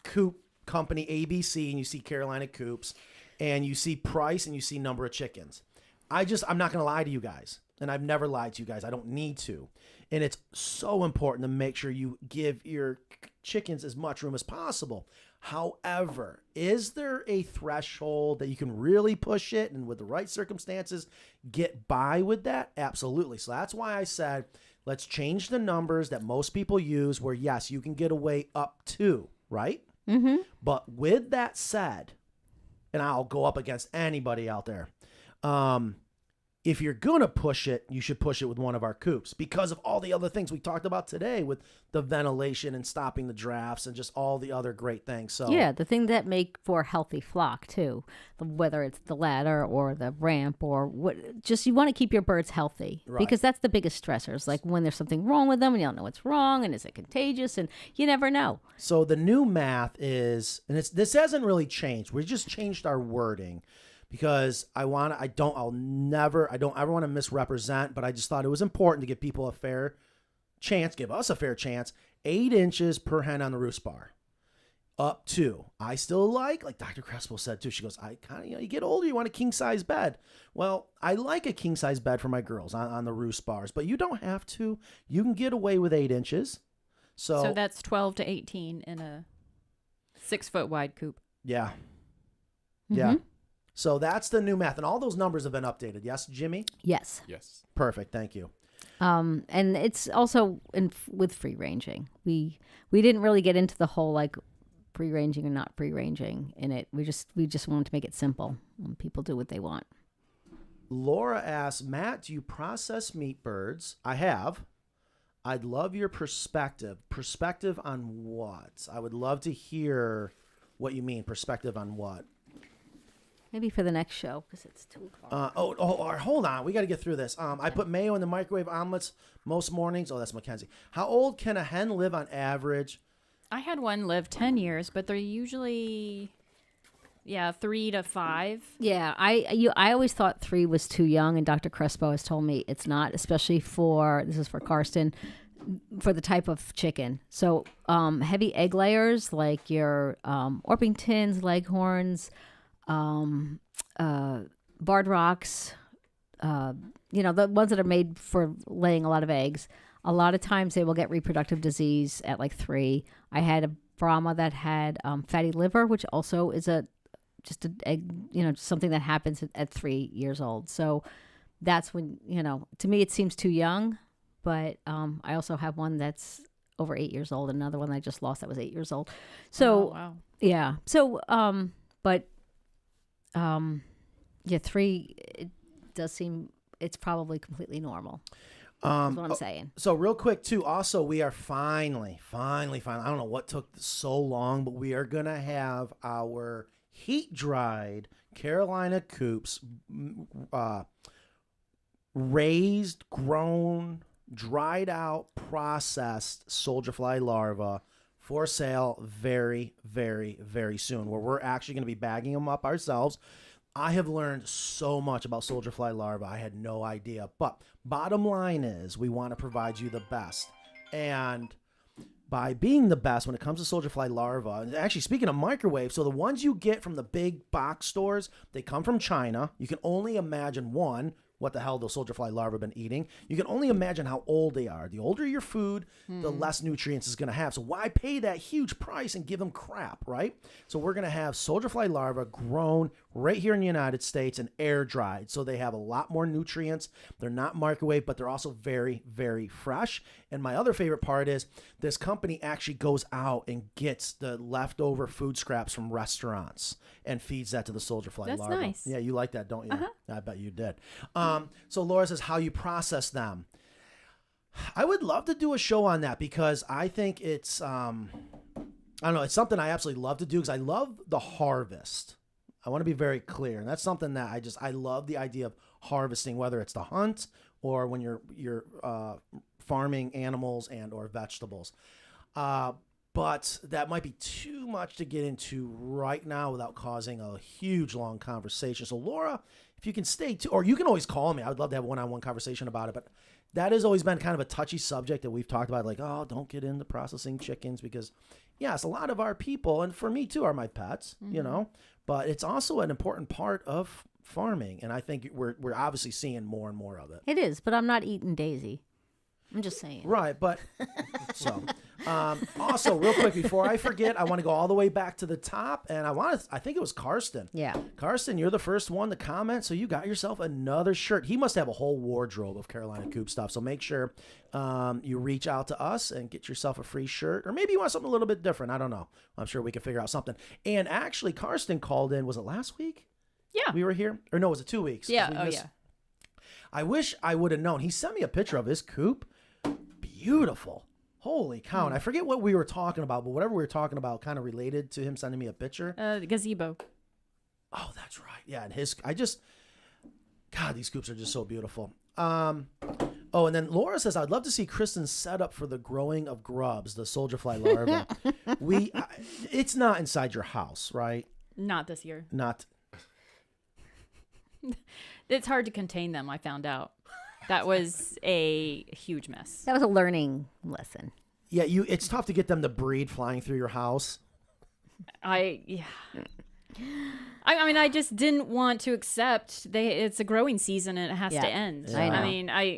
coop company ABC and you see Carolina Coops and you see price and you see number of chickens. I'm not going to lie to you guys. And I've never lied to you guys. I don't need to. And it's so important to make sure you give your chickens as much room as possible. However, is there a threshold that you can really push it and with the right circumstances get by with that? Absolutely. So that's why I said, let's change the numbers that most people use where, yes, you can get away up to, right? Mm-hmm. But with that said, and I'll go up against anybody out there, if you're going to push it, you should push it with one of our coops because of all the other things we talked about today with the ventilation and stopping the drafts and just all the other great things. So yeah, the thing that make for a healthy flock too, whether it's the ladder or the ramp or what, just you want to keep your birds healthy because that's the biggest stressors. Like when there's something wrong with them and you don't know what's wrong and is it contagious and you never know. So the new math is, and this hasn't really changed. We just changed our wording. Because I don't ever want to misrepresent, but I just thought it was important to give people a fair chance, give us a fair chance, 8 inches per hen on the roost bar. Up to. I still like Dr. Crespo said too, she goes, I kind of, you get older, you want a king size bed. Well, I like a king size bed for my girls on the roost bars, but you don't have to. You can get away with 8 inches. So that's 12 to 18 in a 6 foot wide coop. Yeah. Mm-hmm. Yeah. So that's the new math. And all those numbers have been updated. Yes, Jimmy? Yes. Yes. Perfect. Thank you. And it's also with free ranging. We didn't really get into the whole like free ranging or not free ranging in it. We just wanted to make it simple. People do what they want. Laura asks, Matt, do you process meat birds? I have. I'd love your perspective. Perspective on what? I would love to hear what you mean. Perspective on what? Maybe for the next show because it's 2:00. Hold on. We got to get through this. I put mayo in the microwave omelets most mornings. Oh, that's Mackenzie. How old can a hen live on average? I had one live 10 years, but they're usually, 3 to 5. Yeah, I always thought 3 was too young, and Dr. Crespo has told me it's not, especially this is for Karsten, for the type of chicken. So heavy egg layers like your Orpingtons, Leghorns, Barred Rocks, the ones that are made for laying a lot of eggs. A lot of times they will get reproductive disease at like 3. I had a Brahma that had fatty liver, which also is just an egg, something that happens at 3 years old. So that's when, to me it seems too young, but I also have one that's over 8 years old, and another one I just lost that was 8 years old. So, wow. Yeah. So, 3, it does seem it's probably completely normal. That's what I'm saying. So real quick too, also we are finally, I don't know what took so long, but we are going to have our heat dried Carolina coops, raised, grown, dried out, processed soldier fly larvae for sale very, very, very soon, where we're actually going to be bagging them up ourselves. I have learned so much about soldier fly larvae. I had no idea. But bottom line is we want to provide you the best. And by being the best when it comes to soldier fly larvae, and actually speaking of microwave, so the ones you get from the big box stores, they come from China. You can only imagine what the hell those soldier fly larvae have been eating. You can only imagine how old they are. The older your food, the less nutrients it's going to have. So why pay that huge price and give them crap, right? So we're going to have soldier fly larvae grown right here in the United States and air dried. So they have a lot more nutrients. They're not microwave, but they're also very, very fresh. And my other favorite part is this company actually goes out and gets the leftover food scraps from restaurants and feeds that to the soldier fly larvae. That's nice. Yeah, you like that, don't you? I bet you did. So Laura says how you process them. I would love to do a show on that because I think it's, I don't know, it's something I absolutely love to do because I love the harvest. I want to be very clear. And that's something that I love the idea of harvesting, whether it's the hunt or when you're farming animals and or vegetables. But that might be too much to get into right now without causing a huge long conversation. So Laura, if you can stay tuned, or you can always call me. I would love to have a one-on-one conversation about it. But that has always been kind of a touchy subject that we've talked about. Like, oh, don't get into processing chickens because, yes, a lot of our people, and for me too, are my pets, But it's also an important part of farming. And I think we're obviously seeing more and more of it. It is, but I'm not eating Daisy. I'm just saying. Right, but so also real quick before I forget, I want to go all the way back to the top, and I think it was Karsten. Yeah, Karsten, you're the first one to comment, so you got yourself another shirt. He must have a whole wardrobe of Carolina Coop stuff. So make sure you reach out to us and get yourself a free shirt, or maybe you want something a little bit different. I don't know. I'm sure we can figure out something. And actually, Karsten called in. Was it last week? Yeah, we were here, or no? Was it 2 weeks? Yeah. Yeah. I wish I would have known. He sent me a picture of his coop. Beautiful. Holy cow. And I forget what we were talking about, but whatever we were talking about kind of related to him sending me a picture. The gazebo. Oh, that's right. Yeah. And God, these coops are just so beautiful. And then Laura says, I'd love to see Kristen's setup for the growing of grubs, the soldier fly larvae. It's not inside your house, right? Not this year. Not. It's hard to contain them, I found out. That was a huge mess. That was a learning lesson. Yeah, it's tough to get them to breed flying through your house. I mean, I just didn't want to accept it's a growing season and it has to end. Yeah. I know.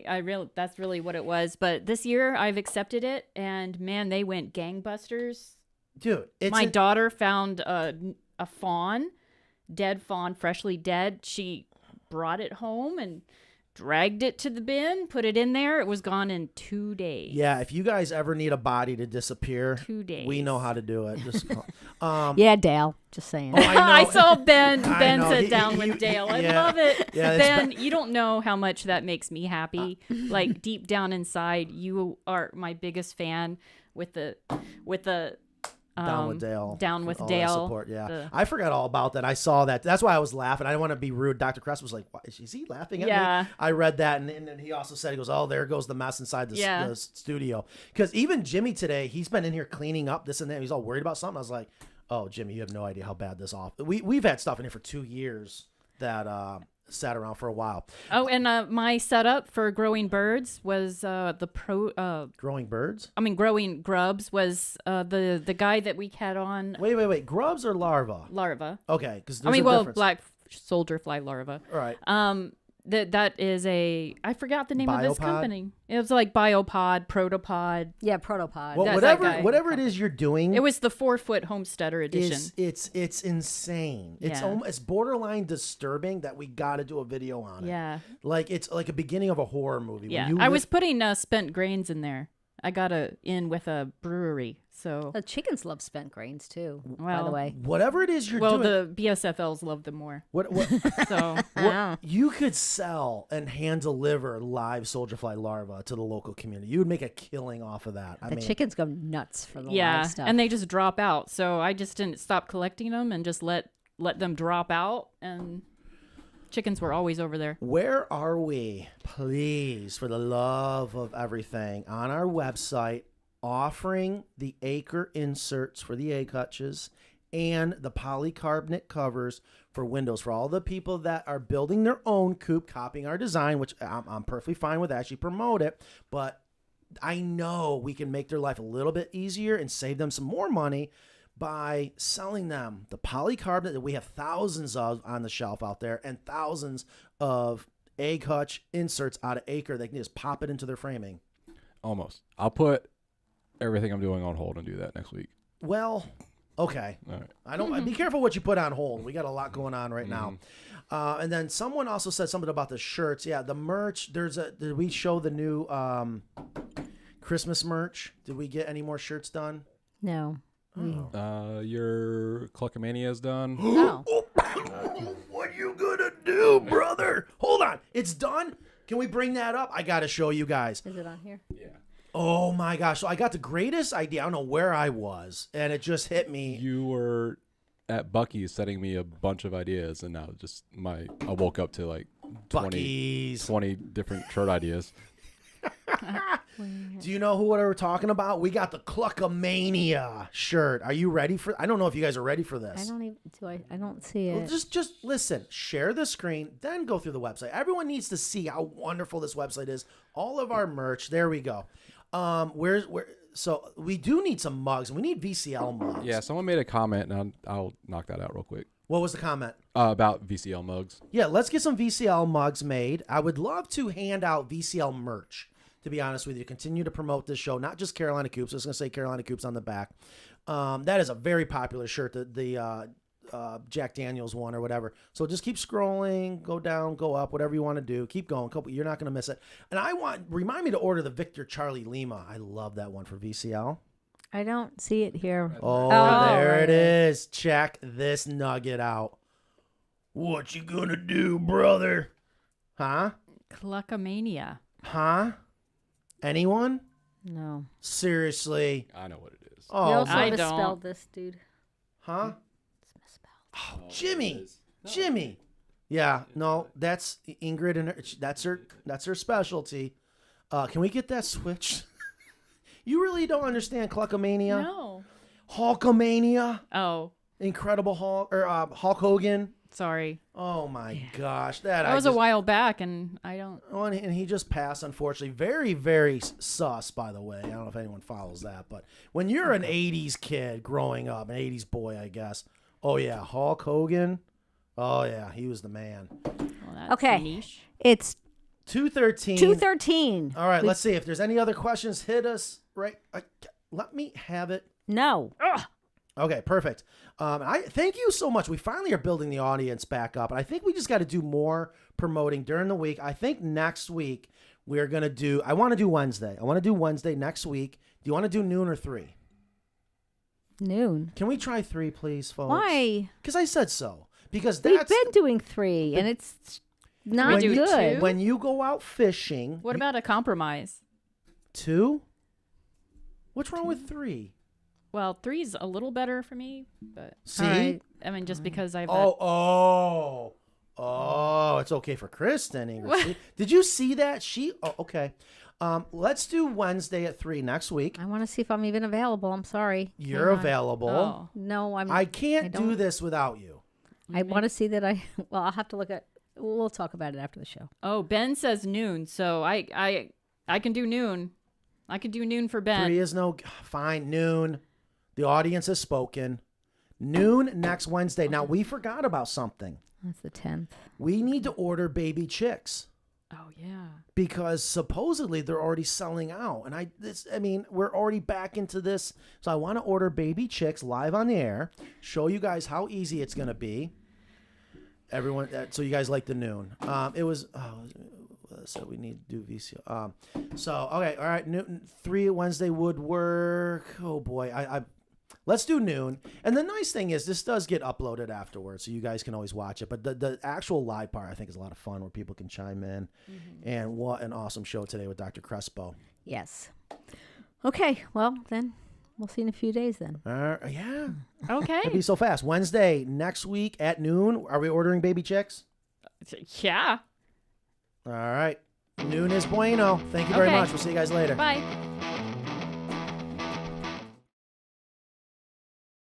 I mean, that's really what it was. But this year I've accepted it, and man, they went gangbusters. Dude, my daughter found a fawn, dead fawn, freshly dead. She brought it home and dragged it to the bin, put it in there. It was gone in 2 days. Yeah, if you guys ever need a body to disappear, 2 days. we know how to do it. Just yeah, Dale. Just saying. Oh, I know. I saw Ben. I Ben know. said down with Dale. I yeah. love it. Yeah, Ben, you don't know how much that makes me happy. Like deep down inside, you are my biggest fan with the Down with Dale. Down with All that Dale. support, yeah. I forgot all about that. I saw that. That's why I was laughing. I didn't want to be rude. Dr. Crespo was like, "Why is he laughing at Yeah. me?" I read that, and then he also said, he goes, "Oh, there goes the mess inside the studio." Because even Jimmy today, he's been in here cleaning up this and that. He's all worried about something. I was like, "Oh, Jimmy, you have no idea how bad this off." We've had stuff in here for 2 years that sat around for a while. Oh, and my setup for growing birds was growing birds. I mean, growing grubs was the guy that we had on. Wait, grubs or larva? Larva. Okay, because black soldier fly larva. All right. That is I forgot the name of this Biopod? company. It was like Biopod, Protopod. Yeah, Protopod. Well, whatever it is you're doing, it was the 4-foot homesteader edition. It's insane. Yeah. It's borderline disturbing that we got to do a video on it. Yeah. Like it's like a beginning of a horror movie. Yeah, I was putting spent grains in there. I got in with a brewery, so the chickens love spent grains too. Well, by the way, whatever it is you're doing, the BSFLs love them more. So you could sell and hand deliver live soldier fly larvae to the local community. You would make a killing off of that. The chickens go nuts for the yeah, live stuff. and they just drop out. So I just didn't stop collecting them and just let them drop out, and chickens were always over there. Where are we? Please, for the love of everything, on our website, offering the acre inserts for the egg hutches and the polycarbonate covers for windows for all the people that are building their own coop, copying our design, which I'm perfectly fine with. Actually promote it, but I know we can make their life a little bit easier and save them some more money by selling them the polycarbonate that we have thousands of on the shelf out there and thousands of egg hutch inserts out of acre. They can just pop it into their framing. Almost. I'll put everything I'm doing on hold and do that next week. Well, okay. All right. I don't. Be careful what you put on hold. We got a lot going on right now. And then someone also said something about the shirts. Yeah, the merch. Did we show the new Christmas merch? Did we get any more shirts done? No. Your Cluckamania is done. Oh. What you gonna do, brother? Hold on. It's done? Can we bring that up? I gotta show you guys. Is it on here? Yeah. Oh my gosh. So I got the greatest idea. I don't know where I was, and it just hit me. You were at Bucky's sending me a bunch of ideas, and now I woke up to like 20 different shirt ideas. Do you know what we're talking about? We got the Cluckamania shirt. Are you ready for? I don't know if you guys are ready for this. I don't see it. Well, just listen. Share the screen, then go through the website. Everyone needs to see how wonderful this website is. All of our merch. There we go. So we do need some mugs, and we need VCL mugs. Yeah, someone made a comment, and I'll knock that out real quick. What was the comment? About VCL mugs. Yeah, let's get some VCL mugs made. I would love to hand out VCL merch, to be honest with you. Continue to promote this show, not just Carolina Coops. I was going to say Carolina Coops on the back. That is a very popular shirt, the Jack Daniels one or whatever. So just keep scrolling, go down, go up, whatever you want to do. Keep going. You're not going to miss it. And remind me to order the Victor Charlie Lima. I love that one for VCL. I don't see it here. Oh, there it is. Check this nugget out. What you gonna do, brother? Huh? Cluckamania. Huh? Anyone? No. Seriously? I know what it is. Oh, you also I misspelled don't. this, dude. Huh? It's misspelled. Oh, Jimmy. Jimmy. Yeah, no, that's Ingrid and that's her specialty. Can we get that switched? You really don't understand Cluckamania? No. Hulkamania? Oh. Incredible Hulk or Hulk Hogan? Sorry. Oh my gosh, that was a while back, and I don't. Oh, and he just passed, unfortunately. Very, very sus, by the way. I don't know if anyone follows that, but when you're an '80s kid growing up, an '80s boy, I guess. Oh yeah, Hulk Hogan. Oh yeah, he was the man. Well, that's Okay, niche. it's 213. 213. All right, let's see if there's any other questions. Hit us right. Let me have it. No. Ugh. Okay, perfect. I thank you so much. We finally are building the audience back up, and I think we just got to do more promoting during the week. I think next week we're gonna do. I want to do Wednesday. I want to do Wednesday next week. Do you want to do noon or 3? Noon. Can we try 3, please, folks? Why? Because I said so. Because We've that's been doing 3, and it's not when good. You, when you go out fishing. What about a compromise? 2? What's wrong with 3? Well, 3's a little better for me, but See? I mean, just because I've Oh, it's okay for Kristen. Ingrid. See? Did you see that? Okay. Let's do Wednesday at 3 next week. I want to see if I'm even available. I'm sorry. You're available. Oh. No, I can't do this without you. I want to see that well, I'll have to look at, we'll talk about it after the show. Oh, Ben says noon, so I can do noon. I could do noon for Ben. 3 is fine. Noon. The audience has spoken. Noon next Wednesday. Now, we forgot about something. That's the 10th. We need to order baby chicks. Oh, yeah. Because supposedly they're already selling out. And we're already back into this. So I want to order baby chicks live on the air, show you guys how easy it's going to be. Everyone, so you guys like the noon. So we need to do VCO. Okay, all right. 3 Wednesday would work. Oh boy, let's do noon. And the nice thing is this does get uploaded afterwards, so you guys can always watch it. But the actual live part I think is a lot of fun where people can chime in. Mm-hmm. And what an awesome show today with Dr. Crespo. Yes. Okay, well then we'll see in a few days then. Yeah. Okay. It'd be so fast. Wednesday next week at noon. Are we ordering baby chicks? Yeah. All right. Noon is bueno. Thank you very much. We'll see you guys later. Bye.